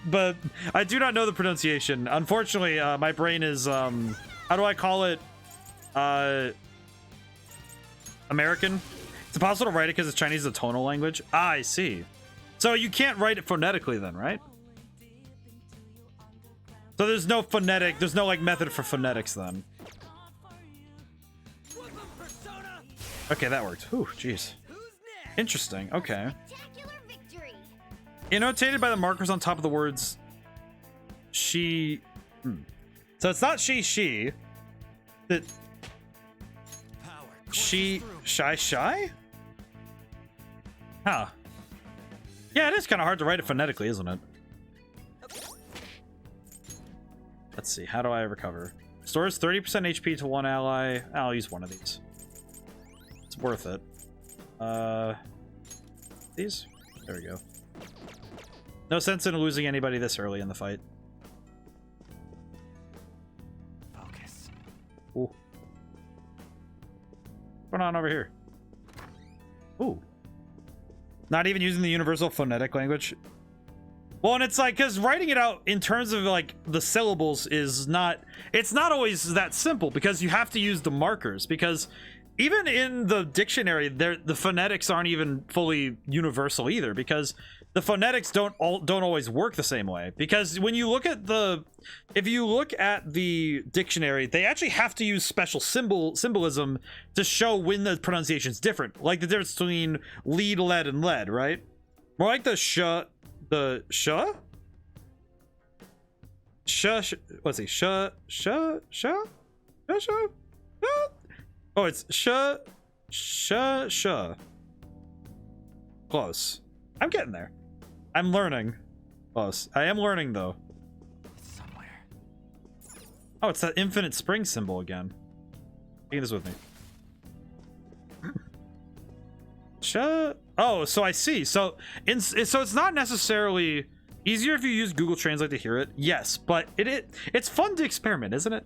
But I do not know the pronunciation. Unfortunately, my brain is, how do I call it? American? It's impossible to write it because it's Chinese is a tonal language. Ah, I see. So you can't write it phonetically then, right? So there's no phonetic, there's no like method for phonetics then. Okay, that worked. Whew, jeez. Interesting, okay. Annotated by the markers on top of the words she. So it's not she. That she shy? Huh. Yeah, it is kind of hard to write it phonetically, isn't it? Let's see. How do I recover? Stores 30% HP to one ally. I'll use one of these. It's worth it. These? There we go. No sense in losing anybody this early in the fight. Focus. Ooh. What's going on over here? Ooh. Not even using the universal phonetic language. Well, and it's like, because writing it out in terms of like the syllables is not, it's not always that simple because you have to use the markers, because even in the dictionary, the phonetics aren't even fully universal either, because the phonetics don't always work the same way. Because when you look at if you look at the dictionary, they actually have to use special symbolism to show when the pronunciation's different. Like the difference between lead, lead, and lead, right? More like the sh. Let's see. Sh. Oh, it's sh. Close. I'm getting there. I'm learning. Close. I am learning, though. It's somewhere. Oh, it's that infinite spring symbol again. Take this with me. Oh, so I see. So it's not necessarily easier if you use Google Translate to hear it. Yes, but it's fun to experiment, isn't it?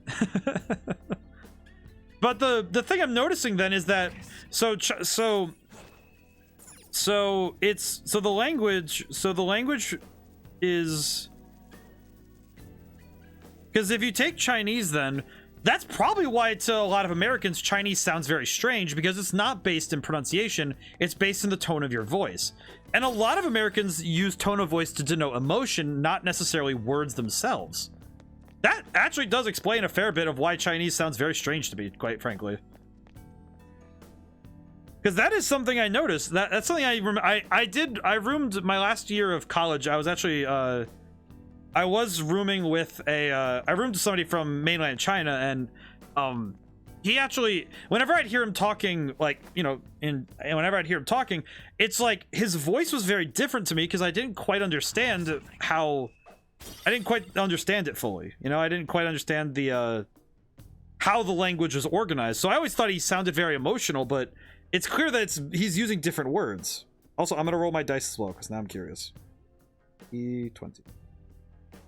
But the thing I'm noticing then is that the language is, because if you take Chinese, then that's probably why to a lot of Americans Chinese sounds very strange, because it's not based in pronunciation, it's based in the tone of your voice. And a lot of Americans use tone of voice to denote emotion, not necessarily words themselves. That actually does explain a fair bit of why Chinese sounds very strange to me, quite frankly. Because that is something I noticed. That's something I roomed my last year of college. I was actually I was rooming with I roomed with somebody from mainland China, and he actually, whenever I'd hear him talking, like, you know, whenever I'd hear him talking, it's like his voice was very different to me because I didn't quite understand it fully. You know, I didn't quite understand the how the language was organized. So I always thought he sounded very emotional, but it's clear that he's using different words. Also, I'm gonna roll my dice as well because now I'm curious. E20.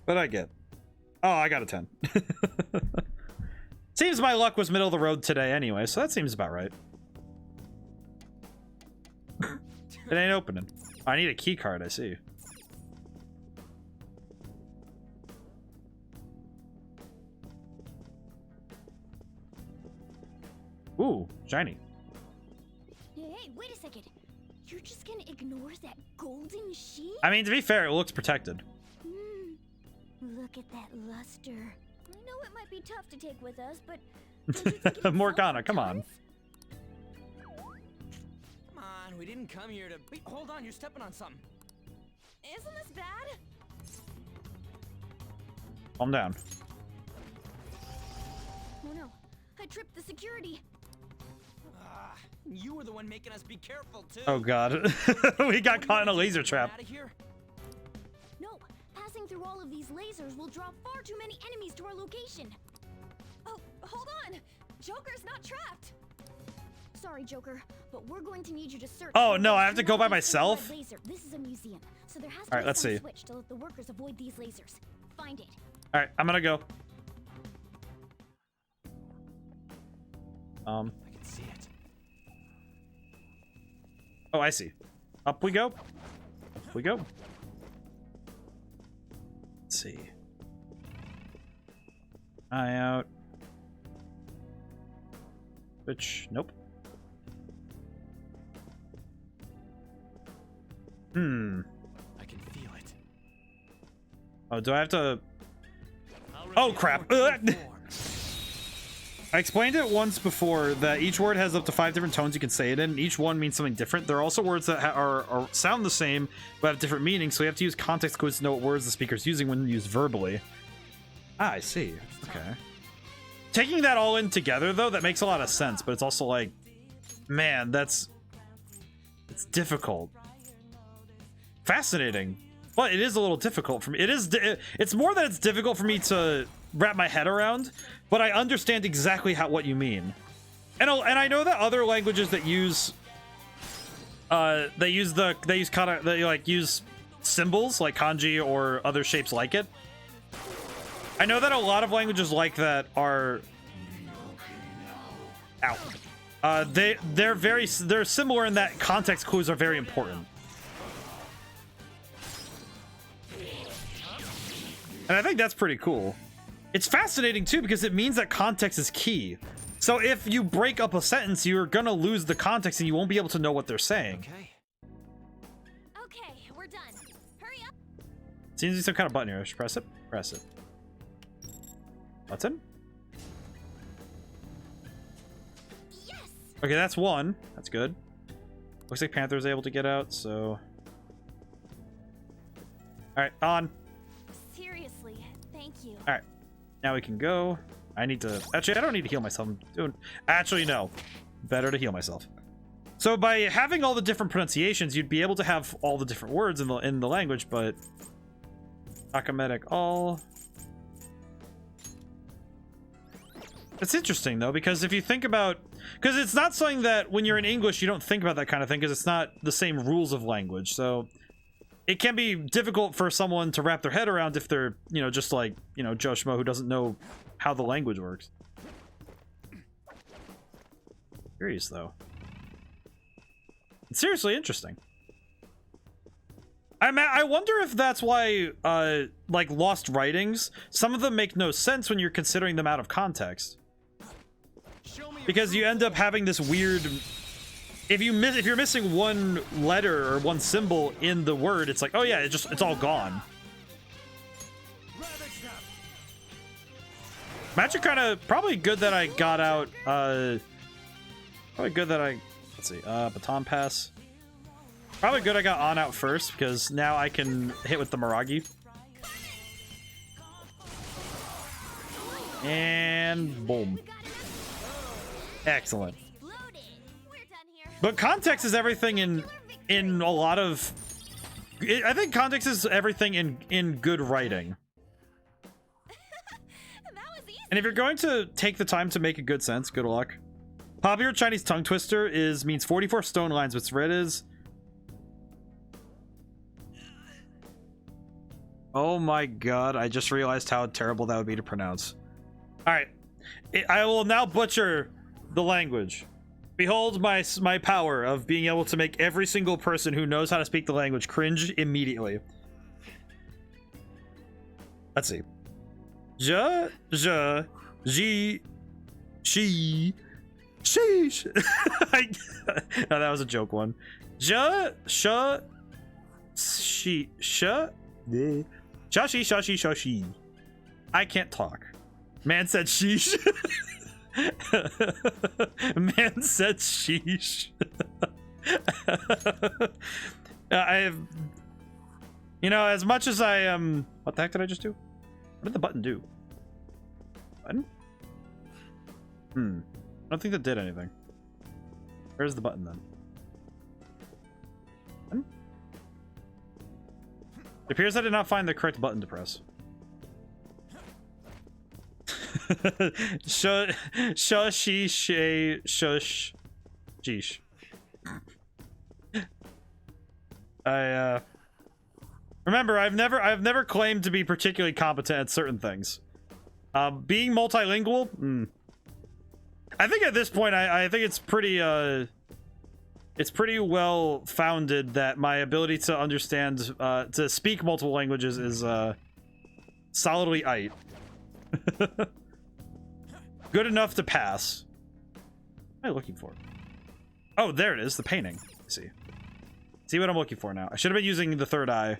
But I get. Oh, I got a 10. Seems my luck was middle of the road today anyway, so that seems about right. It ain't opening. I need a key card, I see. Ooh, shiny. Hey, wait a second. You're just gonna ignore that golden sheet? I mean, to be fair, it looks protected. Look at that luster. I know it might be tough to take with us, but Morgana, come on. Come on, we didn't come here to. Wait, hold on, you're stepping on something. Isn't this bad? Calm down. Oh no, I tripped the security. You were the one making us be careful too. Oh god. We got caught in a laser trap. Out of here? No, passing through all of these lasers will draw far too many enemies to our location. Oh, hold on. Joker's not trapped. Sorry, Joker, but we're going to need you to search. Oh no, I have to go by myself? Laser. This is a museum, so there has to Alright, be let's some see. switch to let the workers avoid these lasers. Find it. Alright, I'm gonna go. I can see it. Oh, I see. Up we go. Up we go. Let's see. Eye out. Which, nope. I can feel it. Oh, do I have to? Oh crap! Ugh. I explained it once before that each word has up to 5 different tones you can say it in. Each one means something different. There are also words that are sound the same but have different meanings, so you have to use context clues to know what words the speaker's using when used verbally. Ah, I see. Okay. Taking that all in together, though, that makes a lot of sense, but it's also like, man, it's difficult. Fascinating. But it is a little difficult for me. It's more that it's difficult for me to wrap my head around, but I understand exactly what you mean. And I know that other languages that use use symbols like kanji or other shapes like it. I know that a lot of languages like that are they're similar in that context clues are very important. And I think that's pretty cool. It's fascinating too because it means that context is key. So if you break up a sentence, you're gonna lose the context and you won't be able to know what they're saying. Okay, we're done. Hurry up. Seems to be some kind of button here. Just press it. Press it. Button? Yes. Okay, that's one. That's good. Looks like Panther's able to get out, so... Alright, on. Seriously, thank you. Alright. Now we can go. I need to... Actually, I don't need to heal myself. I'm doing... Actually, no. Better to heal myself. So by having all the different pronunciations, you'd be able to have all the different words in the language, but... Akamedic all... It's interesting, though, because if you think about... Because it's not something that when you're in English, you don't think about that kind of thing, because it's not the same rules of language, so... It can be difficult for someone to wrap their head around if they're, you know, just like, you know, Joe Schmo who doesn't know how the language works. Curious, though. It's seriously interesting. I wonder if that's why, like, lost writings, some of them make no sense when you're considering them out of context. Because you end up having this weird... If you're missing one letter or one symbol in the word, it's like, oh yeah, it's all gone. Magic kind of probably good that I got out. Probably good that I let's see. Baton pass. Probably good I got on out first because now I can hit with the Miragi. And boom. Excellent. But context is everything in a lot of... I think context is everything in good writing. And if you're going to take the time to make a good sense, good luck. Popular Chinese tongue twister means 44 stone lines. What's red is... Oh my god, I just realized how terrible that would be to pronounce. Alright. I will now butcher the language. Behold my power of being able to make every single person who knows how to speak the language cringe immediately. Let's see. Ji, she, Sheesh. No, that was a joke one. Shashi. I can't talk. Man said sheesh. Man said sheesh. I've, you know, as much as I am, what the heck did I just do? What did the button do? Button? I don't think that did anything. Where's the button then? Button? It appears I did not find the correct button to press. Shush. Jeesh. Remember, I've never claimed to be particularly competent at certain things. Being multilingual, I think at this point, I think it's pretty well founded that my ability to understand, to speak multiple languages is solidly aight. Good enough to pass. What am I looking for? Oh, there it is, the painting. See what I'm looking for now. I should have been using the third eye.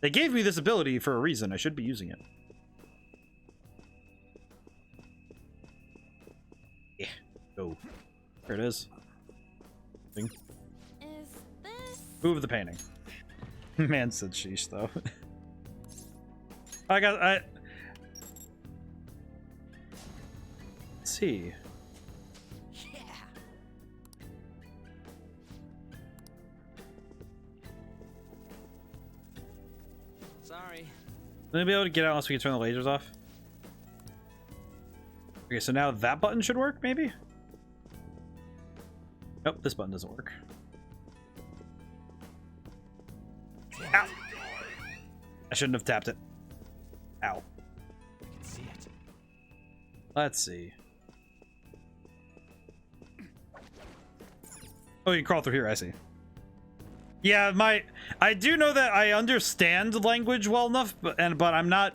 They gave me this ability for a reason. I should be using it. Yeah. Go. There it is. Thing. Is this... Move the painting. Man said sheesh, though. Let's see. Yeah. Sorry. Will we be able to get out unless we can turn the lasers off? Okay, so now that button should work, maybe? Nope, this button doesn't work. Ow! I shouldn't have tapped it. Ow. I can see it. Let's see. Oh, you can crawl through here, I see. Yeah, I do know that I understand language well enough, but I'm not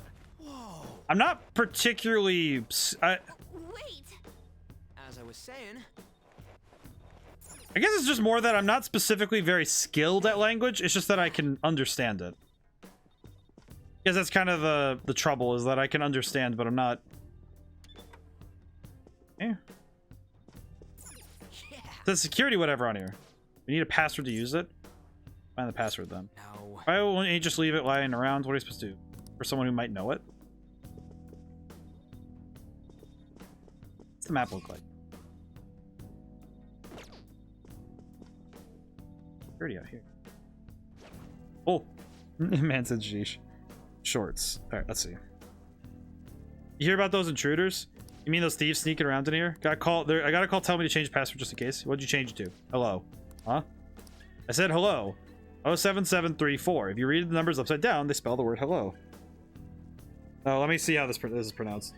particularly Wait. As I was saying, I guess it's just more that I'm not specifically very skilled at language. It's just that I can understand it. Because that's kind of the trouble, is that I can understand, but I'm not. Yeah. The security whatever on here. We need a password to use it. Find the password then. no. Why won't you just leave it lying around? What are you supposed to do? For someone who might know it? What's the map look like? Security out here. Oh, man said sheesh. Shorts. All right, let's see. You hear about those intruders? You mean those thieves sneaking around in here? I gotta call. Tell me to change password just in case. What'd you change it to? Hello. Huh? I said hello. 07734. If you read the numbers upside down, they spell the word hello. Oh, let me see how this is pronounced.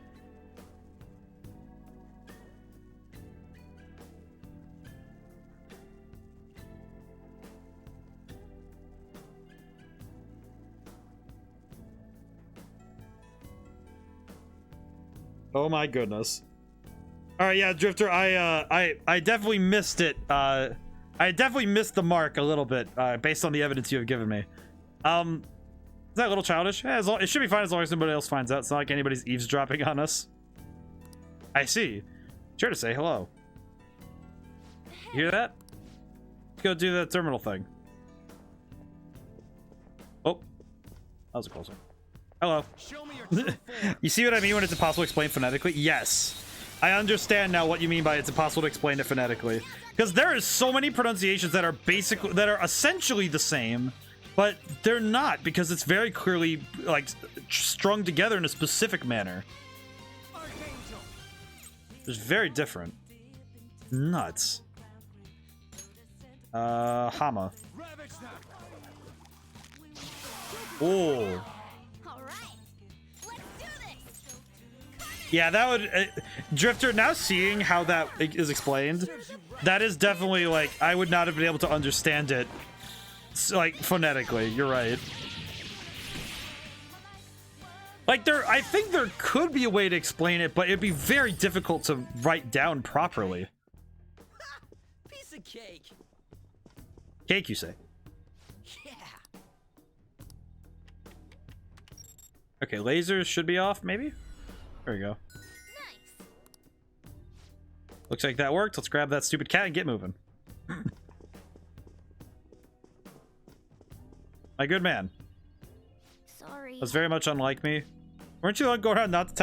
Oh my goodness. All right, yeah, Drifter, I definitely missed it. I definitely missed the mark a little bit, based on the evidence you have given me. Is that a little childish? Yeah, it should be fine as long as nobody else finds out. It's not like anybody's eavesdropping on us. I see. Sure to say hello. You hear that? Let's go do the terminal thing. Oh, that was a close one. Hello. You see what I mean when it's impossible to explain phonetically? Yes. I understand now what you mean by it's impossible to explain it phonetically. Because there is so many pronunciations that are essentially the same, but they're not, because it's very clearly like strung together in a specific manner. It's very different. Nuts. Hama. Oh. Yeah, that would... Drifter, now seeing how that is explained, that is definitely, like, I would not have been able to understand it, like, phonetically. You're right. Like, I think there could be a way to explain it, but it'd be very difficult to write down properly. cake. Cake, you say? Yeah. Okay, lasers should be off, maybe? There we go. Nice. Looks like that worked. Let's grab that stupid cat and get moving. My good man. Sorry. That's very much unlike me. Weren't you going around not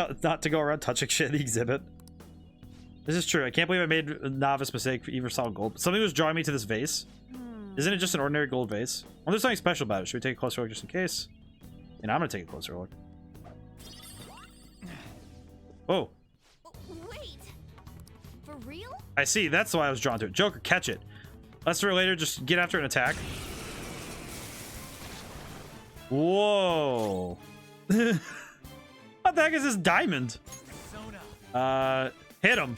to go around touching shit in the exhibit? This is true. I can't believe I made a novice mistake for even solid gold. Something was drawing me to this vase. Isn't it just an ordinary gold vase? Well, there's something special about it. Should we take a closer look just in case? And I'm gonna take a closer look. Whoa. Wait. For real? I see. That's why I was drawn to it. Joker, catch it. Less or later, just get after an attack. Whoa. What the heck is this diamond? Hit him.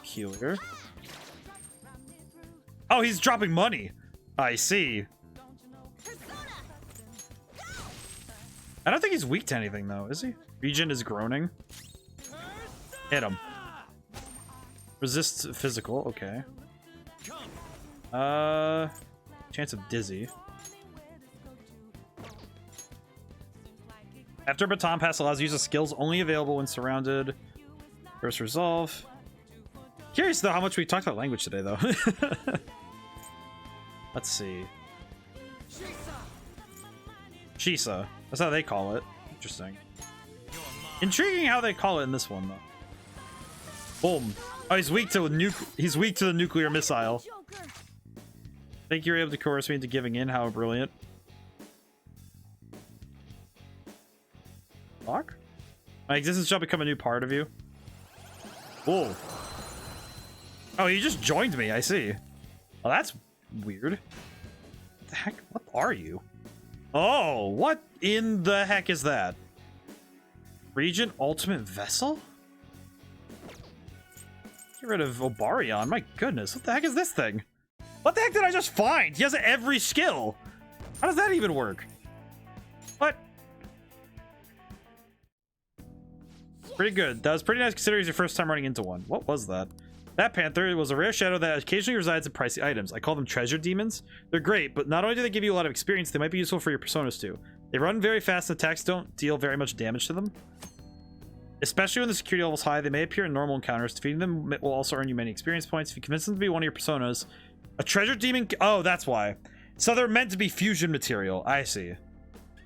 Healer. Oh, he's dropping money. I see. I don't think he's weak to anything, though, is he? Region is groaning. Hit him. Resist physical. Okay. Chance of dizzy. After baton pass allows use of skills only available when surrounded. First resolve. Curious though how much we talked about language today though. Let's see. Shisa. That's how they call it. Interesting. Intriguing how they call it in this one though. Boom. Oh, he's weak to the nuclear missile. Think you're able to coerce me into giving in? How brilliant. Lock? My existence shall become a new part of you. Whoa. Oh, you just joined me, I see. Oh, that's weird. What the heck? What are you? Oh, what in the heck is that? Region Ultimate Vessel? Get rid of Obarion. My goodness, what the heck is this thing? What the heck did I just find? He has every skill. How does that even work? What? Pretty good. That was pretty nice considering it's your first time running into one. What was that? That panther was a rare shadow that occasionally resides in pricey items. I call them treasure demons. They're great, but not only do they give you a lot of experience, they might be useful for your personas too. They run very fast and attacks don't deal very much damage to them. Especially when the security level is high, they may appear in normal encounters. Defeating them will also earn you many experience points. If you convince them to be one of your personas, a treasure demon... Oh, that's why. So they're meant to be fusion material. I see.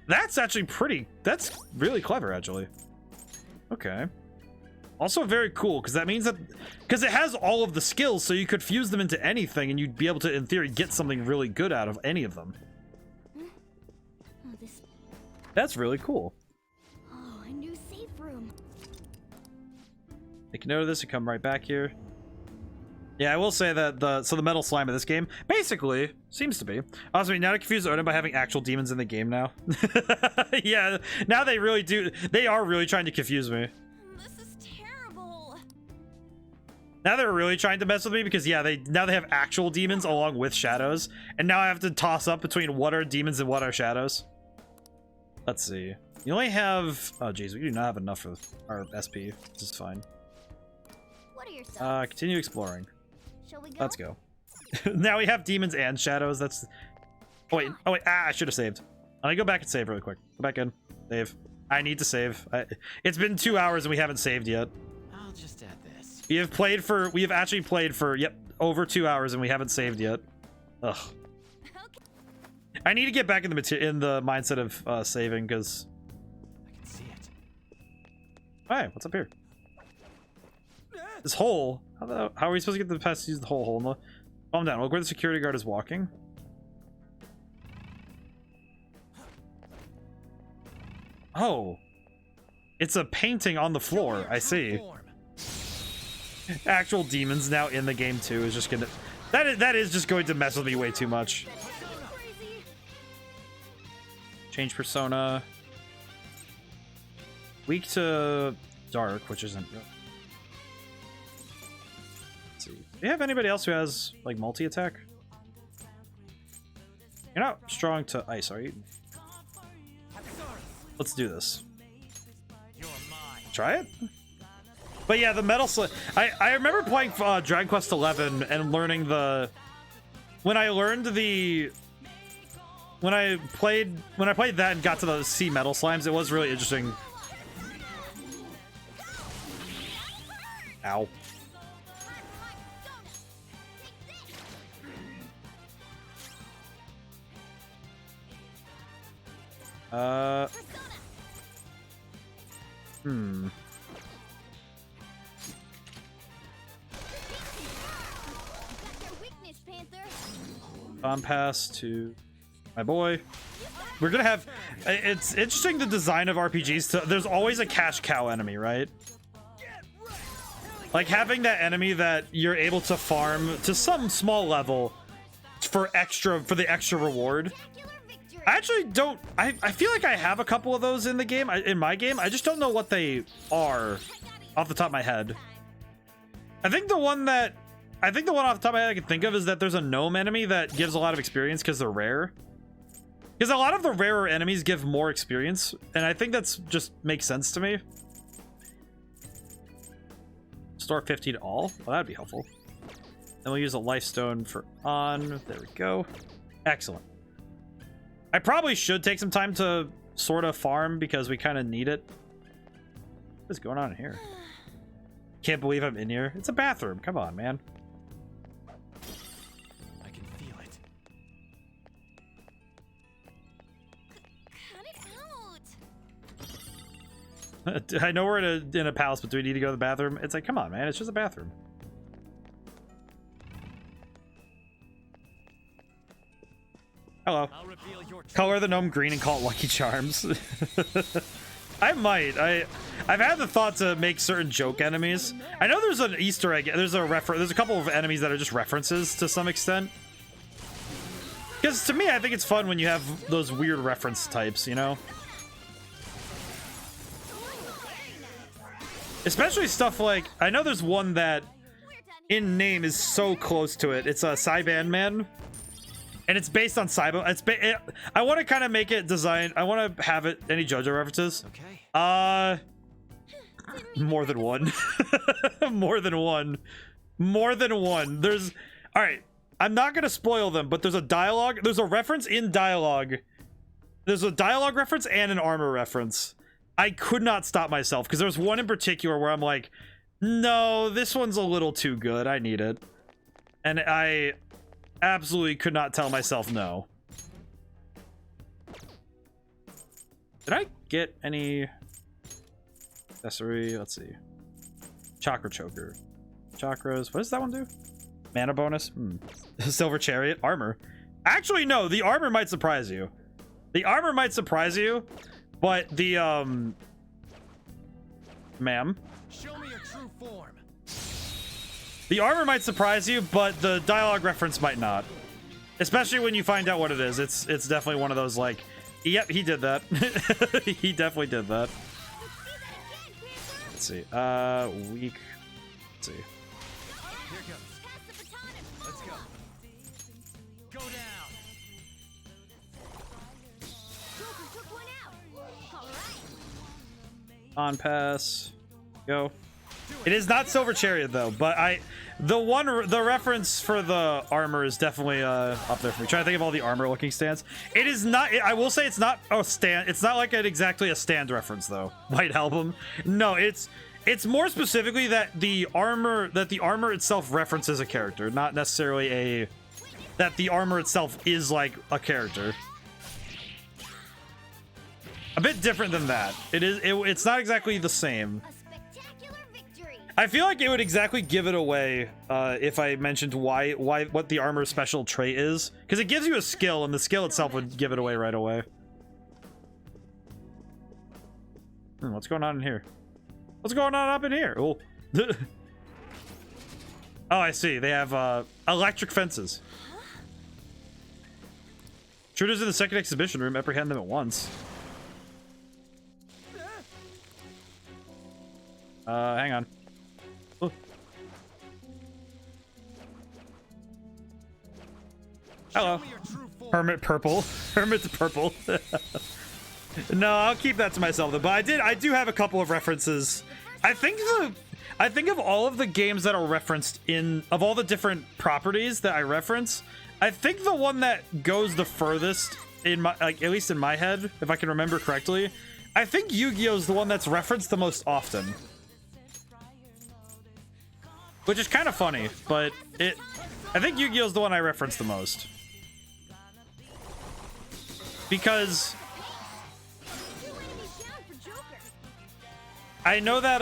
That's actually pretty... That's really clever, actually. Okay. Also very cool, because that means that... Because it has all of the skills, so you could fuse them into anything, and you'd be able to, in theory, get something really good out of any of them. That's really cool. Oh, a new safe room. Make a note of this and come right back here. Yeah, I will say that the metal slime of this game basically seems to be. Also, now to confuse ODaM by having actual demons in the game now. Yeah, now they really do. They are really trying to confuse me. This is terrible. Now they're really trying to mess with me because yeah, now they have actual demons along with shadows, and now I have to toss up between what are demons and what are shadows. Let's see. You only have. Oh geez, we do not have enough for our SP. This is fine. What are your thoughts? Continue exploring. Shall we go? Let's go. Now we have demons and shadows. That's... Oh wait, I should have saved. Let me go back and save really quick. Go back in. Save. I need to save. It's been 2 hours and we haven't saved yet. I'll just add this. We have actually played for, yep, over 2 hours and we haven't saved yet. Ugh. Okay. I need to get back in the mindset of saving because... I can see it. Alright, what's up here? This hole. How are we supposed to get the past to use the whole hole in the... Calm down. Look where the security guard is walking. Oh. It's a painting on the floor. I see. Actual demons now in the game too is just gonna... That is just going to mess with me way too much. Change persona. Weak to dark, which isn't... Do you have anybody else who has, like, multi-attack? You're not strong to ice, are you? Let's do this. Try it? But yeah, the metal slime. I remember playing Dragon Quest 11 and learning the. When I played that and got to the sea metal slimes, it was really interesting. Ow. Pass to my boy. We're gonna have. It's interesting the design of RPGs. There's always a cash cow enemy, right? Like having that enemy that you're able to farm to some small level for the extra reward. I actually don't. I feel like I have a couple of those in the game. In my game, I just don't know what they are off the top of my head. I think the one off the top of my head I can think of is that there's a gnome enemy that gives a lot of experience because they're rare. Because a lot of the rarer enemies give more experience, and I think that's just makes sense to me. Store 50 to all. Well, that'd be helpful. Then we'll use a life stone for on. There we go. Excellent. I probably should take some time to sort of farm because we kind of need it. What's going on in here? Can't believe I'm in here. It's a bathroom. Come on, man. I can feel it. Cut it out. I know we're in a palace, but do we need to go to the bathroom? It's like, come on, man. It's just a bathroom. Hello. Color the gnome green and call it Lucky Charms. I might. I've had the thought to make certain joke enemies. I know there's an Easter egg. There's a couple of enemies that are just references to some extent. Because to me, I think it's fun when you have those weird reference types, you know? Especially stuff like, I know there's one that in name is so close to it. It's a Cyban Man. And it's based on Cybo. I want to kind of make it design. I want to have it any JoJo references. Okay. More than one. More than one. More than one. There's. All right. I'm not gonna spoil them, but there's a dialogue. There's a reference in dialogue. There's a dialogue reference and an armor reference. I could not stop myself because there's one in particular where I'm like, no, this one's a little too good. I need it, and I absolutely could not tell myself no. Did I get any accessory? Let's see. Chakra choker. Chakras. What does that one do? Mana bonus. Silver chariot. Armor. Actually, no. The armor might surprise you. The armor might surprise you, but the ma'am. Show me your true form. The armor might surprise you, but the dialogue reference might not. Especially when you find out what it is. It's definitely one of those like, yep, he did that. He definitely did that. Let's see. Weak. Let's see. Here goes. Let's go. Go down. Joker took one out. All right. On pass. Go. It is not Silver Chariot though, but the reference for the armor is definitely up there for me. Trying to think of all the armor looking stands. It is not. I will say it's not a stand. It's not like exactly a stand reference though. White Album. No, it's more specifically that the armor itself references a character, not necessarily that the armor itself is like a character. A bit different than that. It's not exactly the same. I feel like it would exactly give it away if I mentioned what the armor special trait is, because it gives you a skill, and the skill itself would give it away right away. What's going on in here? What's going on up in here? Oh, oh, I see. They have electric fences. Intruders in the second exhibition room. Apprehend them at once. Hang on. Oh. Hello. Hermit purple. Hermit's purple. No, I'll keep that to myself though. But I do have a couple of references. I think I think of all of the games that are referenced of all the different properties that I reference, I think the one that goes the furthest in my, like, at least in my head, if I can remember correctly, I think Yu-Gi-Oh! Is the one that's referenced the most often. Which is kind of funny, but I think Yu-Gi-Oh! Is the one I reference the most. Because I know that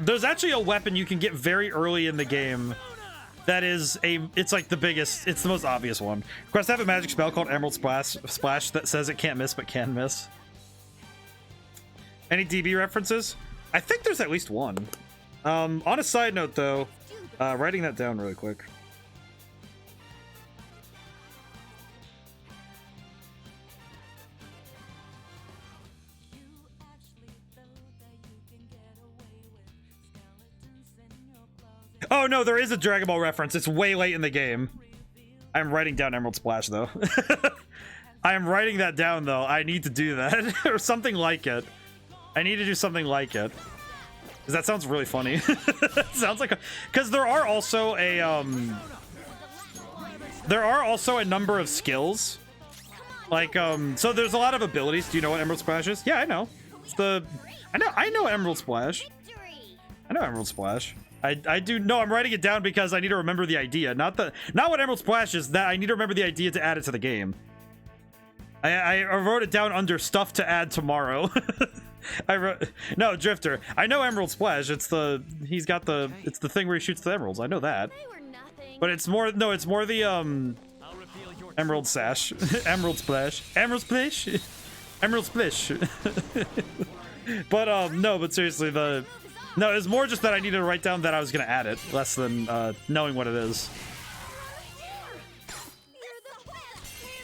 there's actually a weapon you can get very early in the game that is it's like the biggest, it's the most obvious one. Request to have a magic spell called Emerald Splash that says it can't miss but can miss. Any DB references? I think there's at least one. On a side note though, writing that down really quick. Oh no, there is a Dragon Ball reference. It's way late in the game. I'm writing down Emerald Splash though. I am writing that down though. I need to do that or something like it. I need to do something like it. Cause that sounds really funny. Sounds like because there are also a number of skills. Like so there's a lot of abilities. Do you know what Emerald Splash is? Yeah, I know. I know Emerald Splash. I know Emerald Splash. I do know. I'm writing it down because I need to remember the idea. Not what Emerald Splash is. That I need to remember the idea to add it to the game. I wrote it down under stuff to add tomorrow. No, Drifter. I know Emerald Splash. It's the thing where he shoots the emeralds. I know that. But it's more the Emerald Sash. Emerald Splash. Emerald Splash. Emerald Splash. But no, but seriously, no, it's more just that I needed to write down that I was gonna add it, less than knowing what it is.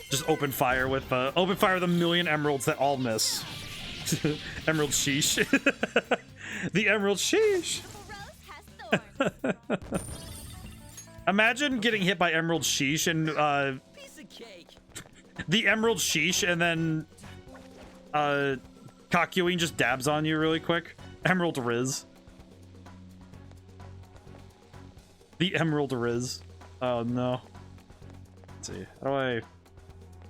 Just open fire with a million emeralds that all miss. Emerald Sheesh. The Emerald Sheesh. Imagine getting hit by Emerald Sheesh and the Emerald Sheesh and then Kakyoin just dabs on you really quick. Emerald Riz. The Emerald Riz. Oh no. Let's see. How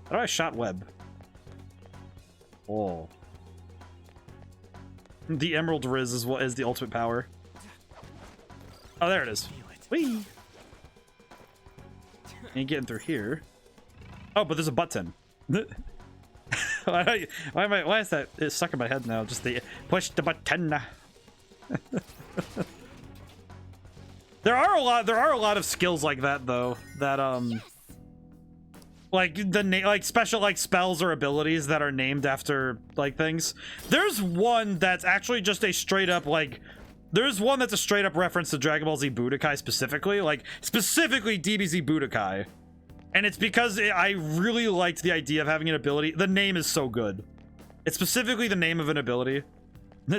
do I shot web? Oh. The Emerald Riz is what is the ultimate power. Oh, there it is. Whee! Ain't getting through here. Oh, but there's a button. Why is that? It's stuck in my head now. Just the push the button. There are a lot of skills like that though. That like like special like spells or abilities that are named after like things. There's one that's actually just a straight up like. There's one that's a straight up reference to Dragon Ball Z Budokai specifically, like specifically DBZ Budokai. And it's because I really liked the idea of having an ability. The name is so good. It's specifically the name of an ability.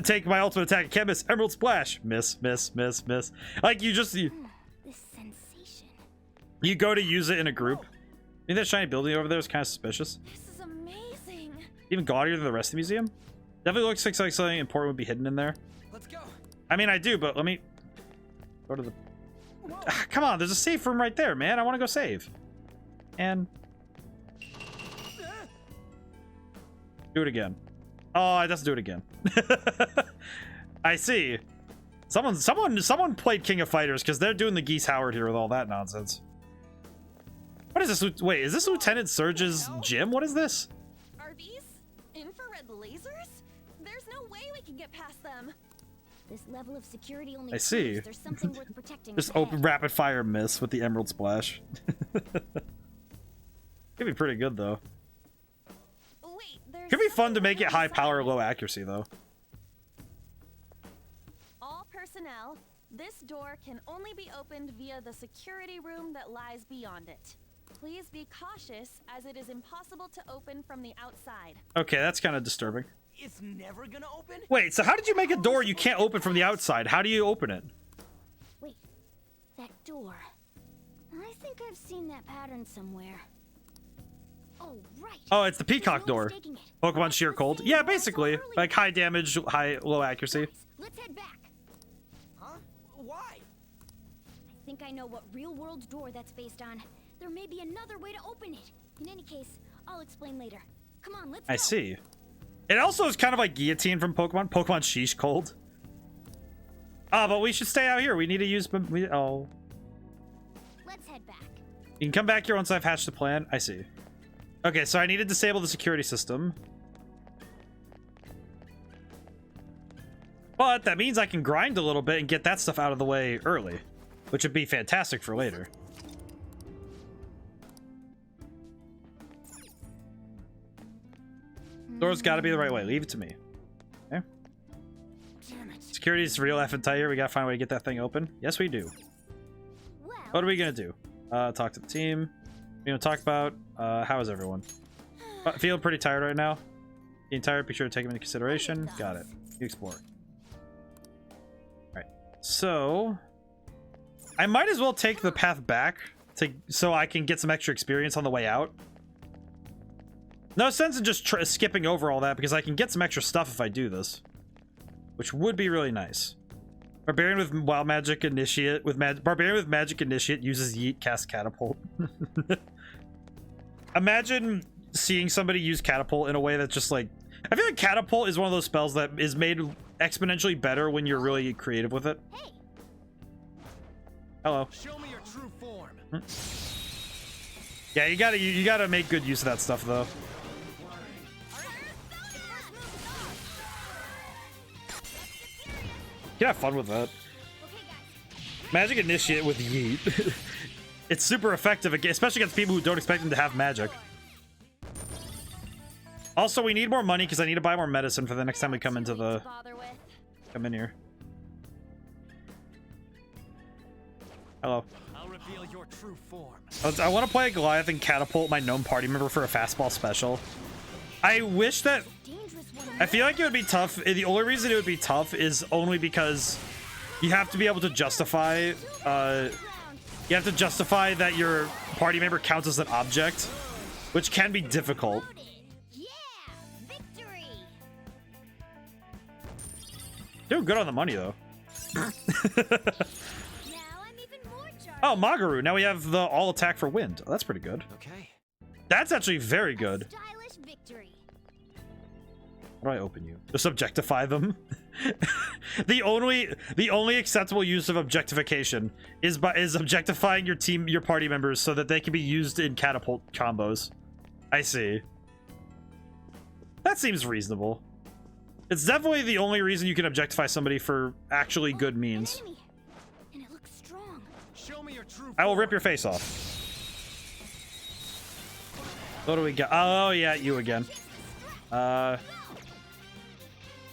Take my ultimate attack, can't miss. Emerald Splash. Miss, miss, miss, miss. Like you just this sensation. You go to use it in a group. Think that shiny building over there is kind of suspicious. This is amazing. Even gaudier than the rest of the museum. Definitely looks like something important would be hidden in there. Let's go. I mean, I do, but let me go to the. Come on, there's a safe room right there, man. I want to go save. And do it again. Oh, it doesn't do it again. I see. Someone played King of Fighters because they're doing the Geese Howard here with all that nonsense. What is this? Wait, is this Lieutenant Surge's gym? What is this? Are these infrared lasers? There's no way we can get past them. This level of security only I see. proves there's something worth protecting. Just open rapid fire miss with the Emerald Splash. Could be pretty good though. Wait, could be fun to make it high power, low accuracy though. All personnel, this door can only be opened via the security room that lies beyond it. Please be cautious as it is impossible to open from the outside. Okay, that's kind of disturbing. It's never gonna open? Wait, so how did you make a door you can't open from the outside? How do you open it? Wait, that door. I think I've seen that pattern somewhere. Oh, right. Oh, it's the peacock door. Pokemon Sheer Cold. Yeah, basically. Like high damage, low accuracy. Let's head back. Huh? why? I think I know what real-world door that's based on. There may be another way to open it. In any case, I'll explain later. Come on, let's go. I see. It also is kind of like Guillotine from Pokemon. Pokemon Sheesh Cold. But we should stay out here. We need to use... Oh. Let's head back. You can come back here once I've hatched the plan. I see. Okay, so I need to disable the security system. But that means I can grind a little bit and get that stuff out of the way early, which would be fantastic for later. Door's got to be the right way. Leave it to me. Okay. Security's real effing tight here. We got to find a way to get that thing open. Yes, we do. What are we going to do? Talk to the team. You know, talk about how is everyone? Feel pretty tired right now. Getting tired, be sure to take them into consideration. Got it. You explore. Alright. So I might as well take the path back so I can get some extra experience on the way out. No sense in just skipping over all that because I can get some extra stuff if I do this, which would be really nice. Barbarian with Wild Magic Initiate Barbarian with Magic Initiate uses Yeet, cast Catapult. Imagine seeing somebody use Catapult in a way that's just like... I feel like Catapult is one of those spells that is made exponentially better when you're really creative with it. Hello. Show me your true form. Yeah, you gotta make good use of that stuff though. You can have fun with that. Magic Initiate with Yeet. It's super effective, especially against people who don't expect them to have magic. Also, we need more money because I need to buy more medicine for the next time we come into the... Come in here. Hello. I'll reveal your true form. I want to play a Goliath and catapult my gnome party member for a fastball special. I wish that... I feel like it would be tough. The only reason it would be tough is only because you have to be able to justify... you have to justify that your party member counts as an object, which can be difficult. Doing good on the money, though. Oh, Magaru. Now we have the all attack for wind. Oh, that's pretty good. Okay. That's actually very good. How do I open you? Just objectify them. the only acceptable use of objectification is objectifying your party members so that they can be used in catapult combos. I see. That seems reasonable. It's definitely the only reason you can objectify somebody for actually good means. And it looks strong. Show me your true form. I will rip your face off. What do we got? Oh yeah, you again.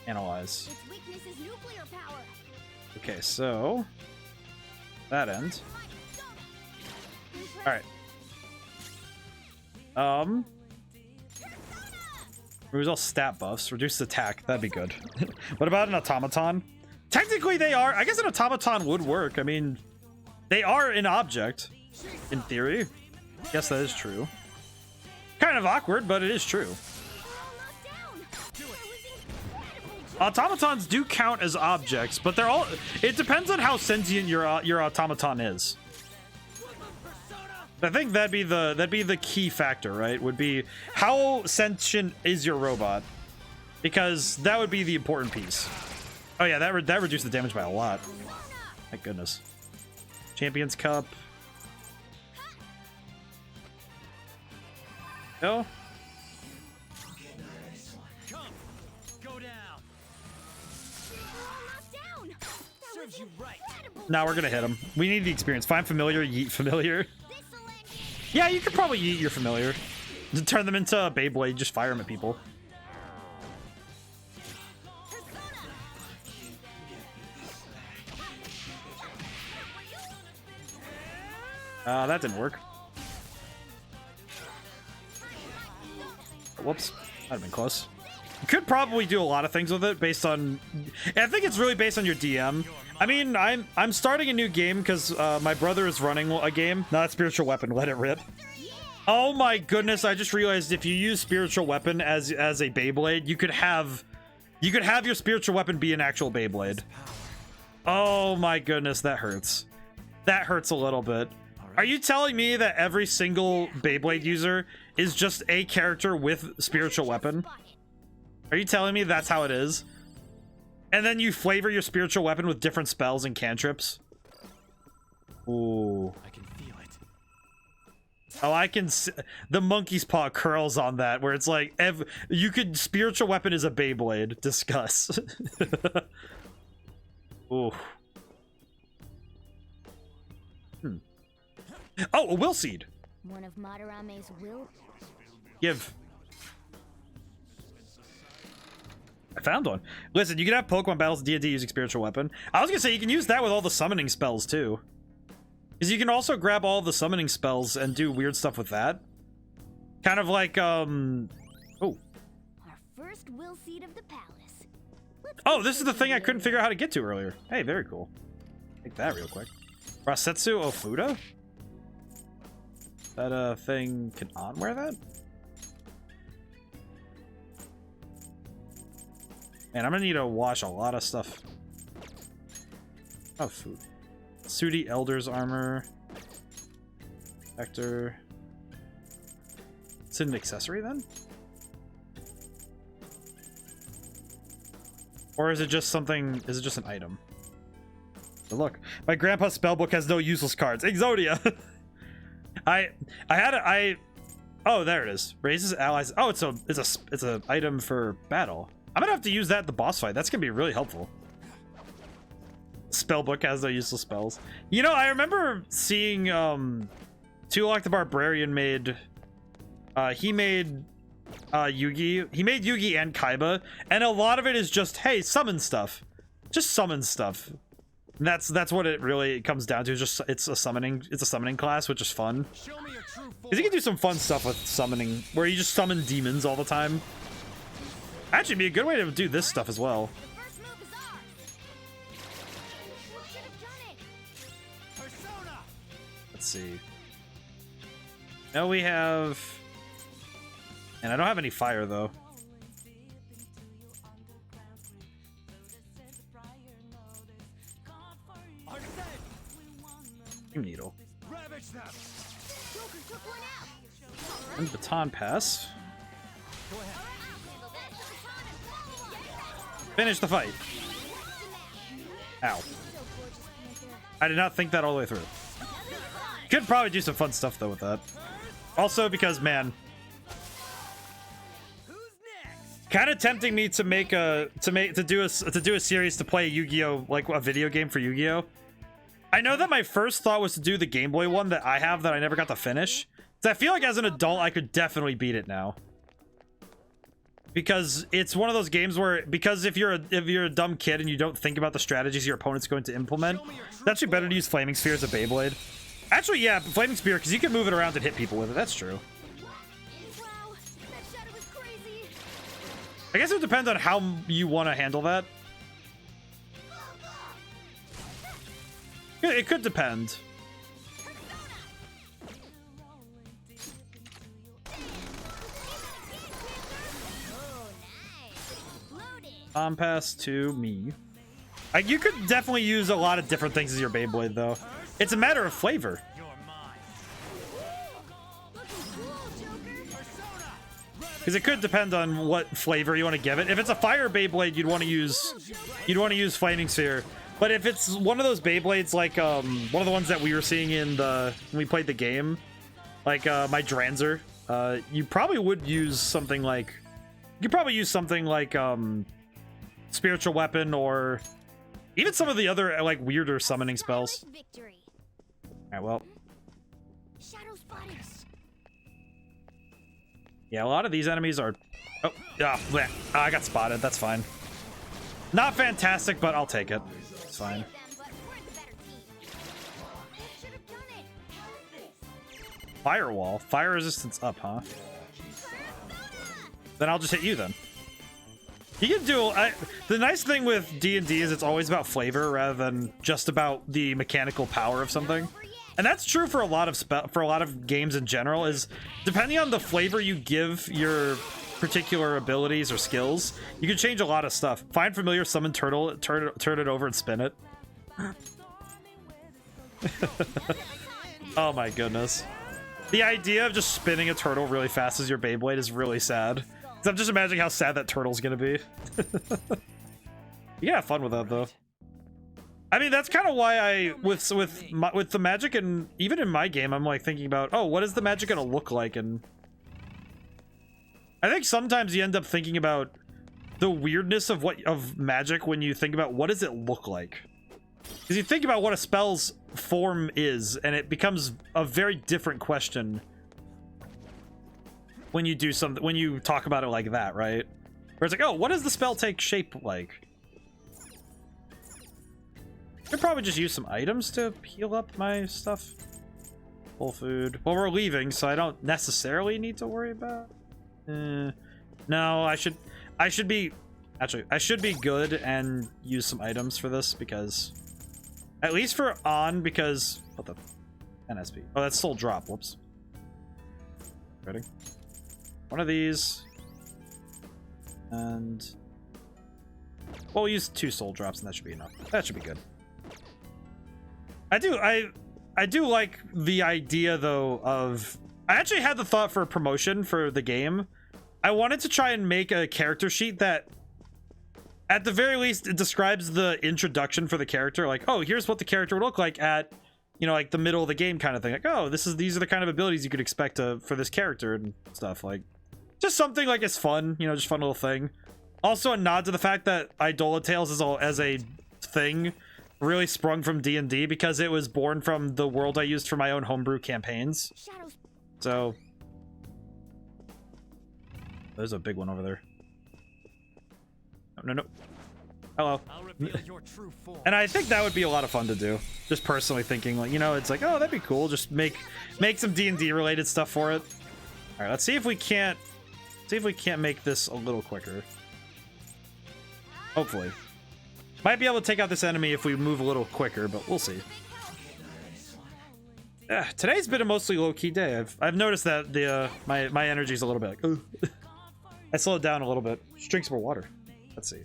Analyze. Its weakness is nuclear power. Okay, so that ends. All right. Removes all stat buffs. Reduce attack. That'd be good. What about an automaton? Technically, they are. I guess an automaton would work. I mean, they are an object, in theory. Yes, that is true. Kind of awkward, but it is true. Automatons do count as objects, but they're all... It depends on how sentient your automaton is. I think that'd be the key factor, right? Would be how sentient is your robot, because that would be the important piece. Oh yeah, that reduced the damage by a lot. Thank goodness. Champions Cup. No. Now we're gonna hit him. We need the experience. Find familiar, yeet familiar. Yeah, you could probably yeet your familiar. To turn them into a Beyblade, just fire them at people. That didn't work. Whoops. That'd have been close. You could probably do a lot of things with it based on... I think it's really based on your DM. I mean, I'm starting a new game because my brother is running a game. Not a spiritual weapon. Let it rip. Oh my goodness! I just realized if you use spiritual weapon as a Beyblade, you could have your spiritual weapon be an actual Beyblade. Oh my goodness, that hurts. That hurts a little bit. Are you telling me that every single Beyblade user is just a character with spiritual weapon? Are you telling me that's how it is? And then you flavor your spiritual weapon with different spells and cantrips? Ooh. I can feel it. Oh, I can see the monkey's paw curls on that, where it's like, you could, spiritual weapon is a Beyblade. Discuss. Ooh. Oh, a will seed. One of Madarame's will. Give. I found one. Listen, you can have Pokemon battles in D&D using spiritual weapon. I was gonna say you can use that with all the summoning spells too, because you can also grab all the summoning spells and do weird stuff with that. Kind of like oh. Our first will seed of the palace. Oh, this is the thing I couldn't figure out how to get to earlier. Hey, very cool. Take that real quick. Rasetsu Ofuda? That thing, can On wear that? Man, I'm gonna need to wash a lot of stuff. Oh, food. Sudi Elder's armor. Vector. It's an accessory then? Or is it just something, is it just an item? But look, my grandpa's spellbook has no useless cards. Exodia! Oh, there it is. Raises allies. Oh, it's a item for battle. I'm gonna have to use that at the boss fight. That's gonna be really helpful. Spellbook has no useless spells. You know, I remember seeing Tulok the Barbarian made he made Yugi. He made Yugi and Kaiba, and a lot of it is just, hey, summon stuff. Just summon stuff. And that's what it really comes down to. Just it's a summoning class, which is fun. Because you can do some fun stuff with summoning, where you just summon demons all the time. Actually, be a good way to do this stuff as well. Let's see. Now we have, and I don't have any fire though. Needle. And baton pass. Finish the fight. Ow. I did not think that all the way through. Could probably do some fun stuff though with that. Also because, man, kind of tempting me to make to do a series to play Yu-Gi-Oh, like a video game for Yu-Gi-Oh. I know that my first thought was to do the Game Boy one that I have that I never got to finish. So I feel like as an adult I could definitely beat it now. Because it's one of those games where, because if you're a dumb kid and you don't think about the strategies your opponent's going to implement, it's actually better to use Flaming Sphere as a Beyblade. Actually, yeah, Flaming Spear, because you can move it around and hit people with it. That's true. Wow, that shadow was crazy. I guess it would depend on how you want to handle that. It could depend. Pass to me. You could definitely use a lot of different things as your Beyblade, though. It's a matter of flavor. Because it could depend on what flavor you want to give it. If it's a fire Beyblade, you'd want to use Flaming Sphere. But if it's one of those Beyblades, like one of the ones that we were seeing in when we played the game, like my Dranzer, you probably would use something like, Spiritual Weapon, or even some of the other like weirder summoning spells. All right, well, yeah, a lot of these enemies are. Oh, yeah, I got spotted. That's fine. Not fantastic, but I'll take it. It's fine. Firewall. Fire resistance up, huh? Then I'll just hit you then. You can do... the nice thing with D&D is it's always about flavor rather than just about the mechanical power of something. And that's true for a lot of games in general, is depending on the flavor you give your particular abilities or skills, you can change a lot of stuff. Find familiar, summon turtle, turn it over and spin it. Oh my goodness. The idea of just spinning a turtle really fast as your Beyblade is really sad. 'Cause I'm just imagining how sad that turtle's gonna be. You can have fun with that though. I mean, that's kind of why I with the magic, and even in my game, I'm like thinking about, oh, what is the magic gonna look like? And I think sometimes you end up thinking about the weirdness of magic when you think about what does it look like. Because you think about what a spell's form is, and it becomes a very different question when you do something, when you talk about it like that, right? Where it's like, oh, what does the spell take shape like? I could probably just use some items to heal up my stuff. Full food. Well, we're leaving, so I don't necessarily need to worry about. No, I should be. Actually, I should be good and use some items for this because, at least for on, because what the NSP? Oh, that's still drop. Whoops. Ready? One of these, and we'll use 2 soul drops, and that should be enough. That should be good. I do like the idea though of, I actually had the thought for a promotion for the game. I wanted to try and make a character sheet that at the very least it describes the introduction for the character, like, oh, here's what the character would look like at, you know, like the middle of the game kind of thing, like, oh, these are the kind of abilities you could expect for this character and stuff, like just something like it's fun, you know, just fun little thing. Also a nod to the fact that Idola Tales as a thing really sprung from D&D because it was born from the world I used for my own homebrew campaigns. So there's a big one over there. No. Hello. And I think that would be a lot of fun to do. Just personally thinking, like, you know, it's like, oh, that'd be cool. Just make some D&D related stuff for it. All right, let's see if we can't make this a little quicker. Hopefully. Might be able to take out this enemy if we move a little quicker, but we'll see. Today's been a mostly low-key day. I've noticed that the my energy's a little bit like, I slowed down a little bit. Just drink some more water. Let's see.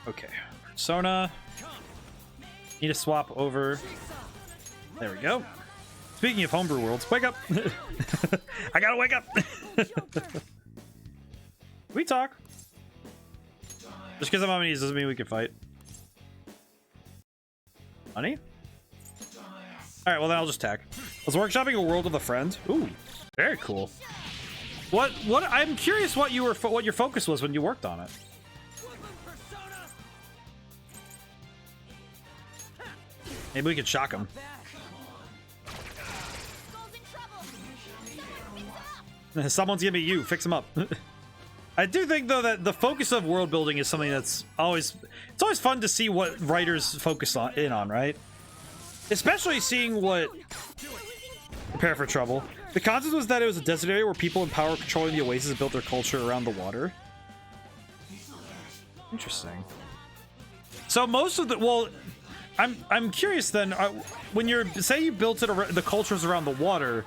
Okay, Persona. Need to swap over. There we go. Speaking of homebrew worlds, wake up! I gotta wake up! Can we talk? Just because I'm on my knees doesn't mean we can fight. Honey? Alright, well then I'll just tag. I was workshopping a world with a friend. Ooh, very cool. What I'm curious what your focus was when you worked on it. Maybe we could shock him. Someone's gonna be you. Fix him up. I do think though that the focus of world building is something that's always fun to see what writers focus on, right? Especially seeing what prepare for trouble. The concept was that it was a desert area where people in power controlling the oasis built their culture around the water. Interesting. So most of the, well, I'm curious then, when you're, say you built it the cultures around the water,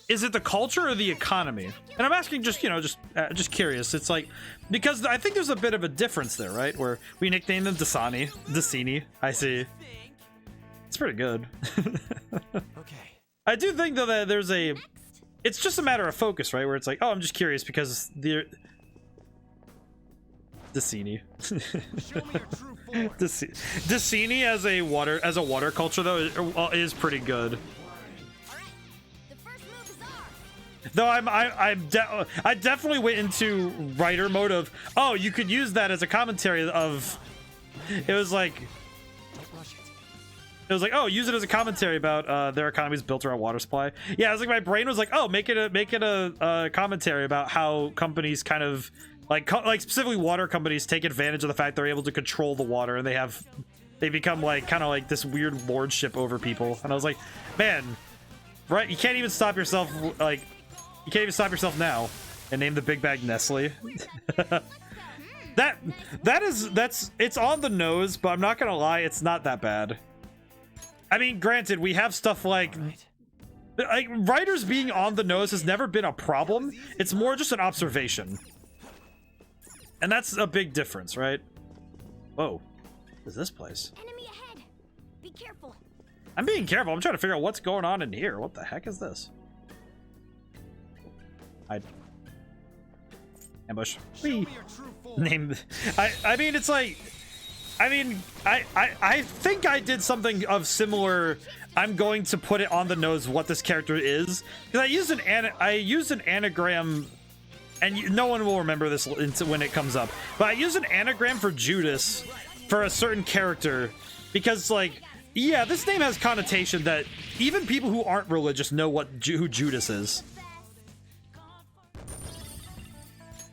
is it the culture or the economy? And I'm asking just, you know, just curious. It's like, because I think there's a bit of a difference there, right? Where we nicknamed them Dasani. I see. It's pretty good. Okay. I do think though that there's it's just a matter of focus, right? Where it's like, oh, I'm just curious because the Dasini. Dasini as a water culture though is pretty good. Though I definitely went into writer mode of, oh, you could use that as a commentary of, it was like, oh, use it as a commentary about their economy's built around water supply. Yeah, I was like, my brain was like, oh, make it a commentary about how companies kind of like specifically water companies take advantage of the fact they're able to control the water, and they become like kind of like this weird lordship over people. And I was like, man, right? You can't even stop yourself now and name the big bag Nestle. It's on the nose, but I'm not gonna lie, it's not that bad. I mean, granted, we have stuff like writers being on the nose has never been a problem. It's more just an observation. And that's a big difference, right? Whoa. What is this place? Enemy ahead. Be careful. I'm being careful. I'm trying to figure out what's going on in here. What the heck is this? Ambush. Whee. Name. I mean, it's like, I mean, I think I did something of similar. I'm going to put it on the nose what this character is, because I used an anagram, and no one will remember this when it comes up. But I used an anagram for Judas for a certain character, because like, yeah, this name has connotation that even people who aren't religious know who Judas is.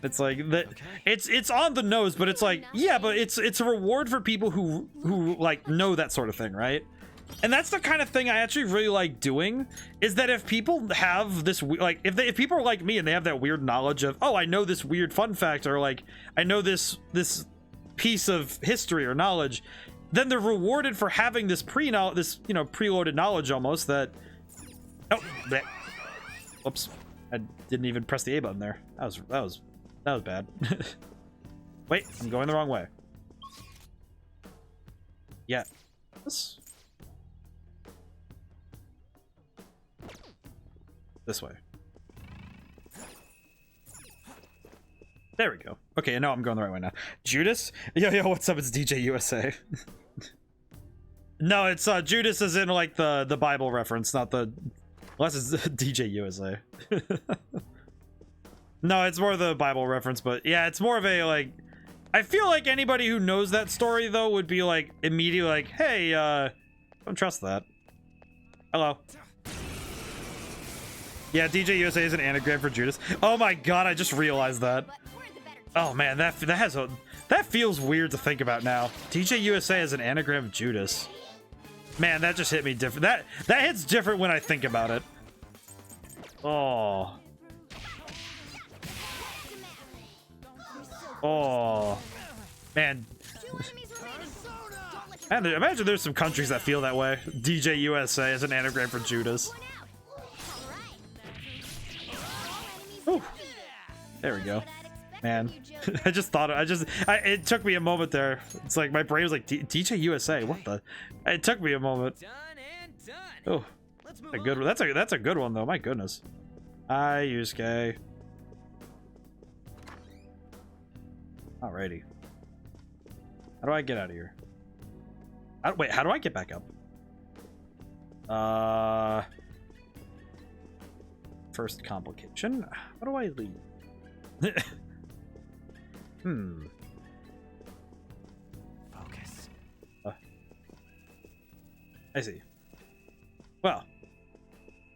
It's like that. It's on the nose, but it's like, yeah, but it's a reward for people who like know that sort of thing, right? And that's the kind of thing I actually really like doing, is that if people have this, like, if people are like me and they have that weird knowledge of, oh, I know this weird fun fact, or like, I know this piece of history or knowledge, then they're rewarded for having this preloaded knowledge almost that, oh, bleh. Whoops, I didn't even press the A button there. That was bad. Wait, I'm going the wrong way. Yeah. This way. There we go. Okay, now I'm going the right way now. Judas? Yo, what's up? It's DJ USA. No, it's Judas is in like the Bible reference, not the, unless it's DJ USA. No, it's more the Bible reference, but yeah, it's more of a like, I feel like anybody who knows that story though would be like immediately like, hey, don't trust that. Hello. Yeah, DJ USA is an anagram for Judas. Oh my god, I just realized that. Oh man, that feels weird to think about now. DJ USA is an anagram of Judas. Man, that just hit me different. That hits different when I think about it. Oh. Oh. Man. And imagine there's some countries that feel that way. DJ USA is an anagram for Judas. Ooh. There we go. Man. I just thought it took me a moment there. It's like my brain was like, DJ USA, what the? It took me a moment. Oh, that's a good one though. My goodness. Hi, Yusuke. Alrighty. How do I get out of here? Wait, how do I get back up? First complication. How do I leave? Focus. I see. Well,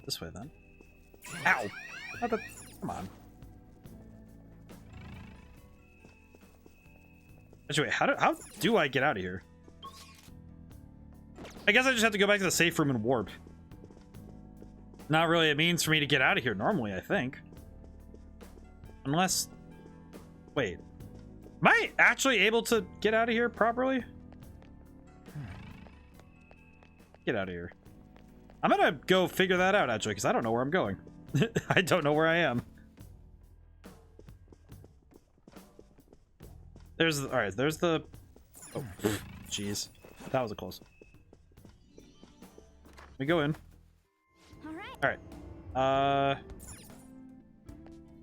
this way then. Ow! Come on. Actually, wait, how do I get out of here? I guess I just have to go back to the safe room and warp. Not really a means for me to get out of here normally, I think. Unless... Wait. Am I actually able to get out of here properly? Get out of here. I'm gonna go figure that out, actually, because I don't know where I'm going. I don't know where I am. Alright, there's the... Oh, jeez. That was a close. Let me go in. Alright.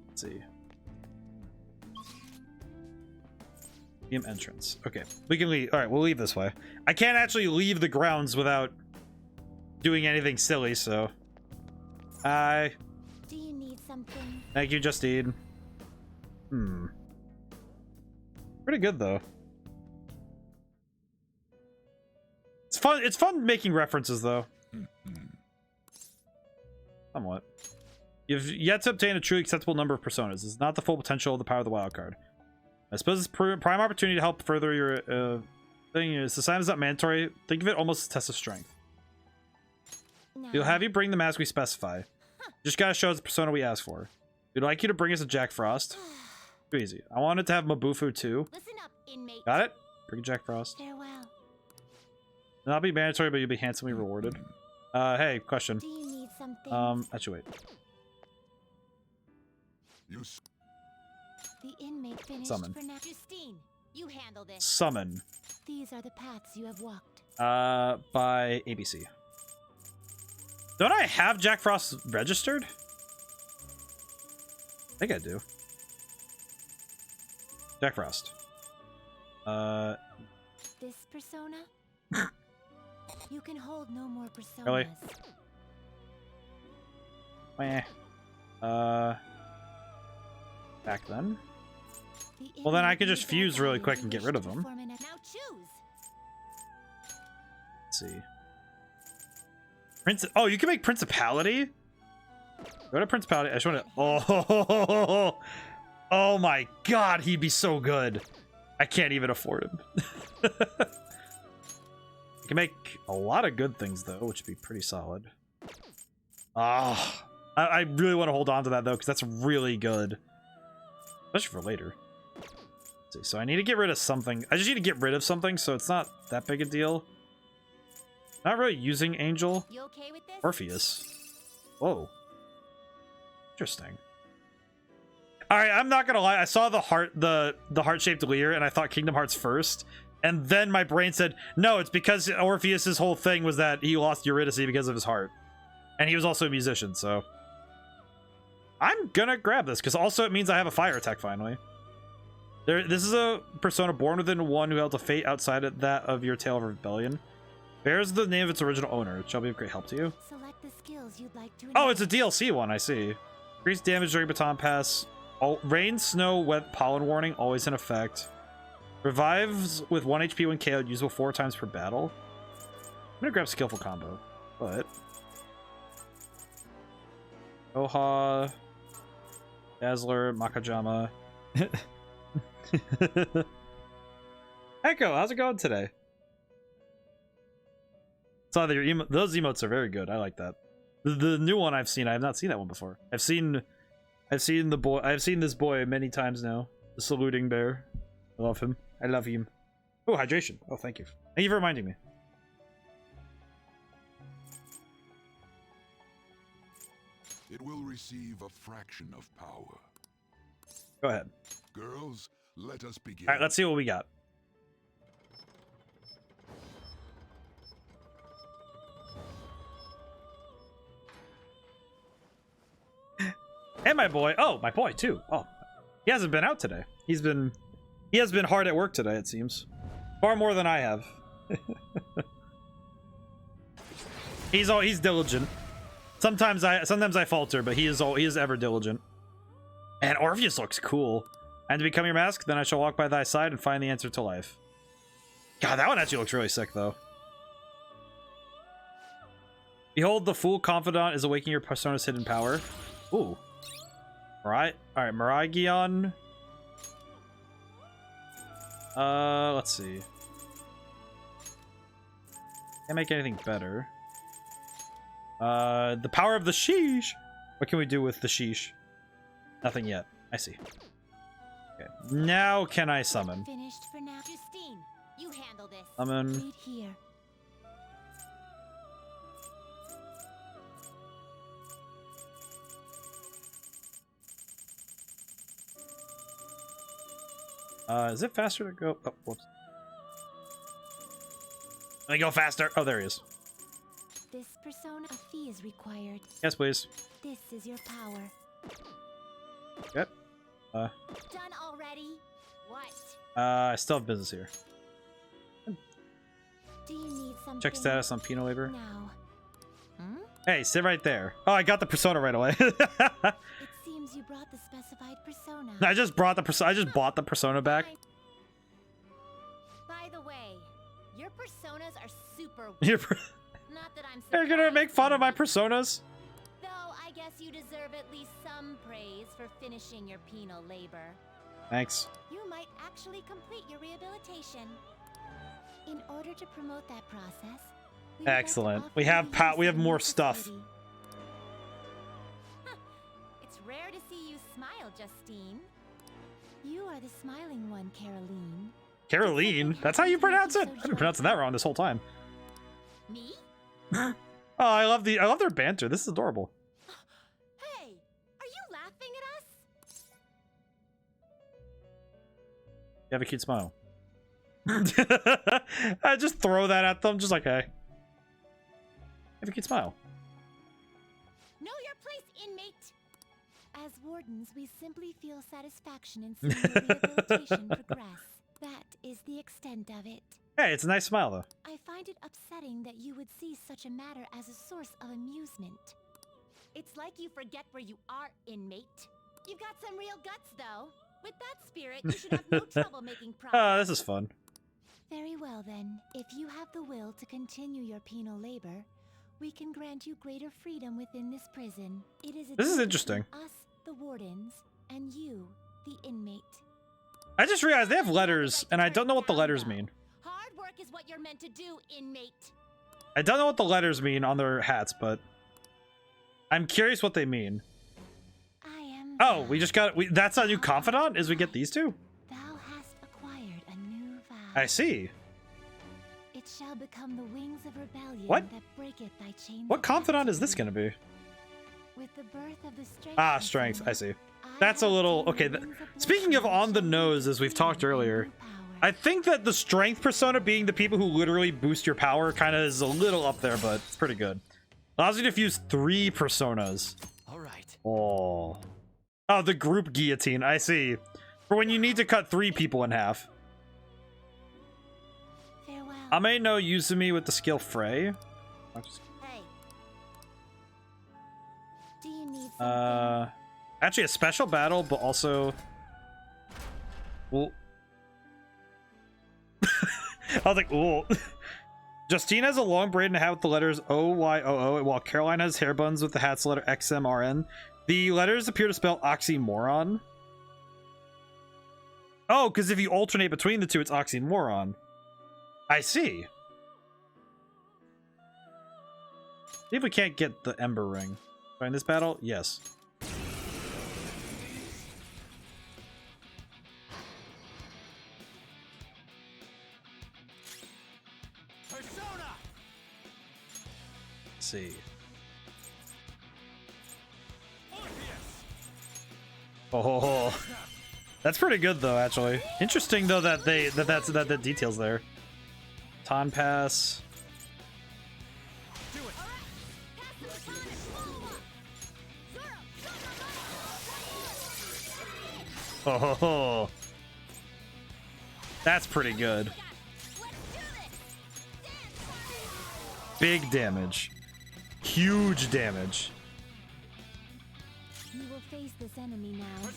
Let's see. Museum entrance. Okay. We can leave. Alright, we'll leave this way. I can't actually leave the grounds without doing anything silly, so... Hi. Do you need something? Thank you, Justine. Pretty good, though. It's fun making references, though. Somewhat. You've yet to obtain a truly acceptable number of personas. This is not the full potential of the power of the wild card. I suppose it's prime opportunity to help further your thing. Is the sign is not mandatory. Think of it almost as a test of strength. No. We'll have you bring the mask we specify. Just gotta show us the persona we ask for. We'd like you to bring us a Jack Frost. Too easy. I wanted to have Mabufu too. Listen up, inmate. Got it? Bring Jack Frost. Farewell. Not be mandatory, but you'll be handsomely rewarded. Hey, question. Do you need something? Actually, wait. The inmate finished Summon. for now. Justine, you handle this. Summon. These are the paths you have walked. By ABC. Don't I have Jack Frost registered? I think I do. Jack Frost. This persona? You can hold no more personas. Really? Meh. Back then. Well, then I could just fuse really quick and get rid of them. Now choose. Let's see. Oh, you can make Principality? Go to Principality. I just want to... Oh, oh my god, he'd be so good. I can't even afford him. You can make a lot of good things, though, which would be pretty solid. Ah, I really want to hold on to that, though, because that's really good. Especially for later. Let's see, so I need to get rid of something. I just need to get rid of something, so it's not that big a deal. Not really using Angel. You okay with this? Orpheus. Whoa. Interesting. Alright, I'm not gonna lie. I saw the heart-shaped Lear, and I thought Kingdom Hearts first. And then my brain said, no, it's because Orpheus's whole thing was that he lost Eurydice because of his heart. And he was also a musician, so... I'm gonna grab this, because also it means I have a fire attack, finally. This is a persona born within one who held a fate outside of that of your Tale of Rebellion. Bears the name of its original owner. It shall be of great help to you. Select the skills you'd like to Oh, it's a DLC one, I see. Increase damage during baton pass. Rain, snow, wet, pollen warning, always in effect. Revives with 1 HP when KO'd, usable 4 times per battle. I'm gonna grab Skillful Combo, but... Oha... Dazzler, Makajama... Echo, how's it going today? Saw that your those emotes are very good. I like that. The new one I've seen, I have not seen that one before. I've seen this boy many times now. The saluting bear. I love him. I love him. Oh, hydration. Oh, thank you. Thank you for reminding me. It will receive a fraction of power. Go ahead. Girls, let us begin. All right, let's see what we got. And my boy. Oh, my boy too. Oh, he hasn't been out today. He has been hard at work today, it seems. Far more than I have. He's diligent. Sometimes I falter, but he is ever diligent. And Orpheus looks cool. And to become your mask, then I shall walk by thy side and find the answer to life. God, that one actually looks really sick, though. Behold, the Fool Confidant is awakening your persona's hidden power. Ooh. Right. All right, Miragion. Let's see. Can't make anything better. The power of the sheesh. What can we do with the sheesh? Nothing yet. I see. Okay. Now can I summon? Finished for now. Justine, you handle this. Summon. Wait here. Is it faster to go? Oh, whoops. Let me go faster. Oh, there he is. This persona, a fee is required. Yes, please. This is your power. Yep. Done already? What? I still have business here. Do you need something? Check status on Pinot Waiver. Now. Hey, sit right there. Oh, I got the persona right away. It seems you brought the specified persona. I just brought the persona. I just bought the persona back. By the way, your personas are super. Not that I'm. You're gonna make fun of my personas? Though I guess you deserve at least some praise for finishing your penal labor. Thanks. You might actually complete your rehabilitation. In order to promote that process, Excellent. We have more stuff. It's rare to see you smile, Justine. You are the smiling one, Caroline. Caroline? That's how you pronounce it? I've been pronouncing that wrong this whole time. Me? Oh, I love their banter. This is adorable. Hey, are you laughing at us? You have a cute smile. I just throw that at them, just like, hey. Have a cute smile. Know your place, inmate! As wardens, we simply feel satisfaction in seeing your rehabilitation progress. That is the extent of it. Hey, it's a nice smile, though. I find it upsetting that you would see such a matter as a source of amusement. It's like you forget where you are, inmate. You've got some real guts, though. With that spirit, you should have no trouble making progress. Oh, this is fun. Very well, then. If you have the will to continue your penal labor, we can grant you greater freedom within this prison. It is a This is deal interesting. between us, the wardens, and you, the inmate. I just realized they have letters, and I don't know what the letters mean. Hard work is what you're meant to do, inmate. I don't know what the letters mean on their hats, but I'm curious what they mean. Oh, we just got that's our new confidant, is we get these two? Thou hast acquired a new vow. I see. It shall become the wings of rebellion What? that breaketh thy chains. What confidant is this gonna be? With the birth of the strength. Ah, strength. I see. That's a little okay. Speaking of on the nose, as we've talked earlier, I think that the strength persona being the people who literally boost your power kind of is a little up there, but it's pretty good. Allows you to fuse 3 personas. All right. Oh, the group guillotine. I see. For when you need to cut 3 people in half. Farewell. I may know Yusuke with the skill Frey. Hey. Do you need something? Actually a special battle, but also... Well... I was like, ooh. Justine has a long braid and a hat with the letters O-Y-O-O, while Caroline has hair buns with the hat's letter X-M-R-N. The letters appear to spell oxymoron. Oh, because if you alternate between the two, it's oxymoron. I see. See if we can't get the Ember Ring. Find this battle? Yes. Persona! Let's see. Oh, that's pretty good though, actually. Interesting though that that's the details there. Time pass. Oh, that's pretty good. Big damage. Huge damage. You will face this enemy now.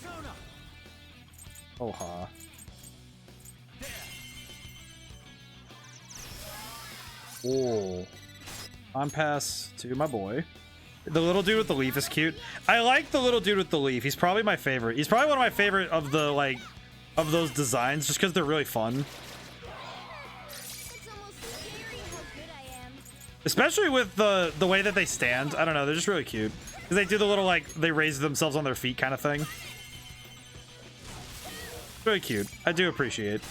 Oh ha. Oh. On pass to my boy. The little dude with the leaf is cute. I like the little dude with the leaf. He's probably my favorite. He's probably one of my favorite of the like of those designs just because they're really fun. Especially with the way that they stand. I don't know, they're just really cute. Because they do the little like they raise themselves on their feet kind of thing. Really cute. I do appreciate.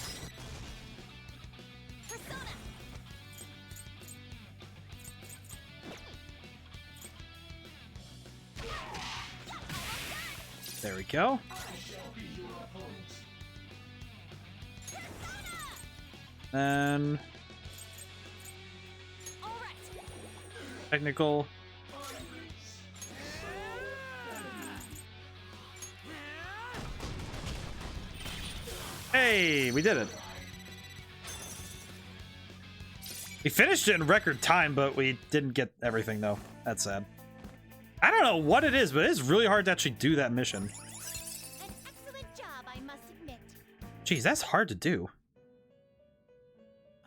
There we go. Then technical. Hey, we did it. We finished it in record time, but we didn't get everything though. That's sad. I don't know what it is, but it is really hard to actually do that mission. An excellent job, I must admit. Jeez, that's hard to do.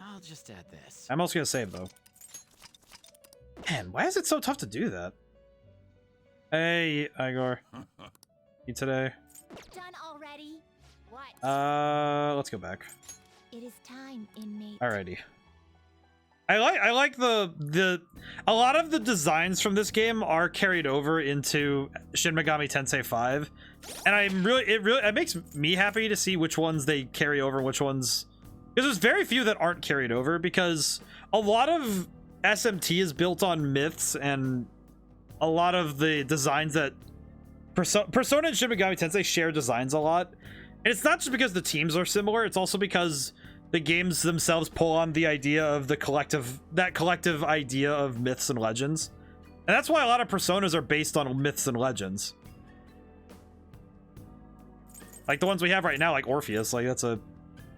I'll just add this. I'm also gonna save though. Man, why is it so tough to do that? Hey, Igor. You today? Done already? What? Let's go back. It is time, inmate. Alrighty. I like the a lot of the designs from this game are carried over into Shin Megami Tensei 5, and it makes me happy to see which ones they carry over, which ones, because there's very few that aren't carried over, because a lot of SMT is built on myths, and a lot of the designs that Persona and Shin Megami Tensei share designs a lot, And it's not just because the teams are similar, it's also because the games themselves pull on the idea of the collective idea of myths and legends. And that's why a lot of personas are based on myths and legends. Like the ones we have right now, like Orpheus, like that's a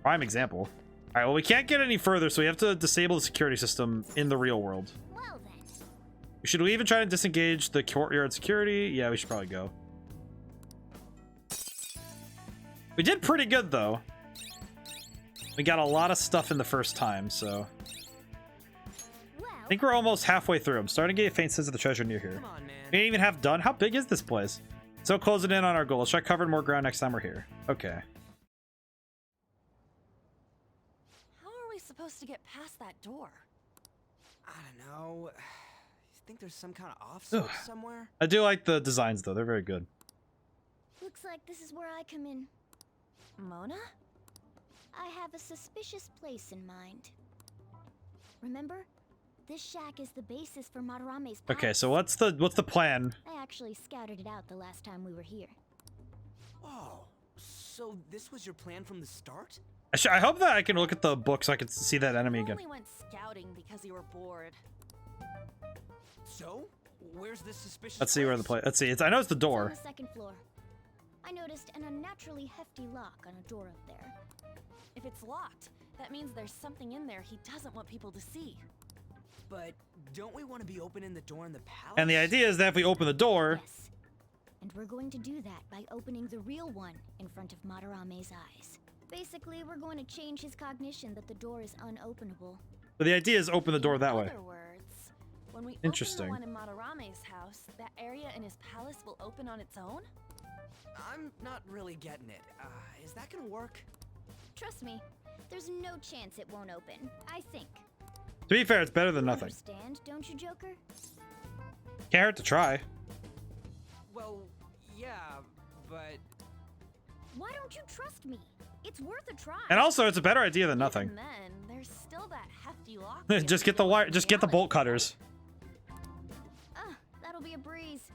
prime example. All right, well, we can't get any further, so we have to disable the security system in the real world. Well then. Should we even try to disengage the courtyard security? Yeah, we should probably go. We did pretty good, though. We got a lot of stuff in the first time, so... I think we're almost halfway through. I'm starting to get a faint sense of the treasure near here. We ain't even half done. How big is this place? So closing in on our goal. Let's try covering more ground next time we're here. Okay. How are we supposed to get past that door? I don't know. You think there's some kind of off switch somewhere? I do like the designs, though. They're very good. Looks like this is where I come in. Mona? I have a suspicious place in mind. Remember? This shack is the basis for Madarame's palace. Okay, so what's the plan? I actually scouted it out the last time we were here. Oh, so this was your plan from the start? I hope that I can look at the book so I can see that enemy again. You only went scouting because you were bored. So, where's this suspicious Let's see where the place. Let's see. I know it's the door. It's on the second floor. I noticed an unnaturally hefty lock on a door up there. If it's locked, that means there's something in there he doesn't want people to see. But don't we want to be opening the door in the palace? And the idea is that if we open the door... Yes. And we're going to do that by opening the real one in front of Madarame's eyes. Basically, we're going to change his cognition that the door is unopenable. But the idea is open the door that way. In other words, when we Interesting. open the one in Madarame's house, that area in his palace will open on its own? I'm not really getting it. Is that gonna work? Trust me, there's no chance it won't open, I think. To be fair, it's better than You nothing. understand, don't you, Joker? Can't hurt to try. Well, yeah, but... Why don't you trust me? It's worth a try. And also, it's a better idea than nothing. Even then, there's still that hefty lock. Just get the wire. Just get the bolt cutters. That'll be a breeze.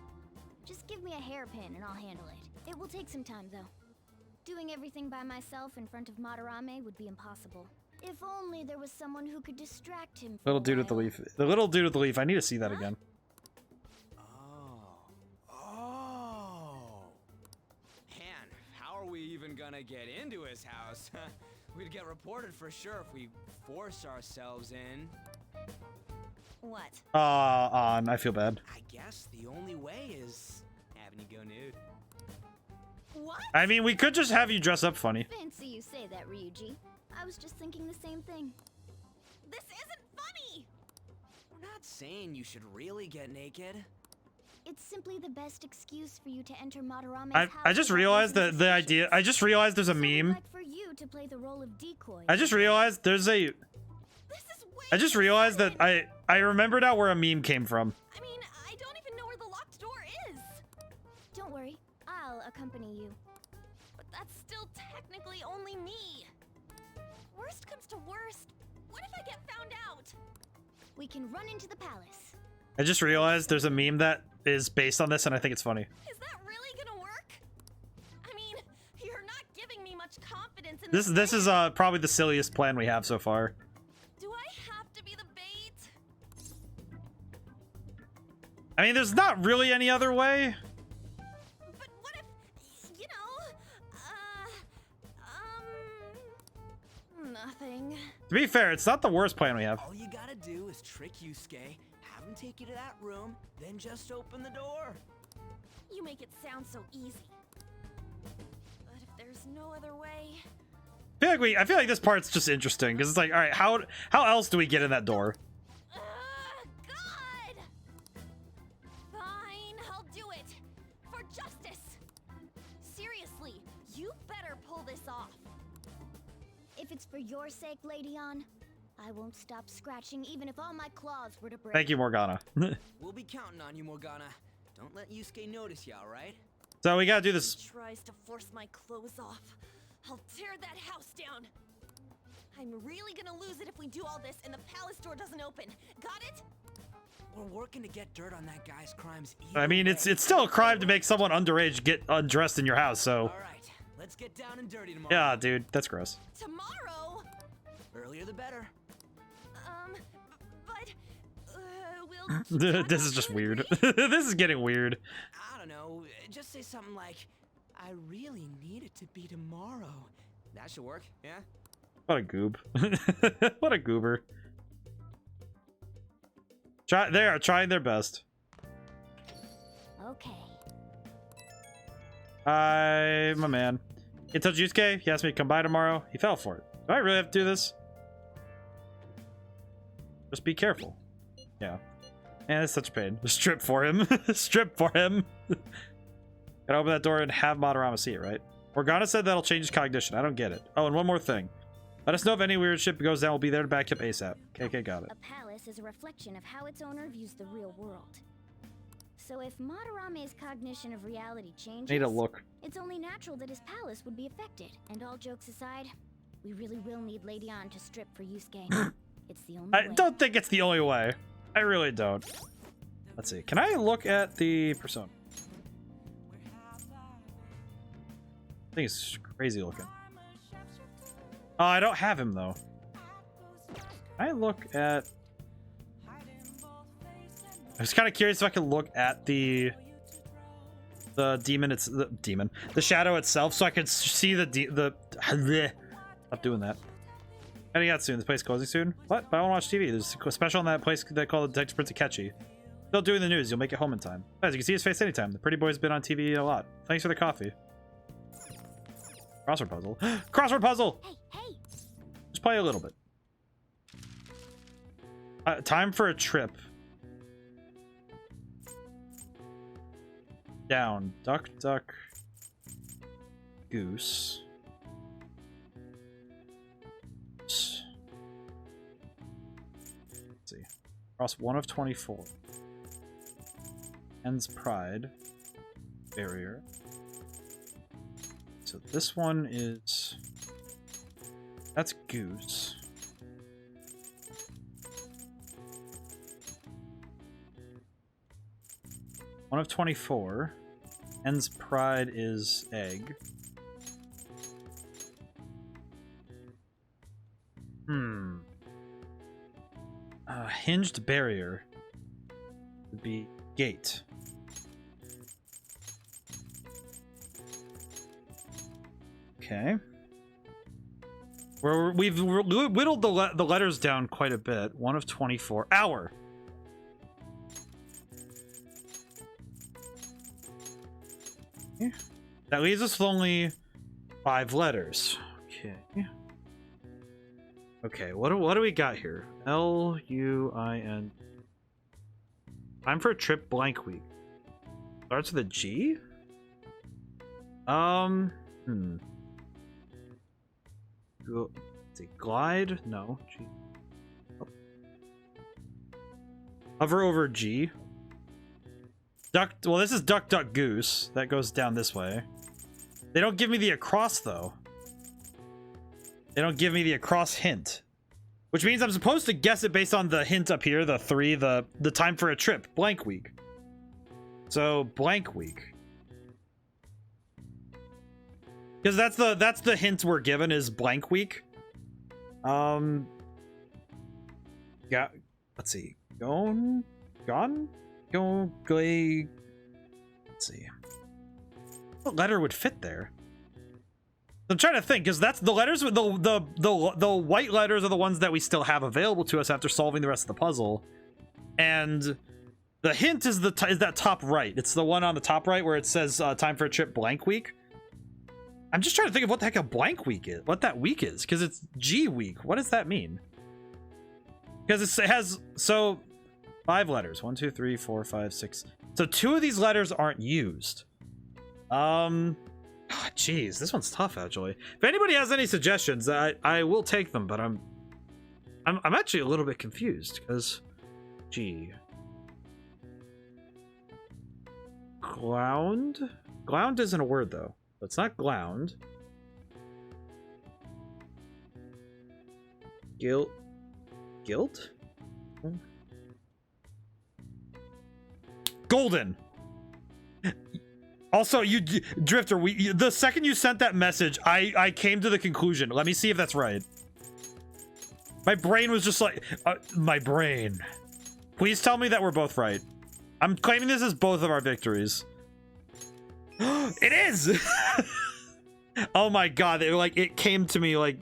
Just give me a hairpin and I'll handle it. It will take some time, though. Doing everything by myself in front of Madarame would be impossible. If only there was someone who could distract him for Little a dude with the while. leaf. The little dude with the leaf. I need to see that again. Man, how are we even gonna get into his house? We'd get reported for sure if we force ourselves in. What? I feel bad. I guess the only way is having you go nude. What? I mean, we could just have you dress up funny. Fancy you say that, Ryuji. I was just thinking the same thing. This isn't funny! We're not saying you should really get naked. It's simply the best excuse for you to enter Madarame's house. I just realized that the idea. I just realized there's a meme. Like for you to play the role of decoy. I just realized there's a. I just realized that I remember now where a meme came from. I mean, I don't even know where the locked door is. Don't worry, I'll accompany you. But that's still technically only me. Worst comes to worst, what if I get found out? We can run into the palace. I just realized there's a meme that is based on this, and I think it's funny. Is that really gonna work? I mean, you're not giving me much confidence in This is probably the silliest plan we have so far. Do I have to be the bait? I mean, there's not really any other way. But what if, you know, nothing. To be fair, it's not the worst plan we have. All you gotta do is trick Yusuke, have him take you to that room, then just open the door. You make it sound so easy. But if there's no other way... I feel like this part's just interesting because it's like, all right, how else do we get in that door? God! Fine, I'll do it. For justice. Seriously, you better pull this off. If it's for your sake, Lady On, I won't stop scratching even if all my claws were to break. Thank you, Morgana. We'll be counting on you, Morgana. Don't let Yusuke notice you, alright? So we gotta do this. He tries to force my clothes off. I'll tear that house down. I'm really gonna lose it if we do all this and the palace door doesn't open. Got it? We're working to get dirt on that guy's crimes. I mean, it's still a crime to make someone underage get undressed in your house. So. Alright, Let's get down and dirty tomorrow. Yeah, dude, that's gross. Tomorrow? Earlier the better. But we'll This is just weird. This is getting weird. I don't know. Just say something like, I really need it to be tomorrow. That should work, yeah? What a goob. What a goober. They are trying their best. Okay. Hi, my man. You touch Yusuke? He asked me to come by tomorrow. He fell for it. Do I really have to do this? Just be careful. Yeah. Man, it's such a pain. Strip for him. Strip for him. Gotta open that door and have Madarame see it, right? Morgana said that'll change his cognition. I don't get it. Oh, and one more thing. Let us know if any weird shit goes down. We'll be there to back up ASAP. KK got it. A palace is a reflection of how its owner views the real world. So if Madarame's cognition of reality changes, Need a look. it's only natural that his palace would be affected. And all jokes aside, we really will need Lady Ann to strip for Yusuke. It's the only I way. don't think it's the only way. I really don't. Let's see. Can I look at the persona? I think it's crazy looking. Oh, I don't have him though. Can I look at... I was kind of curious if I could look at the demon. It's the demon, the shadow itself, so I could see the Stop doing that. Heading out soon. This place closing soon. What? But I want to watch TV. There's a special on that place they call the Detective Prince Akechi. Still doing the news. You'll make it home in time. Guys, you can see his face anytime. The pretty boy's been on TV a lot. Thanks for the coffee. Crossword puzzle. Crossword puzzle. Hey. Just play a little bit. Time for a trip. Down. Duck, duck. Goose. Let's see. Cross 1 of 24. Ends pride. Barrier. So this one is... That's goose. One of 24. Ends pride is egg. Hinged barrier would be gate. Okay. We've whittled the letters down quite a bit. 1 of 24. Hour. Okay. That leaves us with only 5 letters. Okay. Okay, what do we got here? L-U-I-N. Time for a trip blank week. Starts with a G? Let's see, glide? No. G. Oh. Hover over G. Duck. Well, this is duck, duck, goose. That goes down this way. They don't give me the across though. They don't give me the across hint, which means I'm supposed to guess it based on the hint up here, the 3, the time for a trip, blank week. So blank week. Because that's the hint we're given is blank week. Yeah. Let's see. Go. Let's see. What letter would fit there? I'm trying to think, because that's the letters with the white letters are the ones that we still have available to us after solving the rest of the puzzle, and the hint is that top right. It's the one on the top right where it says time for a trip blank week. I'm just trying to think of what the heck a blank week is, what that week is, because it's G week. What does that mean? Because it has 5 letters. 1, 2, 3, 4, 5, 6. So 2 of these letters aren't used. Jeez, this one's tough actually. If anybody has any suggestions, I will take them, but I'm actually a little bit confused because G. Glound? Glound isn't a word though. It's not glound. Guilt? Golden. Also, Drifter, the second you sent that message, I came to the conclusion. Let me see if that's right. My brain was just like, my brain. Please tell me that we're both right. I'm claiming this as both of our victories. It is! Oh my god, it came to me like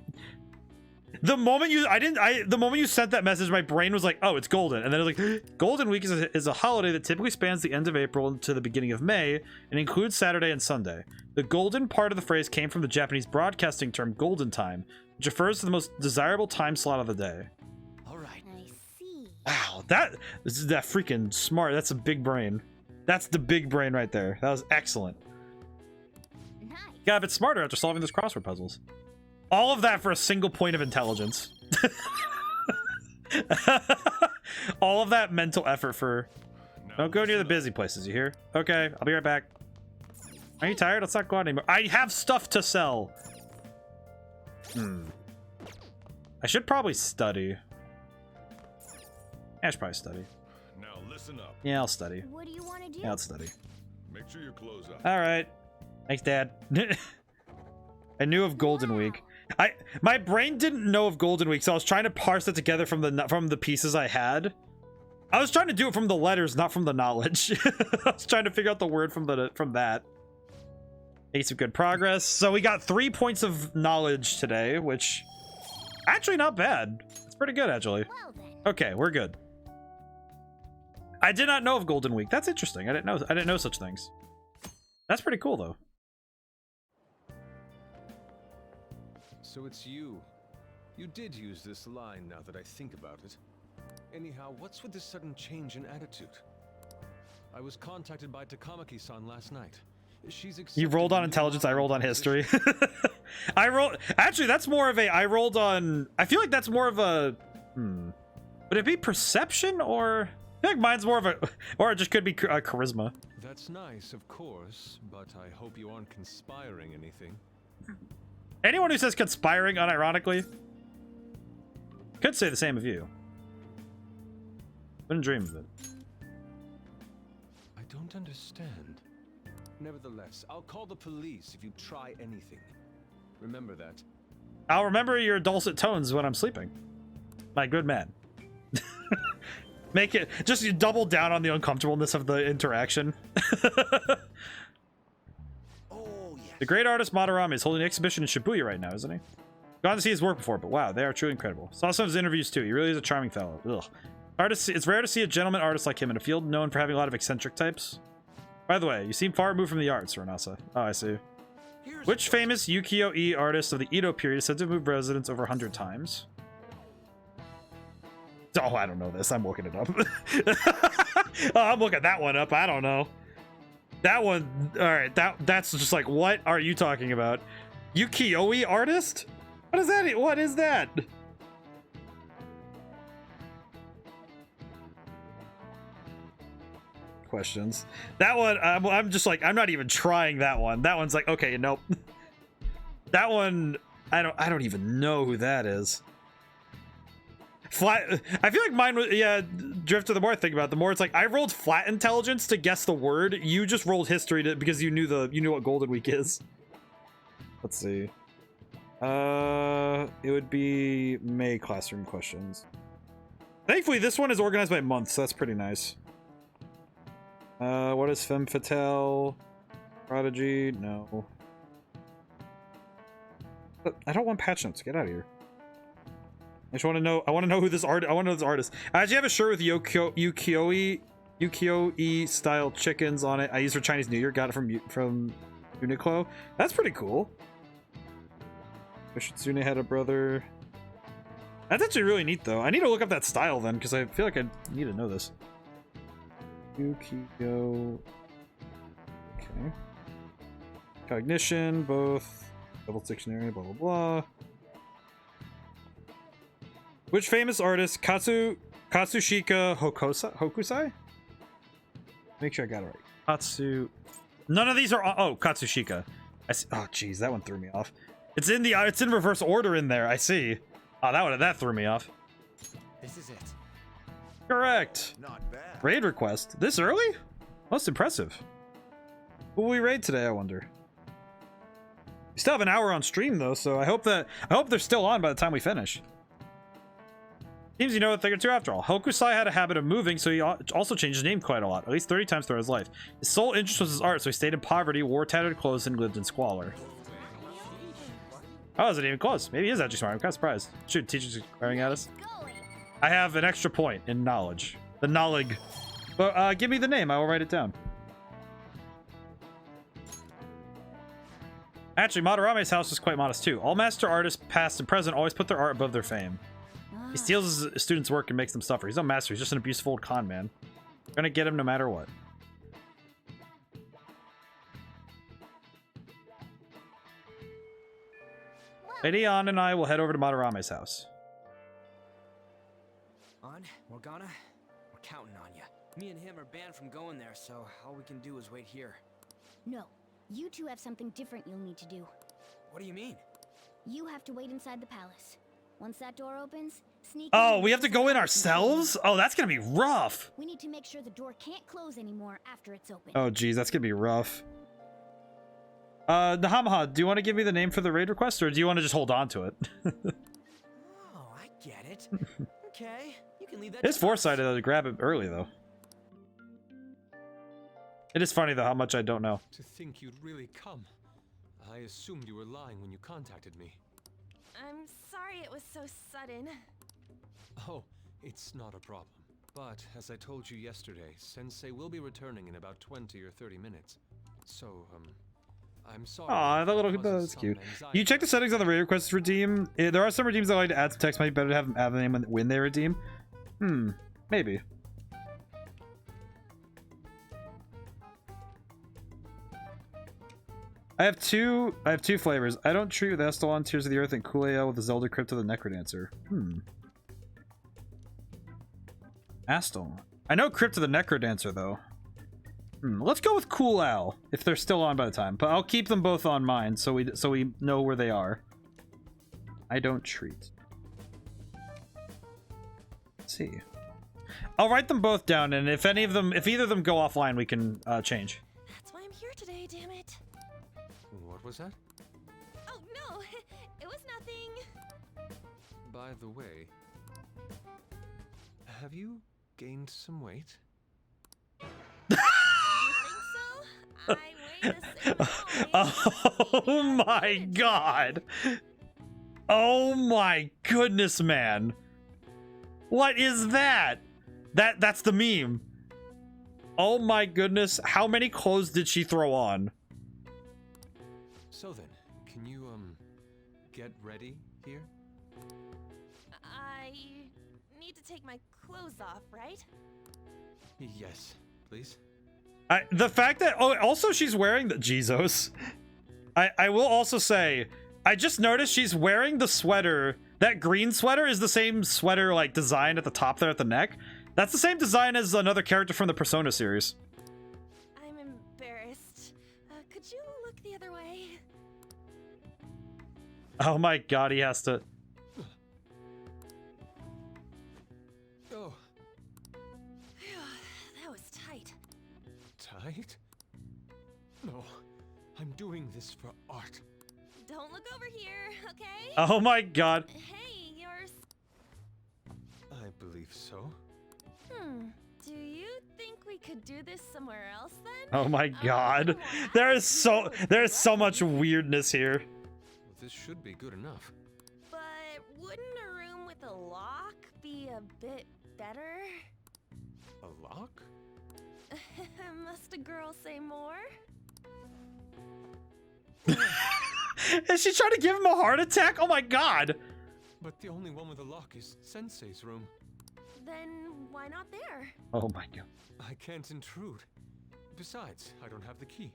the moment you sent that message, my brain was like, oh, it's golden. And then it was like, Golden Week is a holiday that typically spans the end of April to the beginning of May and includes Saturday and Sunday. The golden part of the phrase came from the Japanese broadcasting term golden time, which refers to the most desirable time slot of the day. All right. I see. Wow, that freaking smart. That's a big brain. That's the big brain right there. That was excellent. Nice. Got a bit smarter after solving those crossword puzzles. All of that for a single point of intelligence. All of that mental effort for... Don't go near the busy places, you hear? Okay, I'll be right back. Are you tired? Let's not go out anymore. I have stuff to sell. I should probably study. Yeah, I should probably study. Now listen up. Yeah, I'll study. What do you want to do? Yeah, I'll study. Make sure your clothes up. All right. Thanks, Dad. I knew of Golden Week. My brain didn't know of Golden Week, so I was trying to parse it together from the pieces I had. I was trying to do it from the letters, not from the knowledge. I was trying to figure out the word from that. Made some good progress. So we got 3 points of knowledge today, which actually not bad. It's pretty good, actually. Okay, we're good. I did not know of Golden Week. That's interesting. I didn't know such things. That's pretty cool, though. So it's you. You did use this line now that I think about it. Anyhow, what's with this sudden change in attitude? I was contacted by Takamaki-san last night. You rolled on intelligence, I rolled on history. Actually, that's more of a... I rolled on... I feel like that's more of a... Would it be perception, or... I feel like mine's more of a... Or it just could be charisma. That's nice, of course, but I hope you aren't conspiring anything. Anyone who says conspiring unironically could say the same of you. Wouldn't dream of it. I don't understand. Nevertheless, I'll call the police if you try anything. Remember that. I'll remember your dulcet tones when I'm sleeping. My good man. Make it... Just double down on the uncomfortableness of the interaction. The great artist Madarame is holding an exhibition in Shibuya right now, isn't he? Gone to see his work before, but wow, they are truly incredible. Saw some of his interviews too. He really is a charming fellow. Ugh. It's rare to see a gentleman artist like him in a field known for having a lot of eccentric types. By the way, you seem far removed from the arts, Renasa. Oh, I see. Which famous ukiyo-e artist of the Edo period is said to have moved residence over 100 times? Oh, I don't know this. I'm looking it up. Oh, I'm looking that one up. I don't know. That one, all right, that's just like, what are you talking about? Ukiyo-e artist? What is that? What is that? Questions. That one, I'm just like, I'm not even trying that one. That one's like, okay, nope. That one, I don't even know who that is. Flat. I feel like mine was, yeah, Drifter, the more I think about it, the more it's like I rolled flat intelligence to guess the word. You just rolled history because you knew what Golden Week is. Let's see. It would be May classroom questions. Thankfully, this one is organized by month, so that's pretty nice. What is Femme Fatale? Prodigy? No. I don't want patch notes. Get out of here. I just want to know. I want to know who this art. I want to know this artist. I actually have a shirt with ukiyo-e style chickens on it. I used for Chinese New Year. Got it from Uniqlo. That's pretty cool. Yoshitsune had a brother. That's actually really neat, though. I need to look up that style then, because I feel like I need to know this. Ukiyo. Okay. Cognition, both. Double dictionary, blah blah blah. Which famous artist Katsushika Hokusai? Make sure I got it right. None of these are. Oh, Katsushika. I see. Oh, jeez, that one threw me off. It's in reverse order in there. I see. Oh, that threw me off. This is it. Correct. Not bad. Raid request. This early? Most impressive. Who will we raid today, I wonder? We still have an hour on stream though, so I hope they're still on by the time we finish. Seems you know a thing or two after all. Hokusai had a habit of moving, so he also changed his name quite a lot, at least 30 times throughout his life. His sole interest was his art, so he stayed in poverty, wore tattered clothes, and lived in squalor. Oh, isn't even close. Maybe he is actually smart. I'm kind of surprised. Shoot, teachers are glaring at us. I have an extra point in knowledge. The knowledge. But give me the name. I will write it down. Actually, Madarame's house is quite modest too. All master artists, past and present, always put their art above their fame. He steals his students' work and makes them suffer. He's no master. He's just an abusive old con man. We're gonna get him no matter what. Lady Ann and I will head over to Madarame's house. On, Morgana, we're counting on you. Me and him are banned from going there, so all we can do is wait here. No, you two have something different you'll need to do. What do you mean? You have to wait inside the palace. Once that door opens, sneak Oh, in. we have to go in ourselves? Oh, that's gonna be rough. We need to make sure the door can't close anymore after it's open. Oh, geez, that's gonna be rough. Nahamaha, do you want to give me the name for the raid request, or do you want to just hold on to it? Oh, I get it. Okay, you can leave that. It's foresighted to grab it early, though. It is funny, though, how much I don't know. To think you'd really come. I assumed you were lying when you contacted me. I'm sorry it was so sudden. Oh, it's not a problem. But, as I told you yesterday, Sensei will be returning in about 20 or 30 minutes. So, I'm sorry. Aw, that little, that's cute. You check the settings on the raid requests redeem. There are some redeems that like to add some text. Might be better to have them add the name when they redeem. Maybe. I have two flavors. I don't treat with Estalon, Tears of the Earth, and Kuleo with the Zelda Crypt of the Necrodancer. Astalon. I know Crypt of the Necrodancer, though. Let's go with Cool Owl, if they're still on by the time. But I'll keep them both on mine, so we know where they are. I don't treat. Let's see. I'll write them both down, and if either of them go offline, we can change. That's why I'm here today, damn it. What was that? Oh, no, it was nothing. By the way, have you gained some weight? Oh my god. Oh my goodness, man. What is that? That's the meme. Oh my goodness. How many clothes did she throw on? So then, can you, get ready here? I need to take my clothes off, right? Yes, please. The fact that also she's wearing the Jesus. I will also say I just noticed she's wearing the sweater. That green sweater is the same sweater like design at the top there at the neck. That's the same design as another character from the Persona series. I'm embarrassed. Could you look the other way? Oh my god, he has to. Oh. That was tight. Tight? No, I'm doing this for art. Don't look over here, okay? Oh my god. Hey, yours. I believe so. Do you think we could do this somewhere else then? Oh my god. There is so much weirdness here. This should be good enough. But wouldn't a room with a lock be a bit better? A lock? Must a girl say more? Is she trying to give him a heart attack? Oh my god. But the only one with a lock is Sensei's room. Then why not there? Oh my god. I can't intrude. Besides, I don't have the key.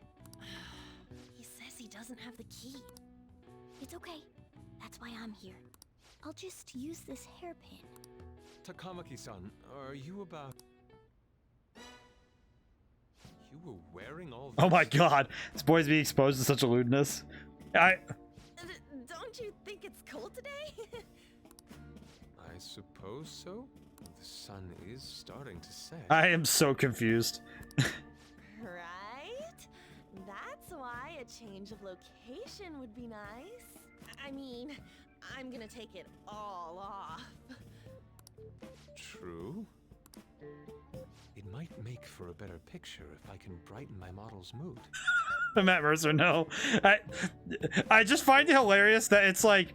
He says he doesn't have the key. It's okay. That's why I'm here. I'll just use this hairpin. Takamaki-san, are you about... You were wearing all this? Oh my god. This boy's being exposed to such a lewdness. Don't you think it's cold today? I suppose so. The sun is starting to set. I am so confused. Right? change of location would be nice. I mean, I'm gonna take it all off. True. It might make for a better picture if I can brighten my model's mood. Matt Mercer, no. I just find it hilarious that it's like,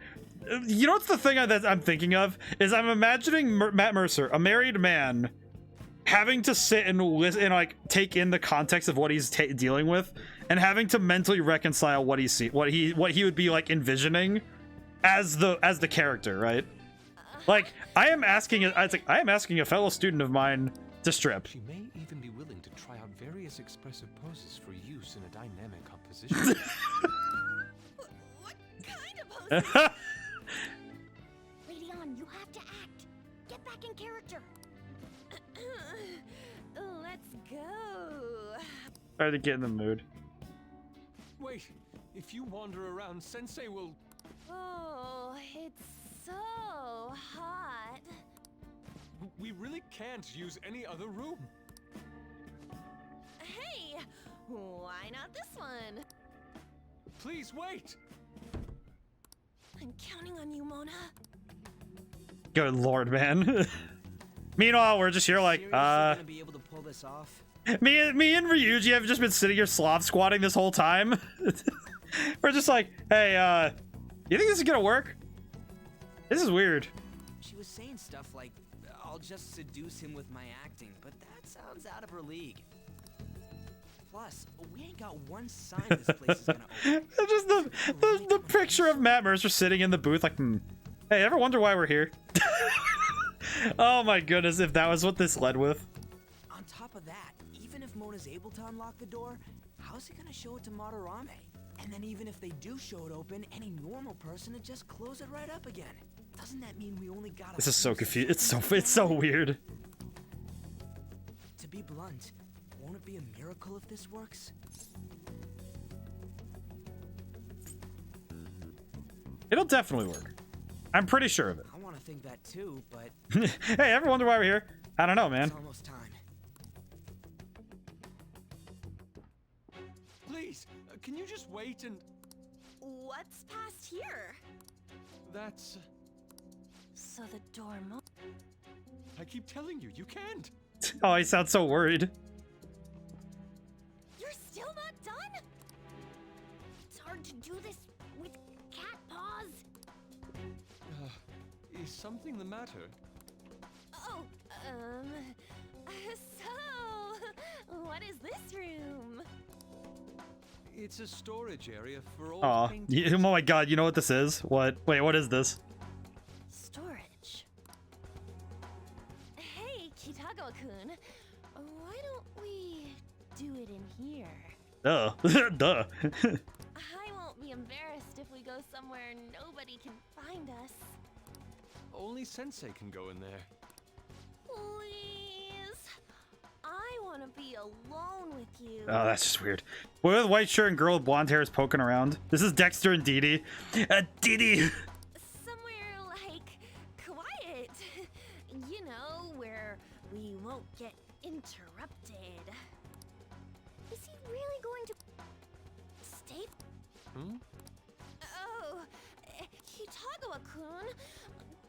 you know what's the thing that I'm thinking of? Is I'm imagining Matt Mercer, a married man, having to sit and listen and like take in the context of what he's dealing with, and having to mentally reconcile what he would be like envisioning as the character, right? Like I am asking a fellow student of mine to strip. She may even be willing to try out various expressive poses for use in a dynamic composition. What kind of poses? Lady On, you have to act. Get back in character. Let's go. Try to get in the mood. Wait, if you wander around, Sensei will... Oh, it's so hot. We really can't use any other room. Hey, why not this one? Please wait. I'm counting on you, Mona. Good lord, man. Meanwhile, we're just here like, Gonna be able to pull this off? me and Ryuji have just been sitting here Slav squatting this whole time. We're just like, hey, you think this is gonna work? This is weird. She was saying stuff like, I'll just seduce him with my acting, but that sounds out of her league. Plus, we ain't got one sign this place is gonna open. Just the picture of Matt Mercer sitting in the booth like, hey, ever wonder why we're here? Oh my goodness, if that was what this led with. On top of that, even if Mona's able to unlock the door, how's he gonna show it to Madarame? And then even if they do show it open, any normal person would just close it right up again. Doesn't that mean we only got... This is so confused. It's so weird. To be blunt, won't it be a miracle if this works? It'll definitely work. I'm pretty sure of it. I want to think that too, but... Hey, ever wonder why we're here? I don't know, man. It's almost time. Please, can you just wait and... What's past here? That's... So the door I keep telling you, you can't. Oh, he sounds so worried. You're still not done? It's hard to do this with cat paws. Is something the matter? Oh, so, what is this room? It's a storage area for old Aw, paintings. oh my god, you know what this is? What? Wait, what is this? Storage. Hey, Kitagawa-kun, why don't we do it in here? Duh. Duh. I won't be embarrassed if we go somewhere nobody can find us. Only Sensei can go in there. Please. I want to be alone with you. Oh, that's just weird. Boy with white shirt and girl with blonde hair is poking around. This is Dexter and Dee Dee. Dee Dee! Somewhere, like, quiet. You know, where we won't get interrupted. Is he really going to stay? Hmm? Oh, Kitagawa-kun,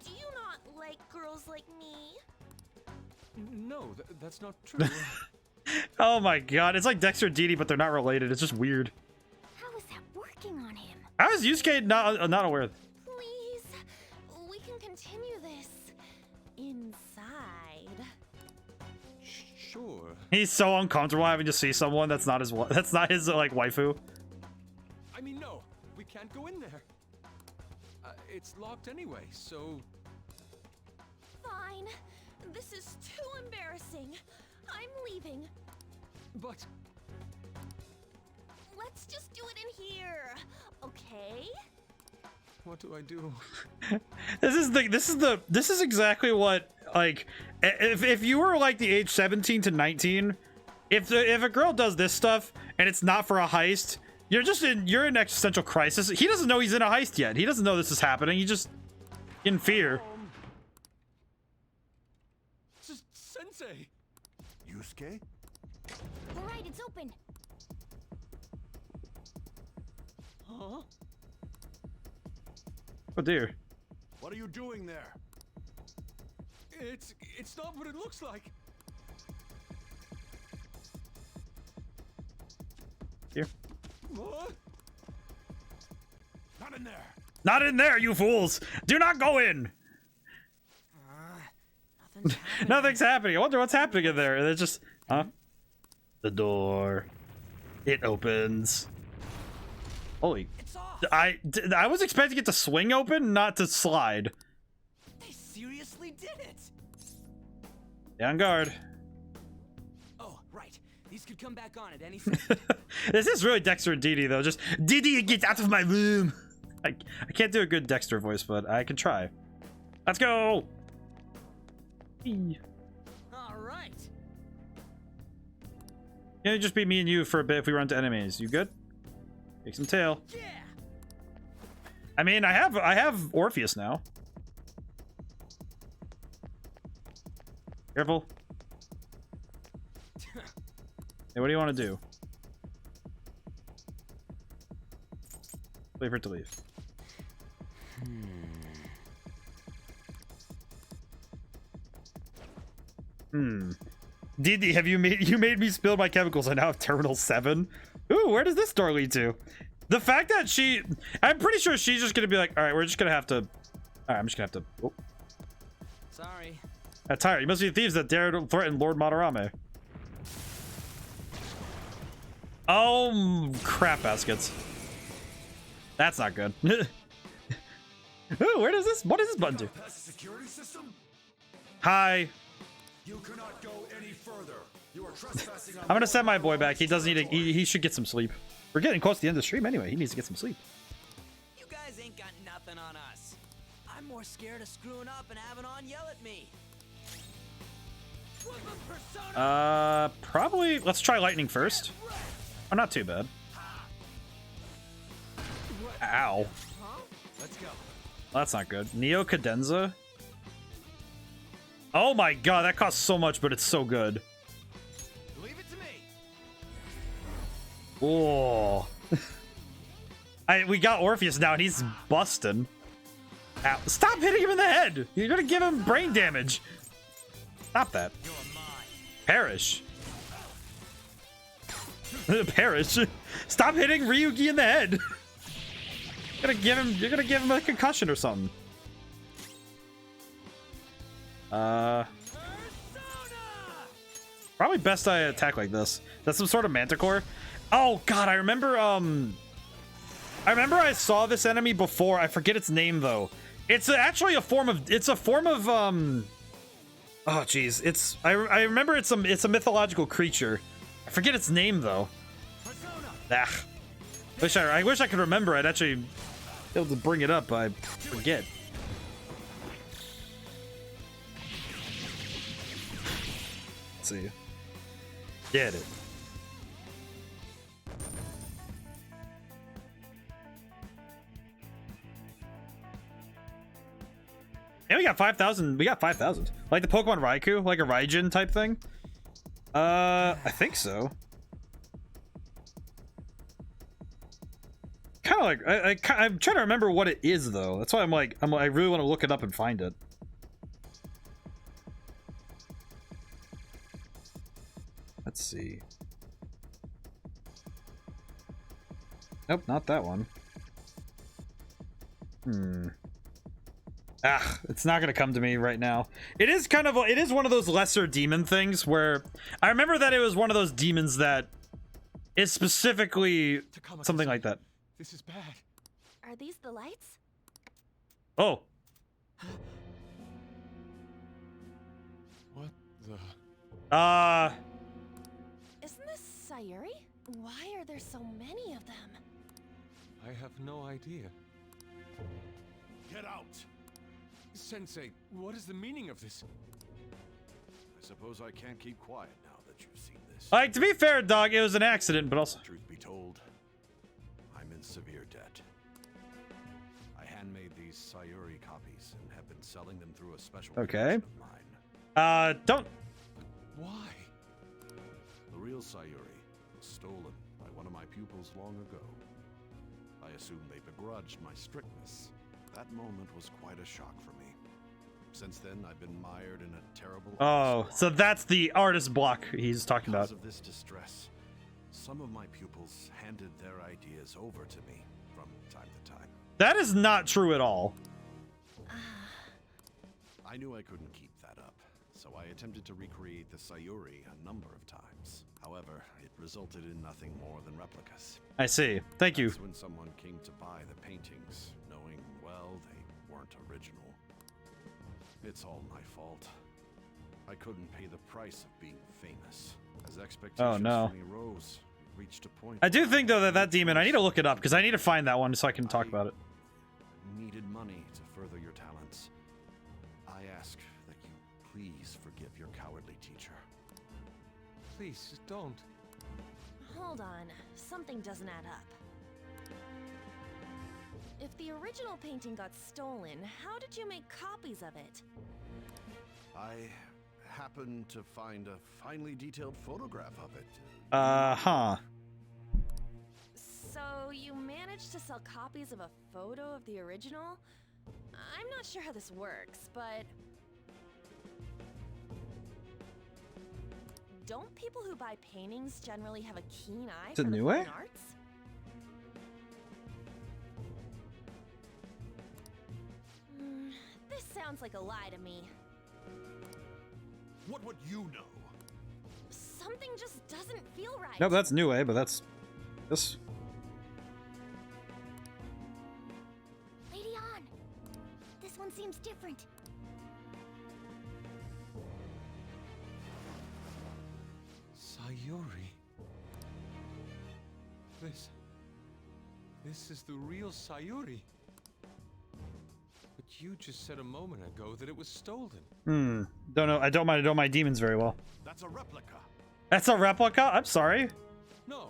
do you not like girls like me? No, that's not true. Oh my god, it's like Dexter and Dee Dee, but they're not related. It's just weird. How is that working on him? How is Yusuke not aware? Please, we can continue this inside. Sure. He's so uncomfortable having to see someone that's not his like waifu. I mean, no, we can't go in there. It's locked anyway, so... Fine. This is too embarrassing. I'm leaving. But... Let's just do it in here, okay? What do I do? This is exactly what, like, if you were like the age 17 to 19, if a girl does this stuff and it's not for a heist, you're in existential crisis. He doesn't know he's in a heist yet. He doesn't know this is happening. He's just in fear. Sensei! Yusuke? All right, it's open. Huh? Oh dear. What are you doing there? It's not what it looks like. Here. What? Not in there. Not in there, you fools! Do not go in! Nothing's happening. Nothing's happening. I wonder what's happening in there. And it's just, huh? The door. It opens. Holy. It's off. I was expecting it to swing open, not to slide. They seriously did it. Stay on guard. Oh, right. These could come back on at any second. This is really Dexter and Dee Dee, though. Just, Dee Dee, get out of my room! I can't do a good Dexter voice, but I can try. Let's go! All right. It'll just be me and you for a bit if we run into enemies. You good? Take some tail. Yeah. I mean, I have Orpheus now. Careful. Hey, what do you want to do? Wait for it to leave. Didi, have you made me spill my chemicals? I now have terminal 7. Ooh, where does this door lead to? The fact that I'm pretty sure she's just gonna be like, all right, we're just gonna have to. All right, I'm just gonna have to. Oh. Sorry. Tyre, you must be thieves that dared to threaten Lord Madarame. Oh, crap baskets. That's not good. Ooh, where does this? What does this button do? Security system? Hi. You cannot go any further. You are trespassing on I'm gonna send my boy back. He doesn't need to. He should get some sleep. We're getting close to the end of the stream anyway. He needs to get some sleep. You guys ain't got nothing on us. I'm more scared of screwing up and having On yell at me. Probably. Let's try lightning first. Oh, not too bad. Ow. Let's go. That's not good. Neo Cadenza. Oh my god, that costs so much, but it's so good. Leave it to me. Whoa. We got Orpheus now, and he's busting. Ow. Stop hitting him in the head! You're gonna give him brain damage. Stop that. Perish. Perish. Stop hitting Ryugi in the head. You're gonna give him a concussion or something. Probably best I attack like this. That's some sort of manticore. Oh god, I remember I saw this enemy before. I forget its name though. It's actually a form of oh geez, I remember it's a mythological creature. I forget its name though. Ah. I wish I could remember. I'd actually be able to bring it up, but I forget. Let's see. Get it. And we got 5,000. We got 5,000. Like the Pokemon Raikou, like a Raijin type thing. I think so. Kind of like I'm trying to remember what it is though. That's why I really want to look it up and find it. Let's see. Nope, not that one. It's not gonna come to me right now. It is one of those lesser demon things where I remember that it was one of those demons that is specifically something like that. This is bad. Are these the lights? Oh. What the? Isn't this Sayuri? Why are there so many of them? I have no idea. Get out! Sensei, what is the meaning of this? I suppose I can't keep quiet now that you've seen this. Like, to be fair, dog, it was an accident, but also... Truth be told, I'm in severe debt. I handmade these Sayuri copies and have been selling them through a special Okay. collection of mine. Don't... Why? The real Sayuri was stolen by one of my pupils long ago. I assume they begrudged my strictness. That moment was quite a shock for me. Since then, I've been mired in a terrible... Oh, so that's the artist block he's talking about. Because of this distress, some of my pupils handed their ideas over to me from time to time. That is not true at all. I knew I couldn't keep that up, so I attempted to recreate the Sayuri a number of times. However, it resulted in nothing more than replicas. I see. Thank you. That's when someone came to buy the paintings, knowing, well, they weren't original. It's all my fault. I couldn't pay the price of being famous. As expectations for me rose, it reached a point. I do think, though, that demon, I need to look it up, because I need to find that one so I can talk about it. Needed money to further your talents. I ask that you please forgive your cowardly teacher. Please, don't. Hold on. Something doesn't add up. If the original painting got stolen, how did you make copies of it? I happened to find a finely detailed photograph of it. Huh. So you managed to sell copies of a photo of the original? I'm not sure how this works, but... Don't people who buy paintings generally have a keen eye for the fine arts? This sounds like a lie to me. What would you know? Something just doesn't feel right. Nope, that's Niue, but that's this. Lady On, this one seems different. Sayuri. This is the real Sayuri. But you just said a moment ago that it was stolen. Don't know. I don't mind demons very well. That's a replica. That's a replica? I'm sorry. No,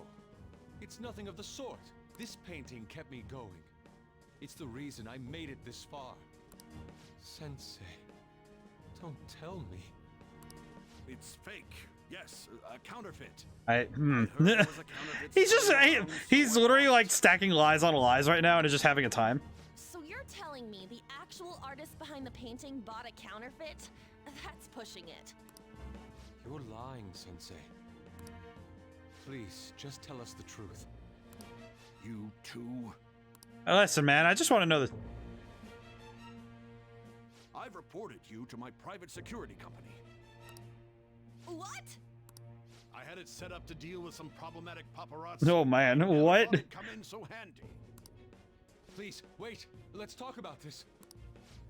it's nothing of the sort. This painting kept me going. It's the reason I made it this far. Sensei, don't tell me. It's fake. Yes, a counterfeit. He's literally like stacking lies on lies right now and is just having a time. So you're telling me the actual artist behind the painting bought a counterfeit? That's pushing it. You're lying, Sensei. Please, just tell us the truth. You too? Listen, man, I just want to know this. I've reported you to my private security company. What? I had it set up to deal with some problematic paparazzi. Oh man, what? Come in so handy. Please, wait. Let's talk about this.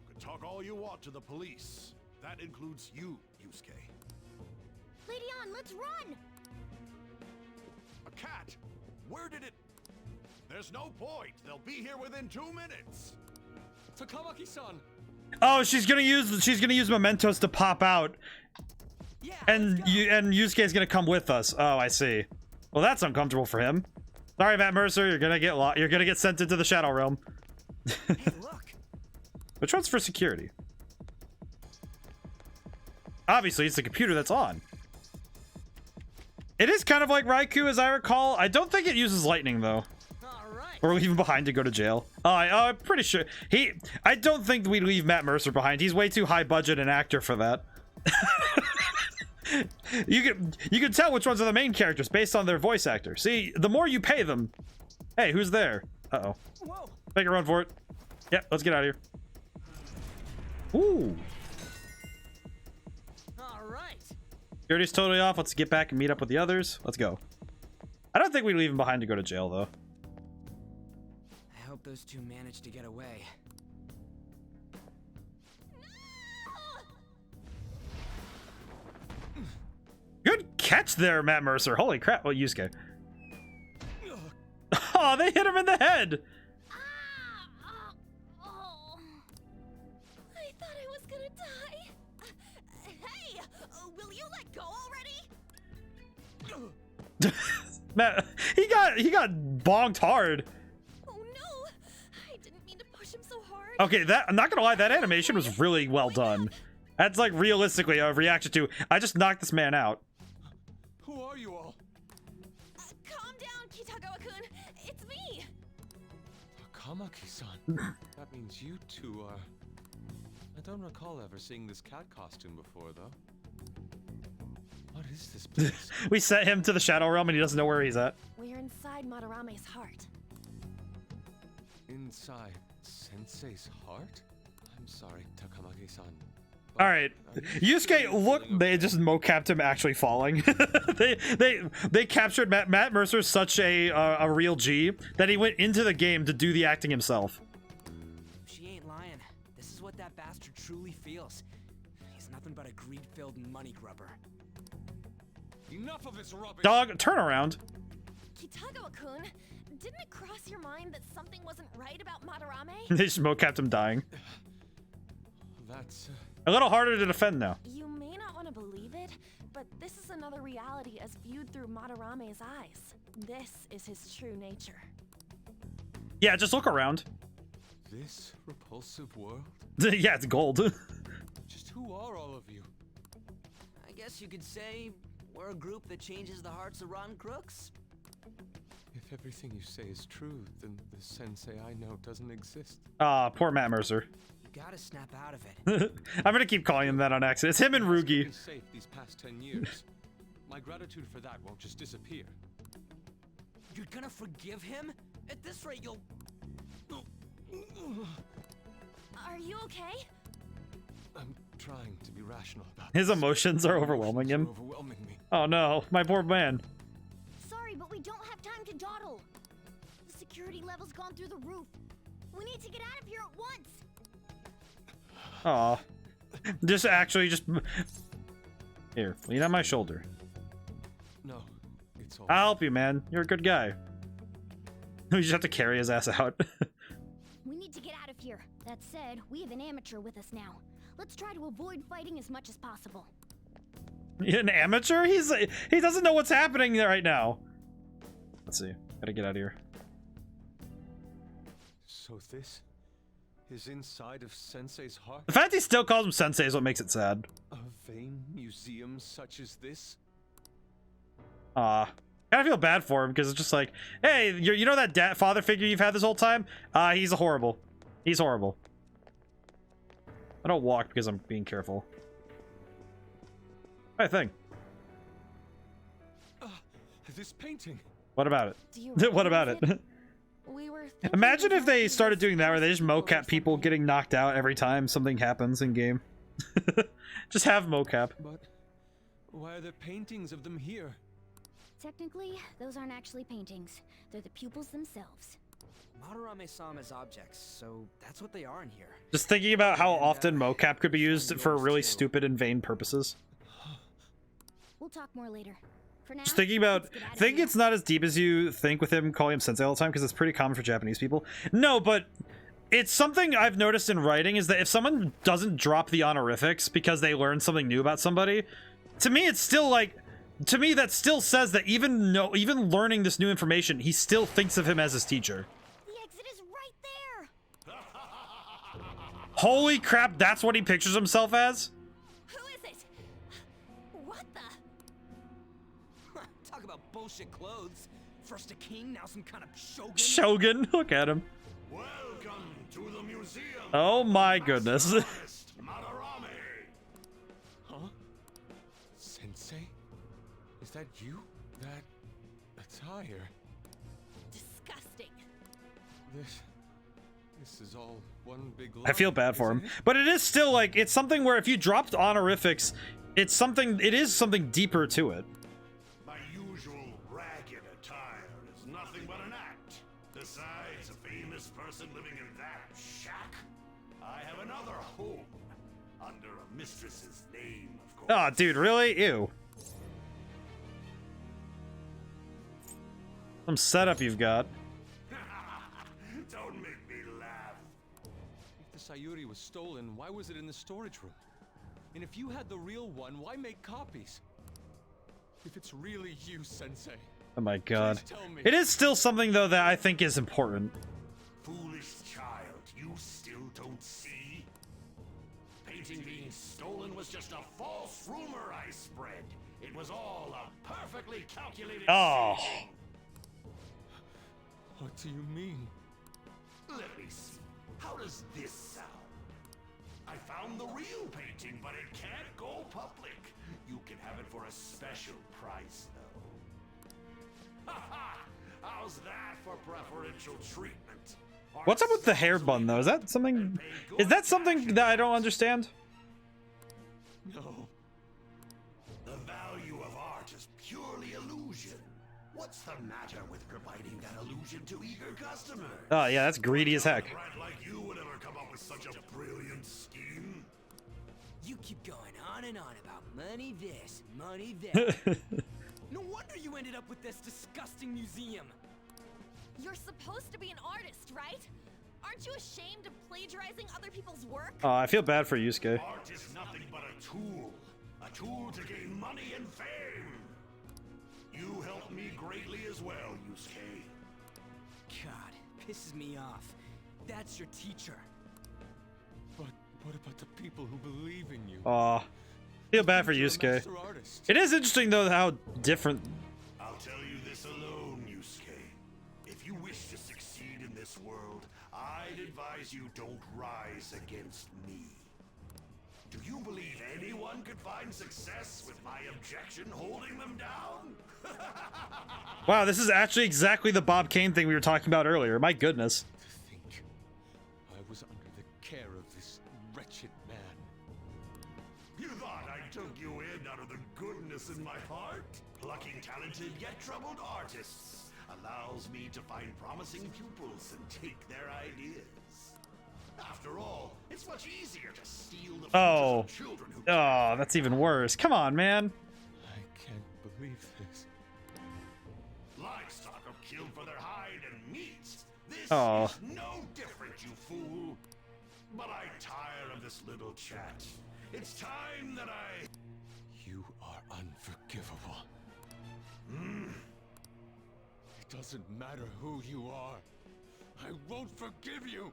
Could talk all you want to the police. That includes you, Yusuke. Lady On, let's run! A cat? Where did it... There's no point. They'll be here within 2 minutes. Takamaki-san. Oh, she's gonna use mementos to pop out. Yeah, and Yusuke is gonna come with us. Oh, I see. Well, that's uncomfortable for him. Sorry, Matt Mercer, you're gonna get sent into the Shadow Realm. Hey, look. Which one's for security? Obviously, it's the computer that's on. It is kind of like Raikou, as I recall. I don't think it uses lightning, though. Or leave him behind to go to jail. I'm pretty sure. I don't think we'd leave Matt Mercer behind. He's way too high budget an actor for that. You can tell which ones are the main characters based on their voice actor. See, the more you pay them. Hey, who's there? Uh-oh. Make a run for it. Yep, let's get out of here. Ooh. Alright. Security's totally off. Let's get back and meet up with the others. Let's go. I don't think we'd leave him behind to go to jail, though. I hope those two manage to get away. Good catch there, Matt Mercer. Holy crap. Well, Yusuke. Oh, they hit him in the head. I thought I was gonna die. Hey, will you let go already? Matt, he got bonked hard. Oh no, I didn't mean to push him so hard. Okay, I'm not gonna lie, that animation was really well done. That's like realistically a reaction to, I just knocked this man out. Who are you all? Calm down, Kitagawa-kun. It's me. Takamaki-san. That means you two are... I don't recall ever seeing this cat costume before, though. What is this place? We sent him to the Shadow Realm and he doesn't know where he's at. We're inside Madarame's heart. Inside Sensei's heart? I'm sorry, Takamaki-san. All right, Yusuke, look, they just mocapped him actually falling. they captured Matt Mercer's such a real G that he went into the game to do the acting himself. She ain't lying. This is what that bastard truly feels. He's nothing but a greed-filled money grubber. Enough of his rubbish. Dog, turn around. Kitagawa-kun, didn't it cross your mind that something wasn't right about Madarame? They just mocapped him dying. That's a little harder to defend now. You may not want to believe it, but this is another reality as viewed through Madarame's eyes. This is his true nature. Yeah, just look around. This repulsive world? Yeah, it's gold. Just who are all of you? I guess you could say we're a group that changes the hearts of rotten crooks. If everything you say is true, then the sensei I know doesn't exist. Ah, poor Matt Mercer. You gotta snap out of it. I'm gonna keep calling him that on accident. It's him and Rugi. Safe these past 10 years. My gratitude for that won't just disappear. You're gonna forgive him? At this rate, you'll... Are you okay? I'm trying to be rational about His this. emotions are overwhelming him. Overwhelming me. Oh no, my poor man. Sorry, but we don't have time to dawdle. The security level's gone through the roof. We need to get out of here at once. Aw. Just actually just... Here, lean on my shoulder. No, it's all... I'll help you, man. You're a good guy. We just have to carry his ass out. We need to get out of here. That said, we have an amateur with us now. Let's try to avoid fighting as much as possible. An amateur? He doesn't know what's happening right now. Let's see. Gotta get out of here. So this is inside of Sensei's heart? The fact he still calls him Sensei is what makes it sad. A vain museum such as this? Aw. Kinda feel bad for him because it's just like, hey, you know that father figure you've had this whole time? He's horrible. He's horrible. I don't walk because I'm being careful. Right thing. This painting. What about it? What about it? We were Imagine if they started doing that where they just mocap people getting knocked out every time something happens in game. Just have mocap. But why are there paintings of them here? Technically, those aren't actually paintings. They're the pupils themselves. Madarame saw them as objects, so that's what they are in here. Just thinking about how often mocap could be used for really stupid and vain purposes. We'll talk more later. For now, Just thinking about, I think it's not as deep as you think with him calling him sensei all the time because it's pretty common for Japanese people. No, but it's something I've noticed in writing is that if someone doesn't drop the honorifics because they learned something new about somebody, to me it's still like, to me that still says that even learning this new information, he still thinks of him as his teacher. The exit is right there. Holy crap, that's what he pictures himself as? Who is it? What the? Talk about bullshit clothes. First a king, now some kind of shogun. Shogun, look at him. Welcome to the museum. Oh my goodness. Madarame. Huh? Sensei? Is that you? That attire? Disgusting. This is all one big lie. I feel bad for him. But it is still like, it's something where if you dropped honorifics, it is something deeper to it. My usual ragged attire is nothing but an act. Besides, a famous person living in that shack, I have another home under a mistress's name, of course. Oh, dude, really? Ew. Some setup you've got. Don't make me laugh. If the Sayuri was stolen, why was it in the storage room? And if you had the real one, why make copies? If it's really you, Sensei. Oh my god. Please tell me. It is still something, though, that I think is important. Foolish child, you still don't see? Painting being stolen was just a false rumor I spread. It was all a perfectly calculated Oh. scheme. What do you mean? Let me see. How does this sound? I found the real painting, but it can't go public. You can have it for a special price, though. Ha ha! How's that for preferential treatment? What's up with the hair bun, though? Is that something... Is that something that I don't understand? No. The value of art is purely illusion. What's the matter with providing that illusion to eager customers? Oh, yeah, that's greedy as heck. A brat like you would ever come up with such a brilliant scheme? You keep going on and on about money this, money that. No wonder you ended up with this disgusting museum. You're supposed to be an artist, right? Aren't you ashamed of plagiarizing other people's work? Oh, I feel bad for Yusuke. Art is nothing but a tool to gain money and fame. You helped me greatly as well, Yusuke. God, pisses me off. That's your teacher. But what about the people who believe in you? Aw. Feel bad for Yusuke. It is interesting, though, how different... I'll tell you this alone, Yusuke. If you wish to succeed in this world, I'd advise you don't rise against me. Do you believe anyone could find success with my objection holding them down? Wow, this is actually exactly the Bob Kane thing we were talking about earlier. My goodness. To think I was under the care of this wretched man. You thought I took you in out of the goodness in my heart? Plucking talented yet troubled artists allows me to find promising pupils and take their ideas. After all, it's much easier to steal the futures of children who... Oh, that's even worse. Come on, man. I can't believe this. Livestock are killed for their hide and meat. This is no different, you fool. But I tire of this little chat. It's time that I... You are unforgivable. It doesn't matter who you are. I won't forgive you.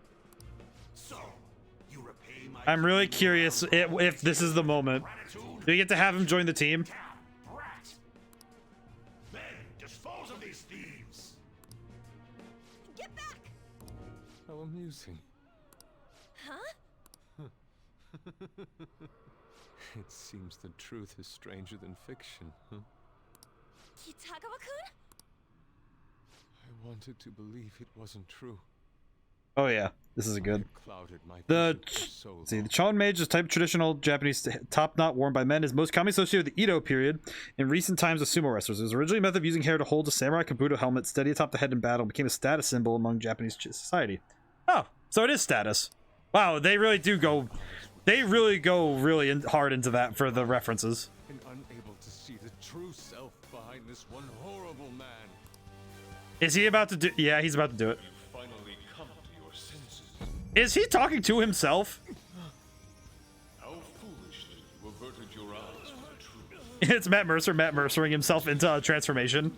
So, you repay my... I'm really curious if this is the moment. Do we get to have him join the team? Rat. Men, dispose of these thieves. Get back! How amusing. Huh? It seems the truth is stranger than fiction, huh? Kitagawa-kun? I wanted to believe it wasn't true. Oh yeah, this is a good. Clouded my The vision for so see, long. the Chon Mage is type of traditional Japanese top knot worn by men, is most commonly associated with the Edo period. In recent times, with sumo wrestlers, it was originally a method of using hair to hold a samurai kabuto helmet steady atop the head in battle, and became a status symbol among Japanese society. Oh, so it is status. Wow, they really do go. They really go hard into that for the references. And unable to see the true self behind this one horrible man. Is he about to do? Yeah, he's about to do it. Finally come to your senses. Is he talking to himself? How foolishly you averted your eyes from the truth. It's Matt Mercering himself into a transformation.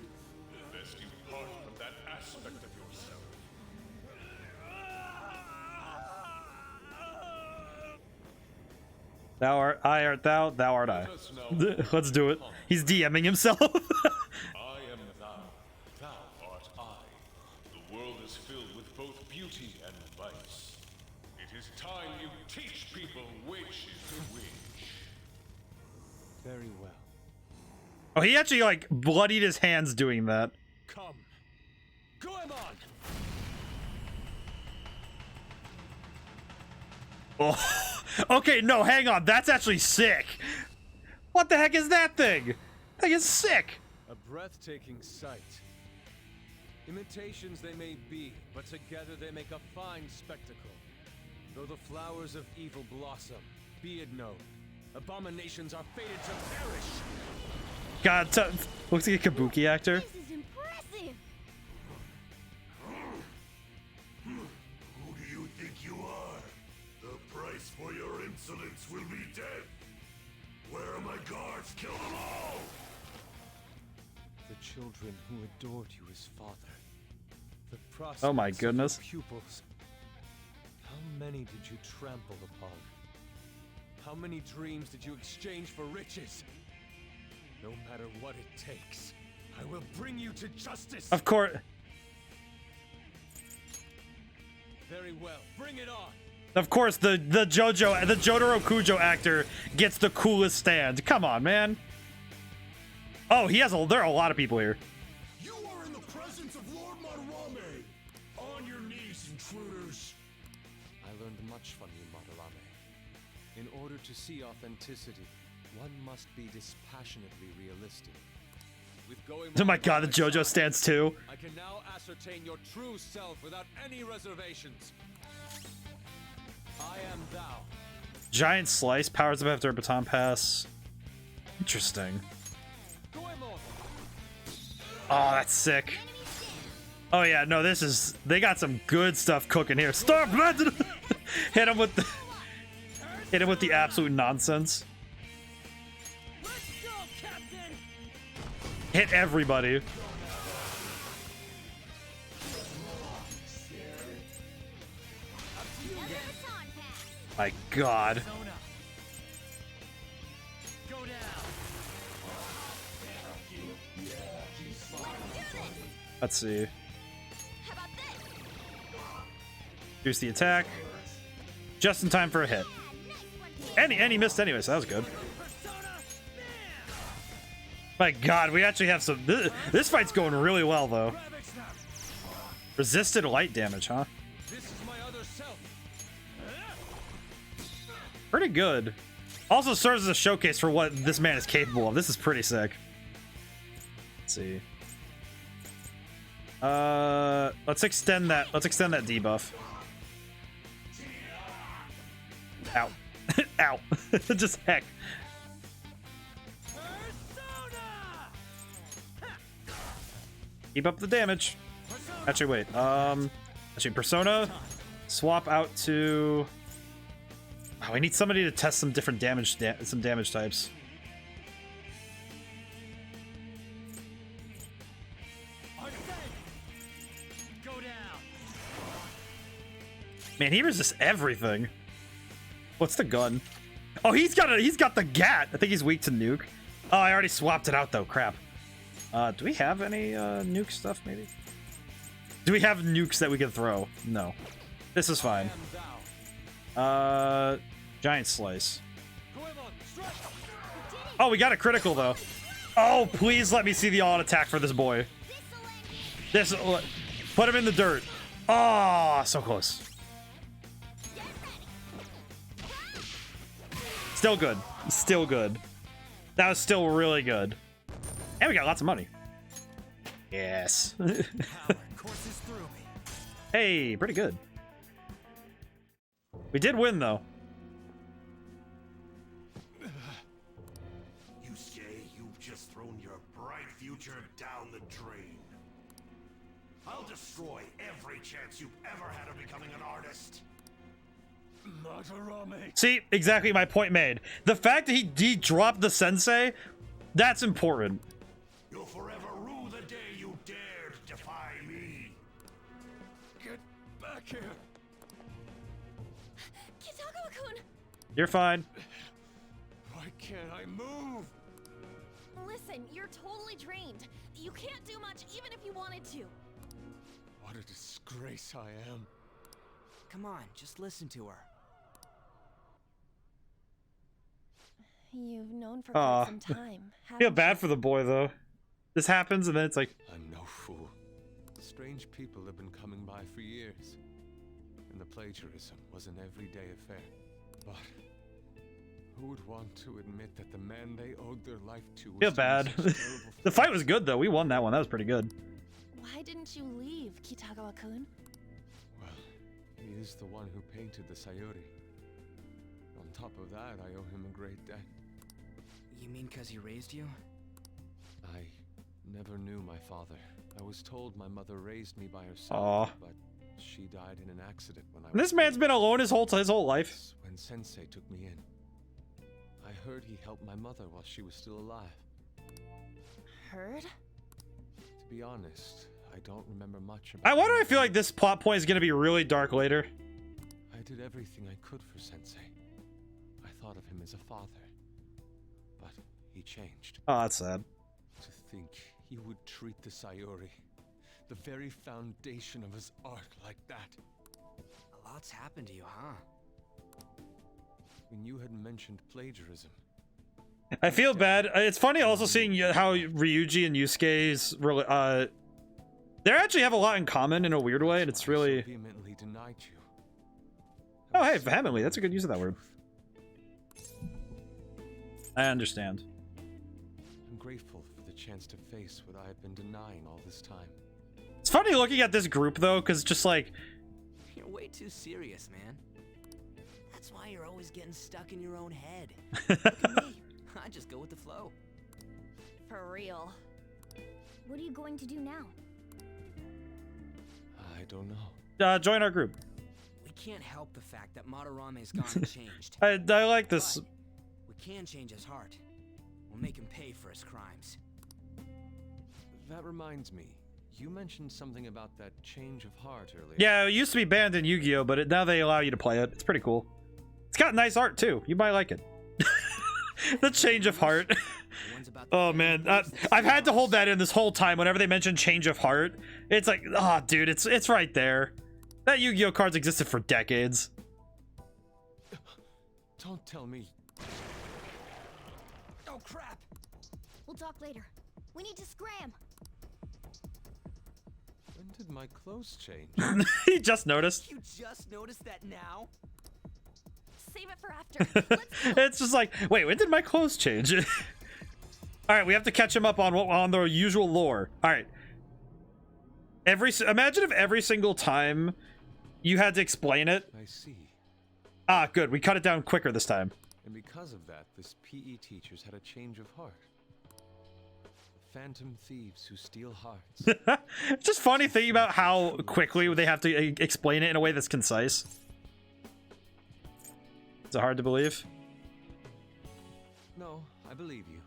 Lest you part from that aspect of yourself. Thou art I, art thou, thou art I. Let's do it. He's DMing himself. I am thou, thou art I. The world is filled with both beauty and vice. It is time you teach people which is which. Very well. Oh, he actually like bloodied his hands doing that. Come. Goemon! Oh, okay, no, hang on. That's actually sick. What the heck is that thing? That thing is sick. A breathtaking sight. Imitations they may be, but together they make a fine spectacle. Though the flowers of evil blossom, be it known, abominations are fated to perish. God, looks like a kabuki actor. This is impressive. Who do you think you are? The price for your insolence will be death. Where are my guards? Kill them all! The children who adored you as father. The prospects Oh my goodness. of your pupils. How many did you trample upon? How many dreams did you exchange for riches? No matter what it takes, I will bring you to justice. Of course. Very well. Bring it on. Of course, the Jotaro Kujo actor gets the coolest stand. Come on, man. Oh, there are a lot of people here. You are in the presence of Lord Madarame. On your knees, intruders. I learned much from you, Madarame. In order to see authenticity, one must be dispassionately realistic. With going Oh my god, the JoJo stands too. I can now ascertain your true self without any reservations. I am thou. Giant Slice powers up after a baton pass. Interesting. Oh, that's sick. Oh yeah, no, they got some good stuff cooking here. Stop! Hit him with the absolute nonsense. Hit everybody. My god. Let's see. Here's the attack. Just in time for a hit. And he missed anyway, so that was good. My god, we actually have some... This fight's going really well, though. Resisted light damage, huh? Pretty good. Also serves as a showcase for what this man is capable of. This is pretty sick. Let's see. Let's extend that debuff. Ow. Ow. Just heck. Keep up the damage. Actually, wait. Actually, Persona. Swap out to... Oh, we need somebody to test some different damage, some damage types. Man, he resists everything. What's the gun? Oh, he's got the Gat. I think he's weak to nuke. Oh, I already swapped it out though. Crap. Do we have any nuke stuff? Maybe. Do we have nukes that we can throw? No. This is fine. Giant Slice. Oh, we got a critical though. Oh, please let me see the all attack for this boy. Put him in the dirt. Oh, so close. Still good. Still good. That was still really good. And we got lots of money. Yes. Hey, pretty good. We did win though. Yusuke, you've just thrown your bright future down the drain. I'll destroy every chance you've ever had of becoming an artist. Madarame. See, exactly my point made. The fact that he dropped the sensei, that's important. You'll forever rue the day you dared defy me. Get back here. Kitagawa-kun! You're fine. Why can't I move? Listen, you're totally drained. You can't do much even if you wanted to. What a disgrace I am. Come on, just listen to her. You've known for quite some time. Feel bad for the boy though. This happens and then it's like, I'm no fool. Strange people have been coming by for years. And the plagiarism was an everyday affair. But who would want to admit that the man they owed their life to was feel bad. The fight was good though. We won that one. That was pretty good. Why didn't you leave, Kitagawa-kun? Well, he is the one who painted the Sayori. On top of that, I owe him a great debt. You mean because he raised you? I never knew my father. I was told my mother raised me by herself, but she died in an accident when I was... This man's been alone his whole life. When Sensei took me in. I heard he helped my mother while she was still alive. Heard? To be honest, I don't remember much about... Why do I feel like this plot point is going to be really dark later? I did everything I could for Sensei. I thought of him as a father. But he changed. Oh, that's sad. To think he would treat the Sayori, the very foundation of his art, like that. Lots happened to you, huh? When you had mentioned plagiarism. I feel bad. It's funny also seeing how Ryuji and Yusuke's really, they actually have a lot in common in a weird way, and it's really... Vehemently denied you. Oh, hey, vehemently. That's a good use of that word. I understand. I'm grateful for the chance to face what I had been denying all this time. It's funny looking at this group, though, because just like... You're way too serious, man. That's why you're always getting stuck in your own head. Look at me. I just go with the flow. For real. What are you going to do now? I don't know. Join our group. We can't help the fact that Madarame's gone and changed. I like this. But we can change his heart. We'll make him pay for his crimes. That reminds me. You mentioned something about that change of heart earlier. Yeah, it used to be banned in Yu-Gi-Oh, but now they allow you to play it. It's pretty cool. It's got nice art, too. You might like it. The change of heart. Oh, man. I've had to hold that in this whole time whenever they mention change of heart. It's like, oh, dude, it's right there. That Yu-Gi-Oh cards existed for decades. Don't tell me. Oh, crap. We'll talk later. We need to scram. When did my clothes change? He just noticed. You just noticed that now? Save it for after. It's just like, wait, when did my clothes change? All right, we have to catch him up on the usual lore. All right. Imagine if every single time you had to explain it. I see. Ah, good. We cut it down quicker this time. And because of that, this PE teacher's had a change of heart. Phantom thieves who steal hearts. It's just funny thinking about how quickly they have to explain it in a way that's concise. Is it hard to believe? No, I believe you.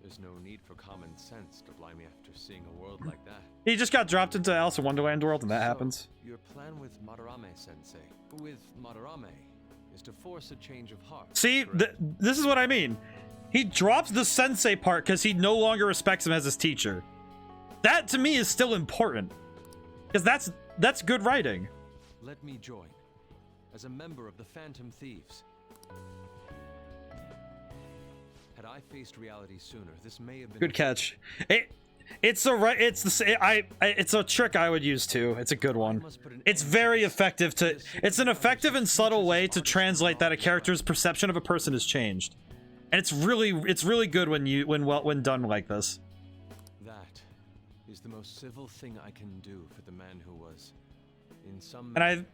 There's no need for common sense to blind me after seeing a world like that. He just got dropped into Alice in Wonderland world, and that happens. Your plan with Madarame-sensei, is to force a change of heart. See, this is what I mean. He drops the sensei part because he no longer respects him as his teacher. That, to me, is still important. Because that's good writing. Let me join. As a member of the Phantom Thieves. Had I faced reality sooner, this may have been... Good catch. It's a trick I would use too. It's a good one. It's very effective to... It's an effective and subtle way to translate that a character's perception of a person has changed. And it's really good when done like this. That is the most civil thing I can do for the man who was, in some manner,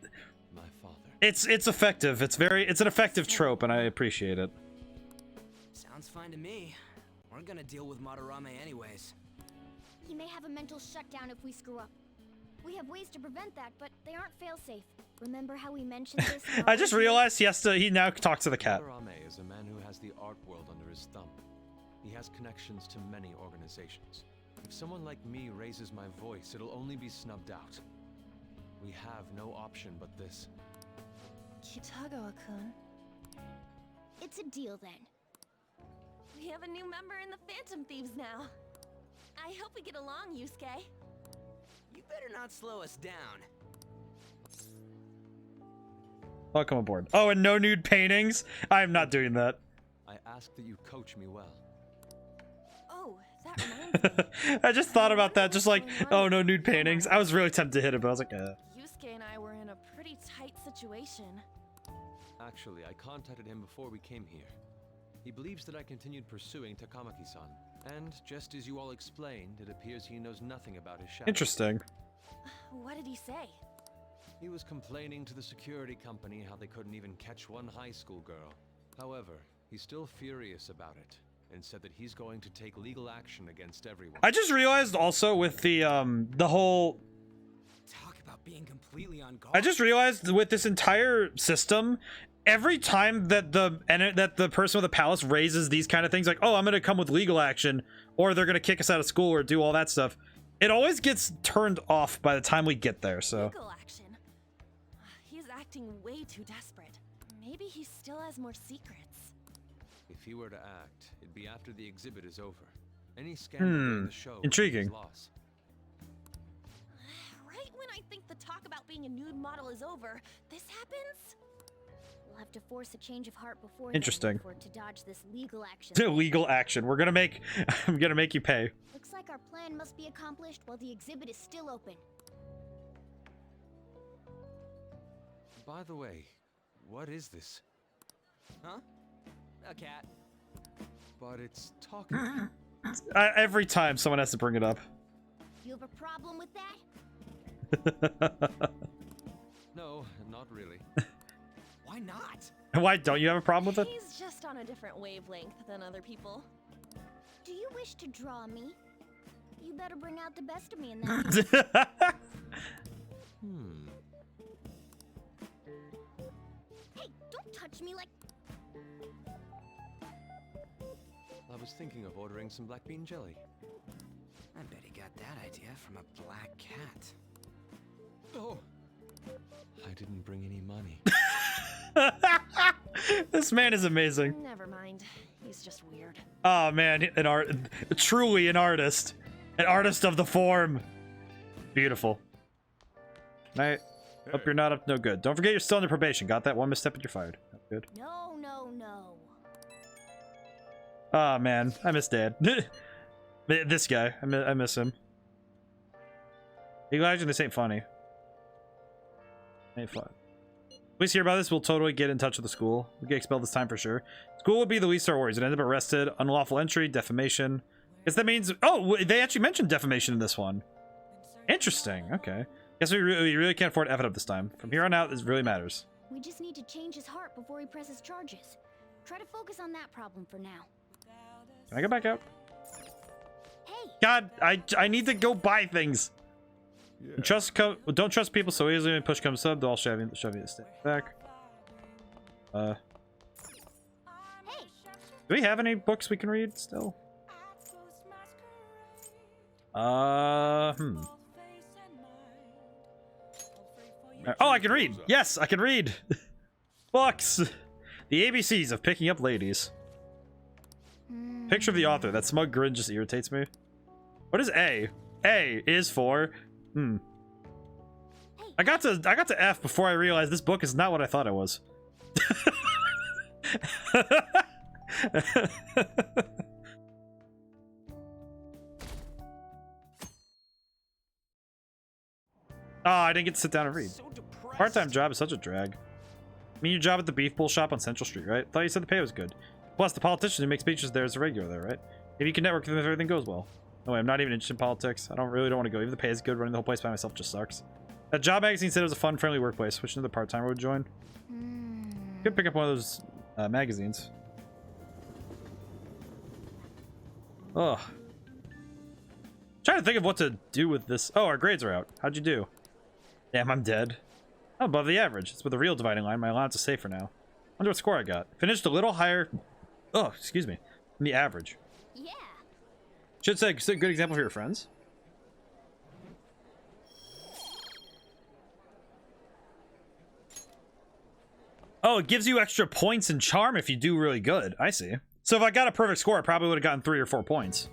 my father. It's effective. It's an effective trope, and I appreciate it. Sounds fine to me. We're gonna deal with Madarame anyways. He may have a mental shutdown if we screw up. We have ways to prevent that, but they aren't fail-safe. Remember how we mentioned this? I just realized he now talks to the cat. Madarame is a man who has the art world under his thumb. He has connections to many organizations. If someone like me raises my voice, it'll only be snubbed out. We have no option but this. Kitagawa-kun. It's a deal then. We have a new member in the Phantom Thieves now. I hope we get along, Yusuke. You better not slow us down. Welcome aboard. Oh, and no nude paintings? I'm not doing that. I ask that you coach me well. Oh, that reminds me. I just thought about that, just like, oh, no nude paintings. I was really tempted to hit it, but I was like, Yusuke and I were in a pretty tight situation. Actually, I contacted him before we came here. He believes that I continued pursuing Takamaki-san. And just as you all explained, it appears he knows nothing about his shadow. Interesting. What did he say? He was complaining to the security company how they couldn't even catch one high school girl. However, he's still furious about it, and said that he's going to take legal action against everyone. I just realized also with the whole... Talk about being completely on guard. I just realized with this entire system, every time that the person with the palace raises these kind of things, like, oh, I'm gonna come with legal action, or they're gonna kick us out of school, or do all that stuff, it always gets turned off by the time we get there, so... Legal action? He's acting way too desperate. Maybe he still has more secrets. If he were to act, it'd be after the exhibit is over. Any scandal during the show intriguing. loss. Right when I think the talk about being being a nude model is over, this happens? We'll have to force a change of heart before Interesting. to dodge this legal action. Legal action. We're gonna make. I'm gonna make you pay. Looks like our plan must be accomplished while the exhibit is still open. By the way, what is this? Huh? A cat. But it's talking. Every time someone has to bring it up. You have a problem with that? No, not really. Why not? Why don't you have a problem with it? He's just on a different wavelength than other people. Do you wish to draw me? You better bring out the best of me in that case. Hey, don't touch me like... I was thinking of ordering some black bean jelly. I bet he got that idea from a black cat. Oh! I didn't bring any money. This man is amazing. Never mind. He's just weird. Oh man, truly an artist of the form. Beautiful. Night. Hope you're not up no good. Don't forget you're still under probation. Got that? One misstep and you're fired. That's good. No, no, no. Oh man, I miss Dad. This guy, I miss him. Legal action, this ain't funny. Ain't fun. Please hear about this. We'll totally get in touch with the school. We'll get expelled this time for sure. School would be the least of our worries. It ended up arrested, unlawful entry, defamation. Guess that means... Oh, they actually mentioned defamation in this one. Interesting. Okay. Guess we really can't afford to F it up this time. From here on out, this really matters. We just need to change his heart before he presses charges. Try to focus on that problem for now. Can I go back out? Hey. God, I need to go buy things. Yeah. Don't trust people so easily. When push comes up, they'll all shove you to stay back. Hey. Do we have any books we can read still? Oh, I can read. Yes, I can read. Books. The ABCs of picking up ladies. Picture of the author. That smug grin just irritates me. What is A? A is for... I got to F before I realized this book is not what I thought it was. Oh, I didn't get to sit down and read. Part-time job is such a drag. I mean, your job at the beef bowl shop on Central Street, right? Thought you said the pay was good. Plus, the politician who makes speeches there is a regular there, right? Maybe you can network with them if everything goes well. No way, I'm not even interested in politics. I really don't want to go. Even the pay is good. Running the whole place by myself just sucks. That job magazine said it was a fun, friendly workplace. Which another part-timer would join. Could pick up one of those magazines. Ugh. Trying to think of what to do with this. Oh, our grades are out. How'd you do? Damn, I'm dead. I'm above the average. It's with the real dividing line. My allowance is safe for now. Wonder what score I got. Finished a little higher. Oh, excuse me. Than the average. Yeah. Should say a good example for your friends. Oh, it gives you extra points and charm if you do really good. I see. So if I got a perfect score, I probably would have gotten 3 or 4 points.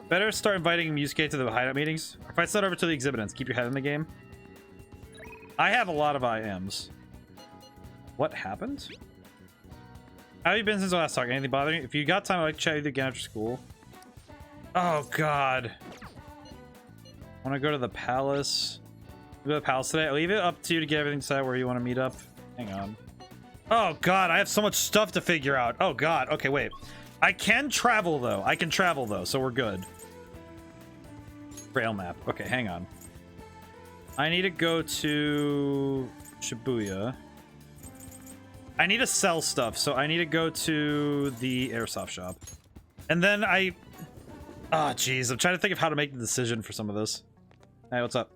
Better start inviting Yusuke to the hideout meetings. Or if I start over to the exhibit ends, keep your head in the game. I have a lot of IMs. What happened? How have you been since the last talk? Anything bothering you? If you got time, I'd like to chat with you again after school. Oh, God. I want to go to the palace. Go to the palace today. I'll leave it up to you to get everything set where you want to meet up. Hang on. Oh, God. I have so much stuff to figure out. Oh, God. Okay, wait. I can travel, though. I can travel, though, so we're good. Rail map. Okay, hang on. I need to go to Shibuya. I need to sell stuff, so I need to go to the airsoft shop. And then I... Oh, jeez. I'm trying to think of how to make the decision for some of this. Hey, what's up?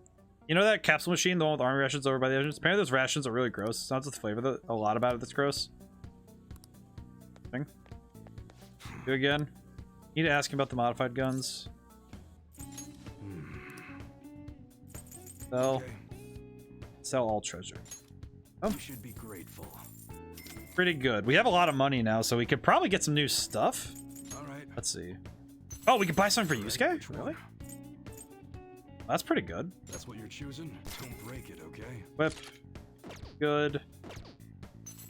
You know that capsule machine, the one with army rations over by the entrance? Apparently those rations are really gross. It's not just the flavor, a lot about it that's gross. Thing. Do again. Need to ask him about the modified guns. Sell. Sell all treasure. Oh. You should be grateful. Pretty good. We have a lot of money now, so we could probably get some new stuff. All right. Let's see. Oh, we could buy something for Yusuke? Really? That's pretty good. That's what you're choosing? Don't break it, okay? Whip. Good.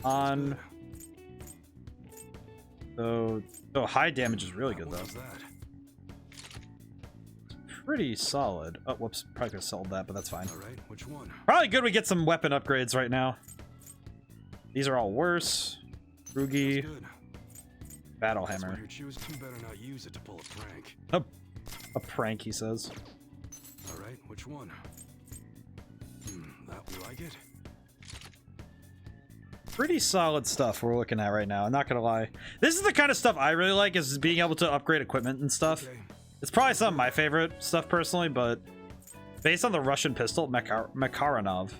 On. So high damage is really good though. Pretty solid. Oh, whoops. Probably could have sold that, but that's fine. All right, which one? Probably good we get some weapon upgrades right now. These are all worse. Rugi. Battle Hammer. You better not use it to pull a prank. A prank, he says. All right, which one? That we like it? Pretty solid stuff we're looking at right now. I'm not gonna lie. This is the kind of stuff I really like, is being able to upgrade equipment and stuff. Okay. It's probably some of my favorite stuff personally, but based on the Russian pistol, Makaranov.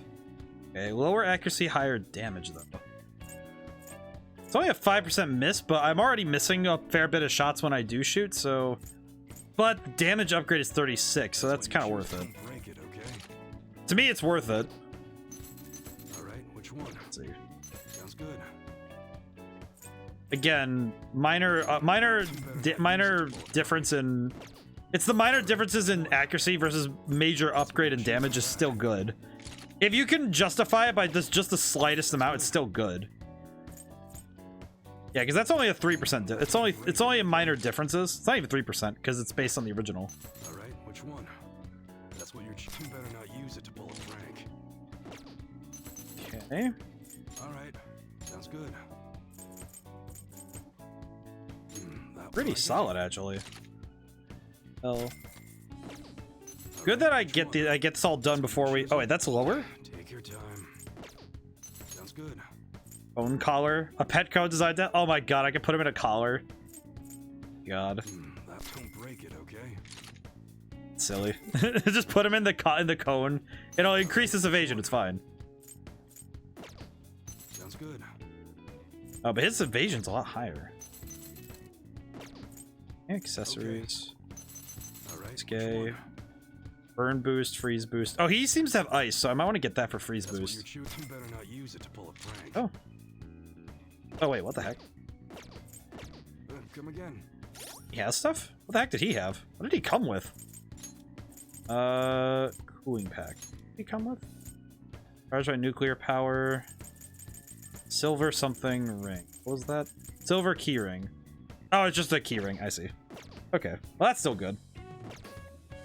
Okay, lower accuracy, higher damage though. It's only a 5% miss, but I'm already missing a fair bit of shots when I do shoot, so... But damage upgrade is 36, so that's kind of worth it. To me, it's worth it. All right, which one? Let's see. Sounds good. Again, minor difference in... It's the minor differences in accuracy versus major upgrade and damage is still good. If you can justify it by just the slightest amount, it's still good. Yeah, because that's only a 3%. It's only a minor differences. It's not even 3% because it's based on the original. All right, which one? That's what you're. You better not use it to pull a prank. Okay. All right, sounds good. Pretty solid, actually. Oh. Good that I get this all done before we. Oh wait, that's lower. Take your time. Sounds good. Bone collar, a pet code designed that. Oh my god, I can put him in a collar. God. Don't break it, okay? Silly. Just put him in the cone. It'll increase his evasion. It's fine. Sounds good. Oh, but his evasion's a lot higher. Accessories. All right. Yusuke. Burn boost, freeze boost. Oh, he seems to have ice, so I might want to get that for freeze boost. You better not use it to pull a prank. Oh. Oh wait, what the heck? Come again. He has stuff? What the heck did he have? What did he come with? Cooling pack. What did he come with? Charged by nuclear power. Silver something ring. What was that? Silver key ring. Oh, it's just a key ring. I see. Okay. Well, that's still good.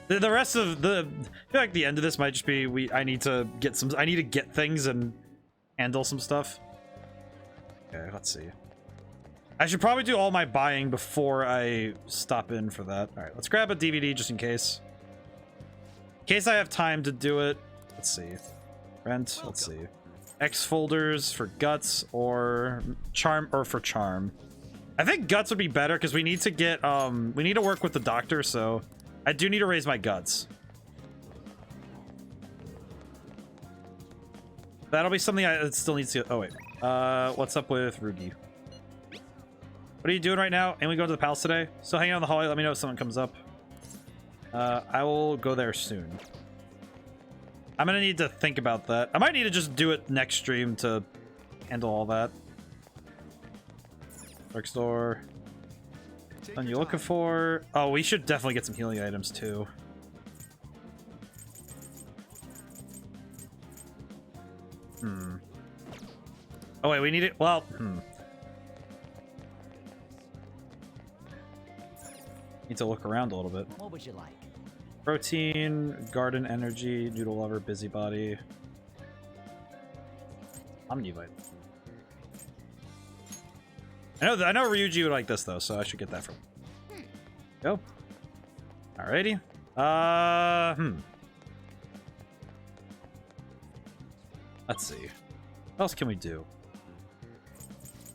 The rest of the... I feel like the end of this might just be... I need to get things and handle some stuff. Okay, let's see. I should probably do all my buying before I stop in for that. Alright, let's grab a DVD just in case. In case I have time to do it. Let's see. Rent, let's see. X folders for guts or charm, or for charm. I think guts would be better because we need to get, we need to work with the doctor, so I do need to raise my guts. That'll be something I still need to... Oh, wait. What's up with Rugi? What are you doing right now? And we go to the palace today? So hang out in the hallway. Let me know if someone comes up. I will go there soon. I'm gonna need to think about that. I might need to just do it next stream to handle all that. Dark store. What are you looking for? Oh, we should definitely get some healing items too. Oh wait, we need it. Well, need to look around a little bit. What would you like? Protein, garden energy, noodle lover, busybody, omnivite. I know Ryuji would like this though, so I should get that from him. Go. Alrighty. Let's see. What else can we do?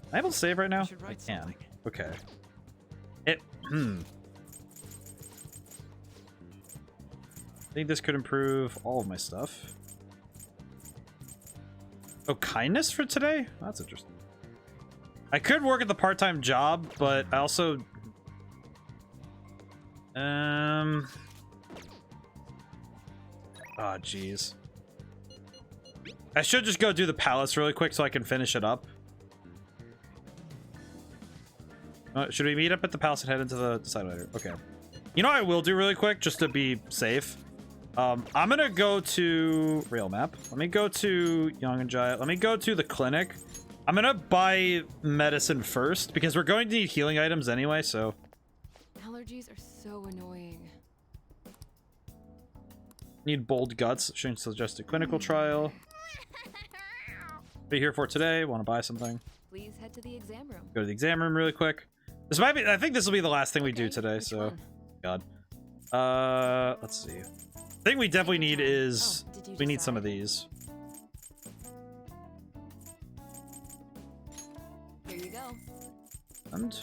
Am I able to save right now? I can. Okay. I think this could improve all of my stuff. Oh, kindness for today? That's interesting. I could work at the part-time job, but I also... Oh, jeez. I should just go do the palace really quick so I can finish it up. Should we meet up at the palace and head into the side later? Okay. You know what I will do really quick, just to be safe? I'm gonna go to rail map. Let me go to Young and Giant. Let me go to the clinic. I'm gonna buy medicine first because we're going to need healing items anyway, so. Allergies are so annoying. Need bold guts. Shouldn't suggest a clinical trial. What are you here for today? Want to buy something? Please head to the exam room. Go to the exam room really quick. This might be, I think this will be the last thing we do today, so. God. Let's see. I think we definitely need is, we need some of these. Here you go. And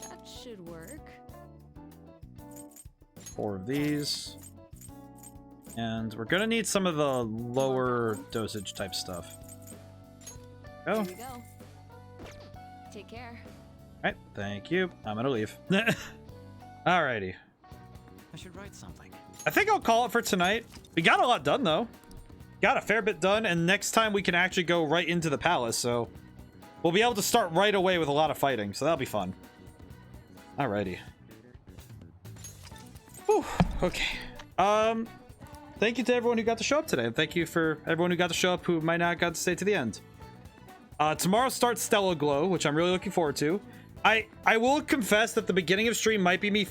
That should work. 4 of these. And we're gonna need some of the lower dosage type stuff. Go. Here you go. Take care. Alright, thank you. I'm gonna leave. Alrighty. I should write something. I think I'll call it for tonight. We got a lot done, though. Got a fair bit done, and next time we can actually go right into the palace, so we'll be able to start right away with a lot of fighting, so that'll be fun. Alrighty. Whew, okay. Thank you to everyone who got to show up today, and thank you for everyone who got to show up who might not got to stay to the end. Tomorrow starts Stellar Glow, which I'm really looking forward to. I will confess that the beginning of stream might be me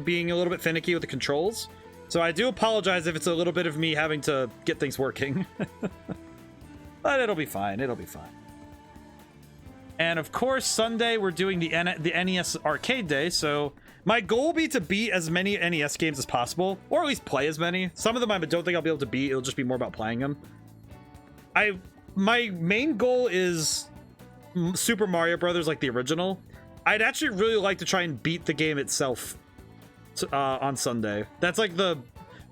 being a little bit finicky with the controls. So I do apologize if it's a little bit of me having to get things working. But it'll be fine. It'll be fine. And of course, Sunday we're doing the NES Arcade Day. So my goal will be to beat as many NES games as possible, or at least play as many. Some of them I don't think I'll be able to beat. It'll just be more about playing them. My main goal is Super Mario Brothers, like the original. I'd actually really like to try and beat the game itself on Sunday. That's like the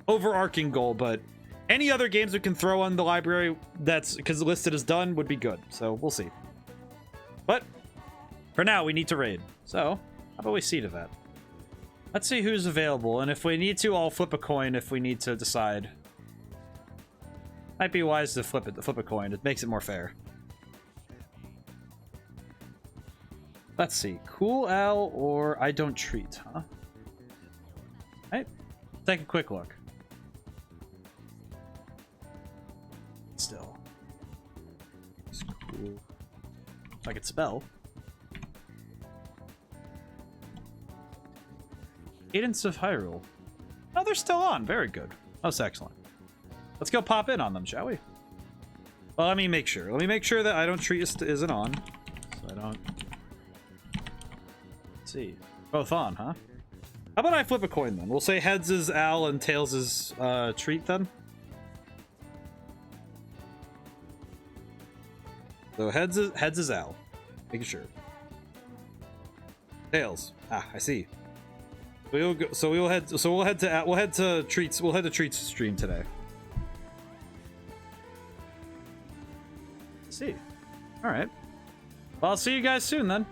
overarching goal, but any other games we can throw on the library that's because listed as done would be good. So we'll see. But for now, we need to raid. So how about we see to that? Let's see who's available, and if we need to, I'll flip a coin if we need to decide. Might be wise to flip a coin. It makes it more fair. Let's see. Cool Al or I don't treat, huh? Alright. Take a quick look. Still. It's cool. If I could spell. Cadence of Hyrule. Oh, they're still on. Very good. Most excellent. Let's go pop in on them, shall we? Well, let me make sure. Let me make sure that I don't treat isn't on. So I don't... Let's see. Both on, huh? How about I flip a coin then? We'll say heads is Al and tails is treat then. So heads is Al. Making sure. Tails. Ah, I see. We'll go, so we'll head to treats stream today. Let's see. All right. Well, I'll see you guys soon then.